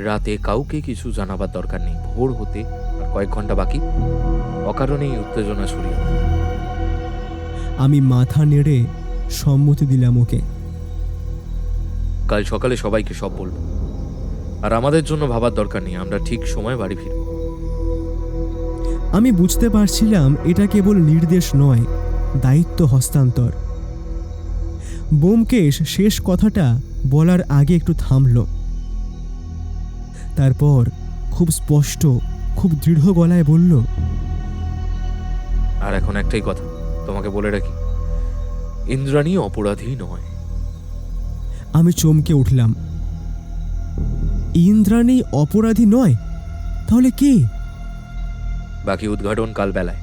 রাতে কাউকে কিছু জানাবার দরকার নেই। ভোর হতে আর কয়েক ঘন্টা বাকি, অকারণেই উত্তেজনা ছড়িয়ে। আমি মাথা নেড়ে সম্মতি দিলাম ওকে। কাল সকালে সবাইকে সব বলবো, আর আমাদের জন্য ভাবার দরকার নেই, আমরা ঠিক সময় বাড়ি ফিরব। আমি বুঝতে পারছিলাম এটা কেবল নির্দেশ নয়, দায়িত্ব হস্তান্তর। ব্যোমকেশ শেষ কথাটা বলার আগে একটু থামল, তারপর খুব স্পষ্ট, খুব দৃঢ় গলায় বলল, আর এখন একটাই কথা তোমাকে বলে রাখি, ইন্দ্রাণী অপরাধী নয়। আমি চমকে উঠলাম। ইন্দ্রাণী অপরাধী নয়? তাহলে কে? বাকি উদ্ঘাটন কাল বেলায়।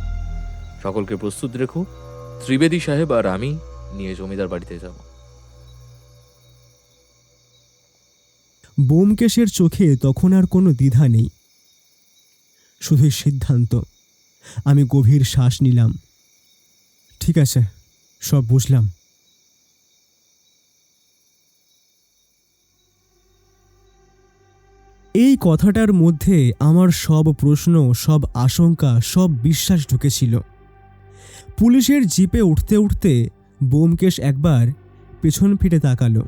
সকলকে প্রস্তুত রেখো, ত্রিবেদী সাহেব আর আমি নিয়ে জমিদার বাড়িতে যাব। ব্যোমকেশের চোখে তখন আর কোনো দ্বিধা নেই, শুধুই সিদ্ধান্ত। আমি গভীর শ্বাস নিলাম। ঠিক আছে, সব বুঝলাম। এই কথাটার মধ্যে আমার সব প্রশ্ন, সব আশঙ্কা, সব বিশ্বাস ঢুকেছিল। পুলিশের জিপে উঠতে উঠতে ব্যোমকেশ একবার পেছন ফিরে তাকালো।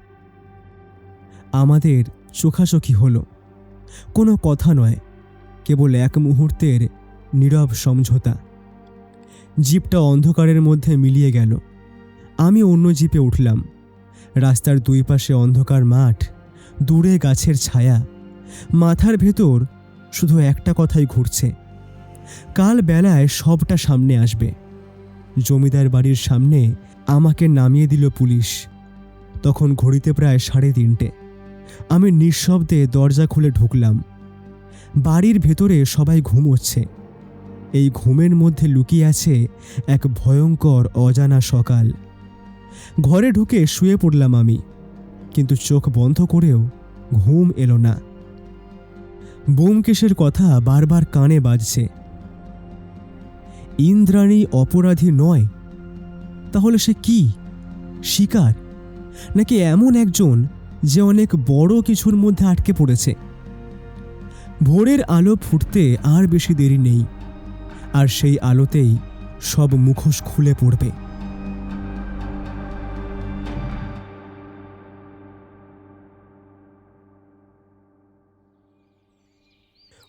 আমাদের চোখাচোখি হলো। কোনো কথা নয়, কেবল এক মুহূর্তের নীরব সমঝোতা। জিপটা অন্ধকারের মধ্যে মিলিয়ে গেল। আমি অন্য জিপে উঠলাম। রাস্তার দুই পাশে অন্ধকার মাঠ, দূরে গাছের ছায়া। মাথার ভেতর শুধু একটা কথাই ঘুরছে, কাল বেলায় সবটা সামনে আসবে। জমিদার বাড়ির সামনে আমাকে নামিয়ে দিল পুলিশ। তখন ঘড়িতে প্রায় 3:30। আমি নিঃশব্দে দরজা খুলে ঢুকলাম। বাড়ির ভেতরে সবাই ঘুমোচ্ছে। এই ঘুমের মধ্যে লুকিয়ে আছে এক ভয়ঙ্কর অজানা সকাল। ঘরে ঢুকে শুয়ে পড়লাম আমি, কিন্তু চোখ বন্ধ করেও ঘুম এলো না। ব্যোমকেশের কথা বারবার কানে বাজছে। ইন্দ্রাণী অপরাধী নয়? তাহলে সে কি? শিকার, নাকি এমন একজন যে অনেক বড় কিছুর মধ্যে আটকে পড়েছে? ভোরের আলো ফুটতে আর বেশি দেরি নেই, আর সেই আলোতেই সব মুখোশ খুলে পড়বে।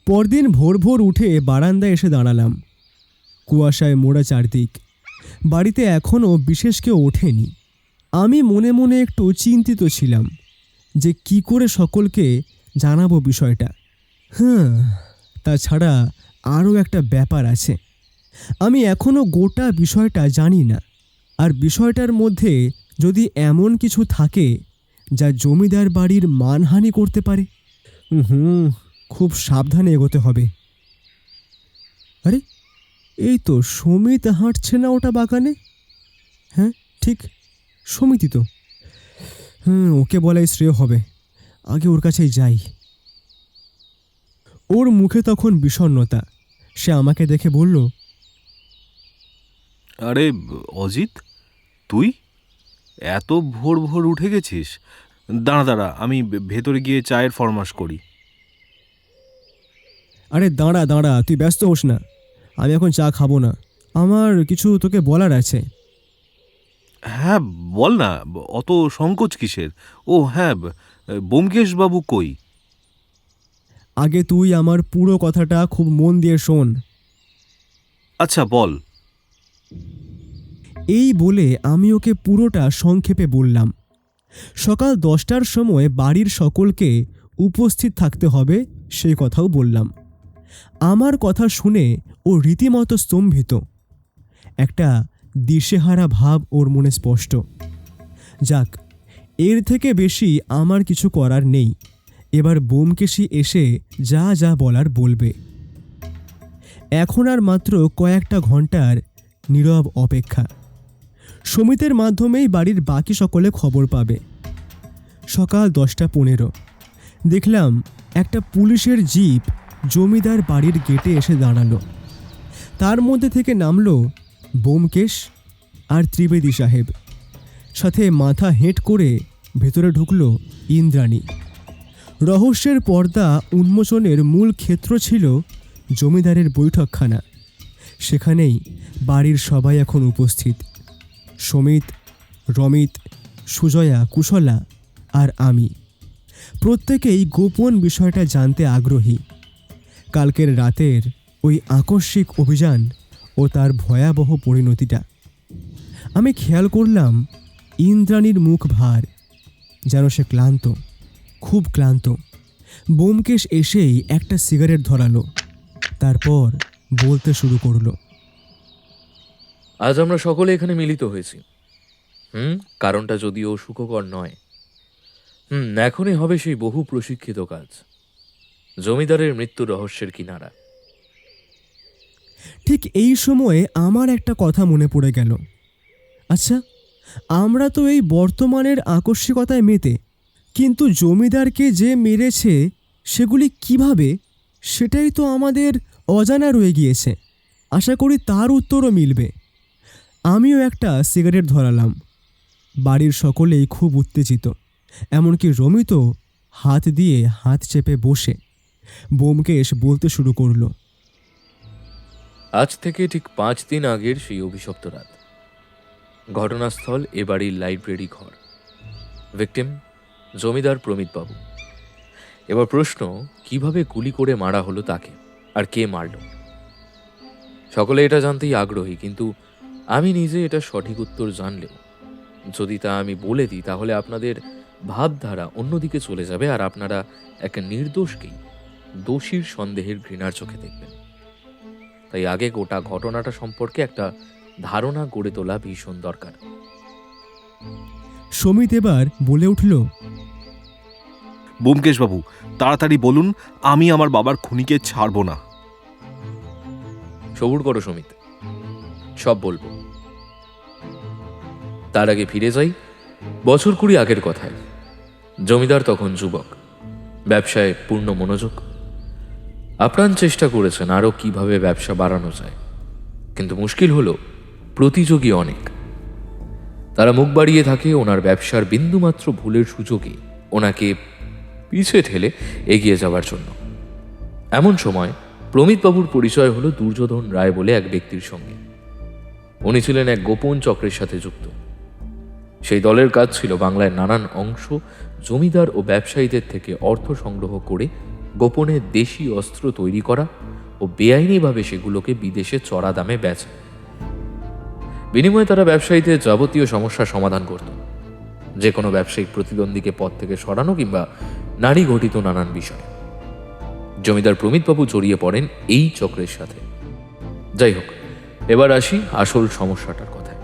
পরদিন ভোর ভোর উঠে বারান্দায় এসে দাঁড়ালাম। কুয়াশায় মোড়া চারদিক। বাড়িতে এখনও বিশেষ কেউ ওঠেনি। আমি মনে মনে একটু চিন্তিত ছিলাম যে কি করে সকলকে জানাবো বিষয়টা। তাছাড়া আরও একটা ব্যাপার আছে, আমি এখনও গোটা বিষয়টা জানি না। আর বিষয়টার মধ্যে যদি এমন কিছু থাকে যা জমিদার বাড়ির মানহানি করতে পারে, খুব সাবধানে এগোতে হবে। আরে, এই তো সমিত হাঁটছে না ওটা বাগানে? হ্যাঁ ঠিক, সমিতি তো। ওকে বলাই শ্রেয় হবে। আগে ওর কাছেই যাই। ওর মুখে তখন বিষণ্ণতা। সে আমাকে দেখে বলল, আরে অজিত, তুই এত ভোর ভোর উঠে গেছিস? দাঁড়া দাঁড়া, আমি ভেতরে গিয়ে চায়ের ফরমাশ করি। আরে দাঁড়া দাঁড়া, তুই ব্যস্ত হোস না। আমি এখন চা খাবো না, আমার কিছু তোকে বলার আছে। হ্যাঁ বল না, অত সংকোচ কিসের? ও হ্যাঁ, ব্যোমকেশ বাবু কই? আগে তুই আমার পুরো কথাটা খুব মন দিয়ে শোন। আচ্ছা বল। এই বলে আমি ওকে পুরোটা সংক্ষেপে বললাম। সকাল 10টার সময় বাড়ির সকলকে উপস্থিত থাকতে হবে সেই কথাও বললাম। আমার কথা শুনে ও রীতিমতো স্তম্ভিত। একটা দিশেহারা ভাব ওর মনে স্পষ্ট। যাক, এর থেকে বেশি আমার কিছু করার নেই। এবার ব্যোমকেশই এসে যা যা বলার বলবে। এখন আর মাত্র কয়েকটা ঘন্টার নীরব অপেক্ষা। সমিতির মাধ্যমেই বাড়ির বাকি সকলে খবর পাবে। সকাল 10:15 দেখলাম একটা পুলিশের জিপ জমিদার বাড়ির গেটে এসে দাঁড়ালো। তার মধ্যে থেকে নামলো বোমকেশ আর ত্রিবেদী সাহেব, সাথে মাথা হেঁট করে ভেতরে ঢুকলো ইন্দ্রাণী। রহস্যের পর্দা উন্মোচনের মূল ক্ষেত্র ছিল জমিদারের বৈঠকখানা। সেখানেই বাড়ির সবাই এখন উপস্থিত, সমিত, রমিত, সুজয়া, কুশলা আর আমি। প্রত্যেকেই গোপন বিষয়টা জানতে আগ্রহী। কালকের রাতের ওই আকস্মিক অভিযান ও তার ভয়াবহ পরিণতিটা। আমি খেয়াল করলাম ইন্দ্রাণীর মুখ ভার, যেন সে ক্লান্ত, খুব ক্লান্ত। বোমকেশ এসেই একটা সিগারেট ধরালো, তারপর বলতে শুরু করলো। আজ আমরা সকলে এখানে মিলিত হয়েছি। কারণটা যদিও সুখকর নয়। এখনই হবে সেই বহু প্রশিক্ষিত কাজ, জমিদারের মৃত্যু রহস্যের কিনারা। ঠিক এই সময়ে আমার একটা কথা মনে পড়ে গেল। আচ্ছা, আমরা তো এই বর্তমানের আকস্মিকতায় মেতে, কিন্তু জমিদারকে যে মেরেছে সেগুলি কিভাবে, সেটাই তো আমাদের অজানা রয়ে গিয়েছে। আশা করি তার উত্তরও মিলবে। আমিও একটা সিগারেট ধরালাম। বাড়ির সকলেই খুব উত্তেজিত, এমনকি রমিতও হাত দিয়ে হাত চেপে বসে। বোমকেশ বলতে শুরু করলো। আজ থেকে ঠিক 5 দিন আগের সেই অভিশপ্ত রাত। ঘটনাস্থল এ বাড়ির লাইব্রেরি ঘর। ভিকটিম জমিদার প্রমিত বাবু। এবার প্রশ্ন, কিভাবে গুলি করে মারা হলো তাকে, আর কে মারল? সকলে এটা জানতেই আগ্রহী, কিন্তু আমি নিজে এটা সঠিক উত্তর জানলেও যদি তা আমি বলে দিই তাহলে আপনাদের ভাবধারা অন্যদিকে চলে যাবে, আর আপনারা এক নির্দোষকেই দোষীর সন্দেহের ঘৃণার চোখে দেখবেন। তাই আগে গোটা ঘটনাটা সম্পর্কে একটা ধারণা গড়ে তোলা ভীষণ দরকার। সমিত এবার বলে উঠল। ব্যোমকেশবাবু, তাড়াতাড়ি বলুন, আমি আমার বাবার খুনিকে ছাড়ব না। সবুর করো সমিত, সব বলবো। তার আগে ফিরে যাই বছর 20 আগের কথায়। জমিদার তখন যুবক, ব্যবসায় পূর্ণ মনোযোগ। আপ্রাণ চেষ্টা করেছেন আরও কিভাবে ব্যবসা বাড়ানো যায়, কিন্তু মুশকিল হলো প্রতিযোগী অনেক। তারা মুখ বাড়িয়ে থাকে ওনার ব্যবসার বিন্দুমাত্র ভুলের সুযোগে ওনাকে পিছিয়ে ঠেলে এগিয়ে যাওয়ার জন্য। এমন সময় প্রমিতবাবুর পরিচয় হলো দুর্যোধন রায় বলে এক ব্যক্তির সঙ্গে। উনি ছিলেন এক গোপন চক্রের সাথে যুক্ত। সেই দলের কাজ ছিল বাংলার নানান অংশ জমিদার ও ব্যবসায়ীদের থেকে অর্থ সংগ্রহ করে গোপনে দেশি অস্ত্র তৈরি করা ও বেআইনিভাবে সেগুলোকে বিদেশে চড়া দামে বেচা। বিনিময়ে তারা ব্যবসায়ীদের যাবতীয় সমস্যার সমাধান করত, যে কোনো ব্যবসায়িক প্রতিদ্বন্দ্বীকে পদ থেকে সরানো কিংবা নারী ঘটিত নানান বিষয়। জমিদার প্রমিতবাবু জড়িয়ে পড়েন এই চক্রের সাথে। যাই হোক, এবার আসি আসল সমস্যাটার কথায়।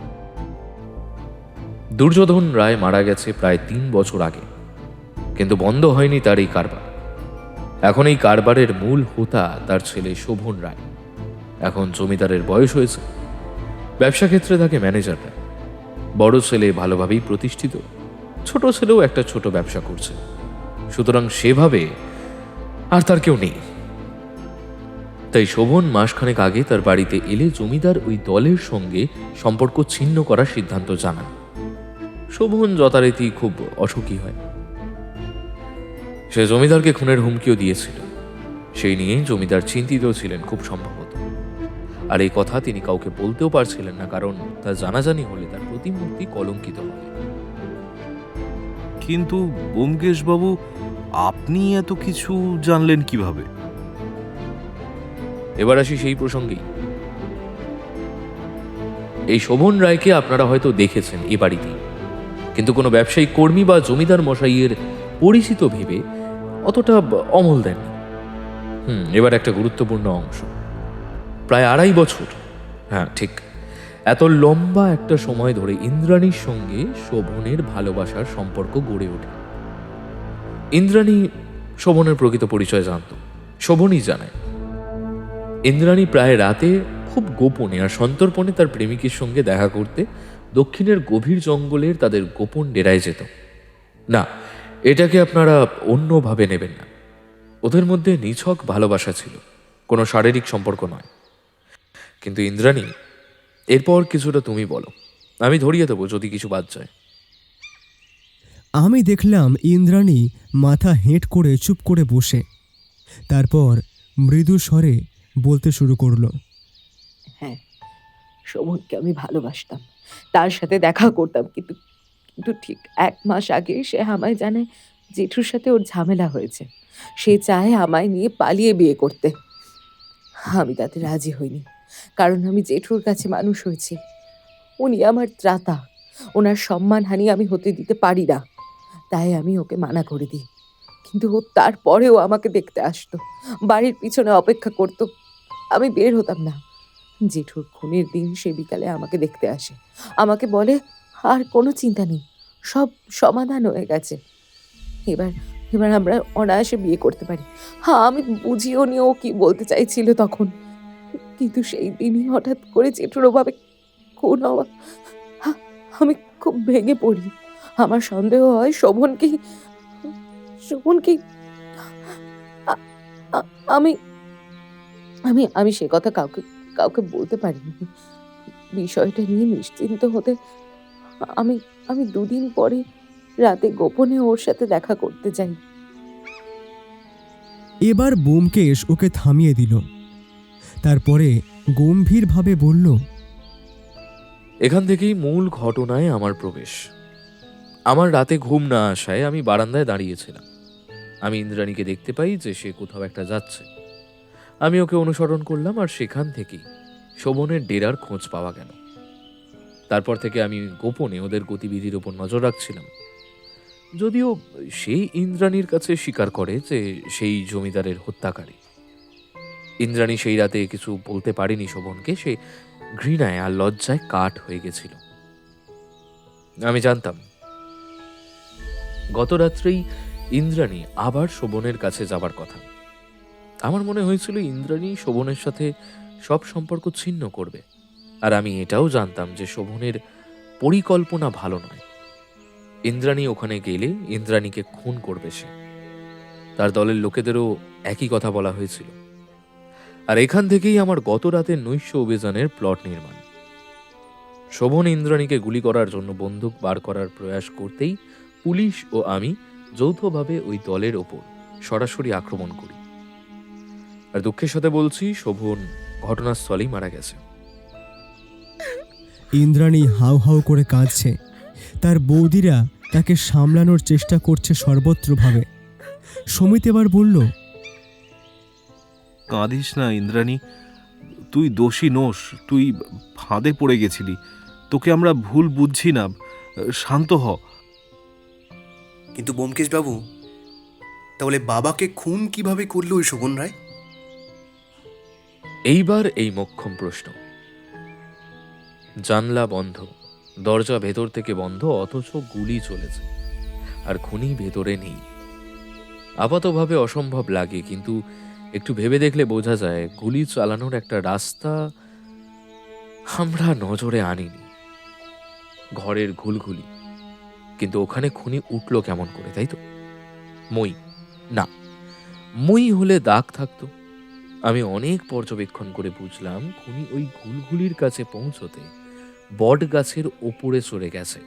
দুর্যোধন রায় মারা গেছে প্রায় 3 বছর আগে, কিন্তু বন্ধ হয়নি তার এই কারবার। এখন এই কারবারের মূল হোতা তার ছেলে শোভন রায়। এখন জমিদারের বয়স হয়েছে, ব্যবসা ক্ষেত্রে থাকে ম্যানেজাররা। বড় ছেলে ভালোভাবেই প্রতিষ্ঠিত, ছোট ছেলেও একটা ছোট ব্যবসা করছে। সুতরাং সেভাবে আর তার কেউ নেই। তাই শোভন মাসখানেক আগে তার বাড়িতে এলে জমিদার ওই দলের সঙ্গে সম্পর্ক ছিন্ন করার সিদ্ধান্ত জানান। শোভন যথারীতি খুব অসুখী হয়। সে জমিদারকে খুনের হুমকিও দিয়েছিল। সেই নিয়েই জমিদার চিন্তিত ছিলেন খুব সম্ভবত। আর এই কথা তিনি কাউকে বলতেও পারছিলেন না, কারণ তা জানাজানি হলে তার প্রতিমূর্তি কলঙ্কিত হবে। কিন্তু ব্যোমকেশবাবু, আপনি এত কিছু জানলেন কিভাবে? এবার আসি সেই প্রসঙ্গেই। এই শোভন রায়কে আপনারা হয়তো দেখেছেন এ বাড়িতেই, কিন্তু কোনো ব্যবসায়িক কর্মী বা জমিদার মশাইয়ের পরিচিত ভেবে অতটা অমল দেননি। এবার একটা গুরুত্বপূর্ণ অংশ। প্রায় 2.5 বছর, হ্যাঁ ঠিক, এত লম্বা একটা সময় ধরে ইন্দ্রাণীর সঙ্গে শোভনের ভালোবাসার সম্পর্ক গড়ে ওঠে। ইন্দ্রাণী শোভনের প্রকৃত পরিচয় জানত, শোভনই জানায়। ইন্দ্রাণী প্রায় রাতে খুব গোপনে আর সন্তর্পণে তার প্রেমিকের সঙ্গে দেখা করতে দক্ষিণের গভীর জঙ্গলের তাদের গোপন ডেরায় যেত। না, এটাকে আপনারা অন্যভাবে নেবেন না। ওদের মধ্যে নিছক ভালোবাসা ছিল, কোনো শারীরিক সম্পর্ক নয়। কিন্তু ইন্দ্রাণী, এরপর কিছুটা তুমি বলো, আমি ধরিয়ে দেবো যদি কিছু বাদ যায়। আমি দেখলাম ইন্দ্রাণী মাথা হেঁট করে চুপ করে বসে, তারপর মৃদু স্বরে বলতে শুরু করলো। হ্যাঁ, শোভনকে আমি ভালোবাসতাম, তার সাথে দেখা করতাম, কিন্তু কিন্তু ঠিক 1 মাস আগে সে আমায় জানায় জেঠুর সাথে ওর ঝামেলা হয়েছে। সে চায় আমায় নিয়ে পালিয়ে বিয়ে করতে। আমি তাতে রাজি হইনি, কারণ আমি জেঠুর কাছে মানুষ হয়েছি। উনি আমার ত্রাতা, ওনার সম্মানহানি আমি হতে দিতে পারি না। তাই আমি ওকে মানা করে দিই, কিন্তু ও তারপরেও আমাকে দেখতে আসতো, বাড়ির পিছনে অপেক্ষা করতো। আমি বের হতাম না। জেঠুর খুনের দিন সে বিকালে আমাকে দেখতে আসে, আমাকে বলে আর কোনো চিন্তা নেই, সব সমাধান হয়ে গেছে, এবার এবার আমরা অনায়াসে বিয়ে করতে পারি। হ্যাঁ, আমি বুঝিও নি ও কি বলতে চাইছিল তখন, কিন্তু সেই দিনই হঠাৎ করে জেঠুর ওভাবে খুন হওয়া, আমি খুব ভেঙে পড়ি। আমার সন্দেহ হয় শোভনকেই শোভনকেই আ- আ- আমি আমি আমি সে কথা কাউকে কাউকে বলতে পারিনি। বিষয়টা নিয়ে নিশ্চিন্ত হতে আমি আমি 2 দিন পরে রাতে গোপনে ওর সাথে দেখা করতে যাই। এবার ব্যোমকেশ ওকে থামিয়ে দিল, তারপরে গম্ভীরভাবে বলল। এখান থেকেই মূল ঘটনায় আমার প্রবেশ। আমার রাতে ঘুম না আসায় আমি বারান্দায় দাঁড়িয়েছিলাম। আমি ইন্দ্রাণীকে দেখতে পাই যে সে কোথাও একটা যাচ্ছে। আমি ওকে অনুসরণ করলাম, আর সেখান থেকেই শোভনের ডেরার খোঁজ পাওয়া গেল। তারপর থেকে আমি গোপনে ওদের গতিবিধির উপর নজর রাখছিলাম। যদিও সেই ইন্দ্রাণীর কাছে স্বীকার করে যে সেই জমিদারের হত্যাকারী। ইন্দ্রাণী সেই রাতে কিছু বলতে পারেনি শোভনকে, সে ঘৃণায় আর লজ্জায় কাঠ হয়ে গেছিল। আমি জানতাম গত রাত্রেই ইন্দ্রাণী আবার শোভনের কাছে যাবার কথা। আমার মনে হয়েছিল ইন্দ্রাণী শোভনের সাথে সব সম্পর্ক ছিন্ন করবে, আর আমি এটাও জানতাম যে শোভনের পরিকল্পনা ভালো নয়। ইন্দ্রাণী ওখানে গেলে ইন্দ্রাণীকে খুন করবে সে। তার দলের লোকেদেরও একই কথা বলা হয়েছিল। আর এখান থেকেই আমার গত রাতের নৈশ অভিযানের প্লট নির্মাণ। শোভন ইন্দ্রাণীকে গুলি করার জন্য বন্দুক বার করার প্রয়াস করতেই পুলিশ ও আমি যৌথভাবে ওই দলের ওপর সরাসরি আক্রমণ করি। আর দুঃখের সাথে বলছি, শোভন ঘটনাস্থলেই মারা গেছে। ইন্দ্রাণী হাউ হাউ করে কাঁদছে, তার বৌদিরা তাকে সামলানোর চেষ্টা করছে সর্বত্রভাবে। সমিত এবার বলল। কাঁদিস না ইন্দ্রাণী, তুই দোষী নোস, তুই ফাঁদে পড়ে গেছিলি, তোকে আমরা ভুল বুঝছি না, শান্ত হ। কিন্তু ব্যোমকেশ বাবু, তাহলে বাবাকে খুন কিভাবে করলো ওই শোভন রায়? এইবার এই মোক্ষম প্রশ্ন। জানলা বন্ধ, দরজা ভেতর থেকে বন্ধ, অথচ গুলি চলেছে, আর খুনি ভেতরে নেই। আপাতভাবে অসম্ভব লাগে, কিন্তু একটু ভেবে দেখলে বোঝা যায় গুলি চালানোর একটা রাস্তা আমরা নজরে আনিনি। ঘরের ঘুলঘুলি, কিন্তু ওখানে খুনি উঠল কেমন করে, তাই তো? মই না, মই হলে দাগ থাকতো। আমি অনেক পর্যবেক্ষণ করে বুঝলাম খুনি ওই ঘুলঘুলির কাছে পৌঁছতে বট গাছের ওপরে চড়ে গেছে।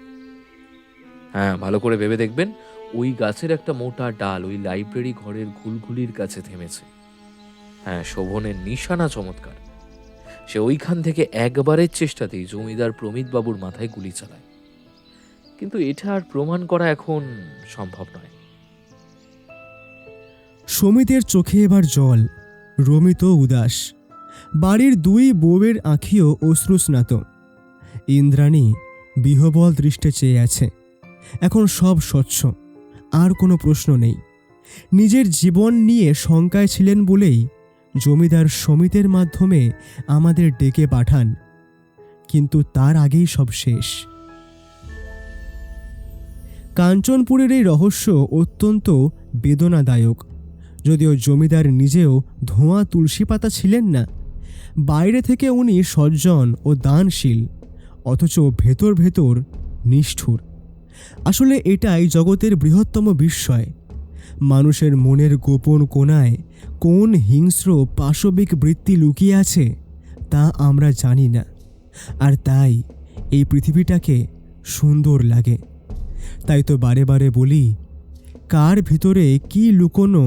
হ্যাঁ, ভালো করে ভেবে দেখবেন, ওই গাছের একটা মোটা ডাল ওই লাইব্রেরি ঘরের ঘুলঘুলির কাছে থেমেছে। হ্যাঁ, শোভনের নিশানা চমৎকার। সে ওইখান থেকে একবারের চেষ্টাতেই জমিদার প্রমিত বাবুর মাথায় গুলি চালায়। কিন্তু এটা আর প্রমাণ করা এখন সম্ভব নয়। সমিতের চোখে এবার জল, রমিত উদাস। বাড়ির 2 বউয়ের আঁখিও অশ্রুস্নাত। ইন্দ্রাণী বিহবল দৃষ্টে চেয়ে আছে। এখন সব স্বচ্ছ, আর কোনো প্রশ্ন নেই। নিজের জীবন নিয়ে শঙ্কায় ছিলেন বলেই জমিদার সমিতের মাধ্যমে আমাদের ডেকে পাঠান, কিন্তু তার আগেই সব শেষ। কাঞ্চনপুরের এই রহস্য অত্যন্ত বেদনাদায়ক। যদিও জমিদার নিজেও ধোঁয়া তুলসী পাতা ছিলেন না, বাইরে থেকে উনি সজ্জন ও দানশীল, অথচ ভেতর ভেতর নিষ্ঠুর। আসলে এটাই জগতের বৃহত্তম বিস্ময়। মানুষের মনের গোপন কোণায় কোন হিংস্র পাশবিক বৃত্তি লুকিয়ে আছে তা আমরা জানি না, আর তাই এই পৃথিবীটাকে সুন্দর লাগে। তাই তো বারে বারে বলি, কার ভিতরে কি লুকোনো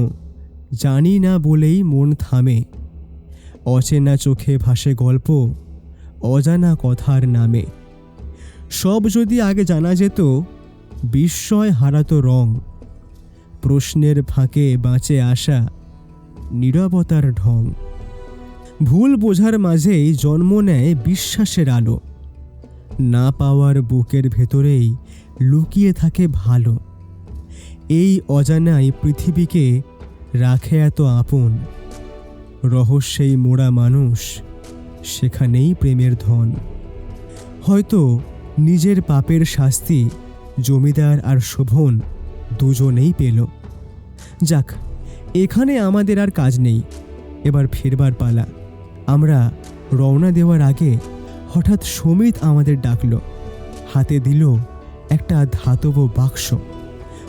জানি না বলেই মন থামে। অচেনা চোখে ভাসে গল্প অজানা কথার নামে। সব যদি আগে জানা যেত, বিস্ময় হারাতো রং। প্রশ্নের ফাঁকে বাঁচে আসা নীরবতার ঢং। ভুল বোঝার মাঝেই জন্ম নেয় বিশ্বাসের আলো। না পাওয়ার বুকের ভেতরেই লুকিয়ে থাকে ভালো। এই অজানাই পৃথিবীকে রাখে এত আপন। রহস্যেই মোড়া মানুষ, সেখানেই প্রেমের ধন। হয়তো নিজের পাপের শাস্তি জমিদার আর শোভন দুজনেই পেল। যাক, এখানে আমাদের আর কাজ নেই, এবার ফিরবার পালা। আমরা রওনা দেওয়ার আগে হঠাৎ সমিত আমাদের ডাকল, হাতে দিল একটা ধাতব বাক্স।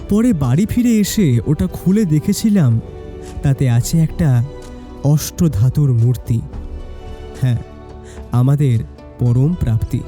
পরে বাড়ি ফিরে এসে ওটা খুলে দেখেছিলাম, তাতে আছে একটা অষ্টধাতুর মূর্তি। হ্যাঁ, আমাদের পরম প্রাপ্তি।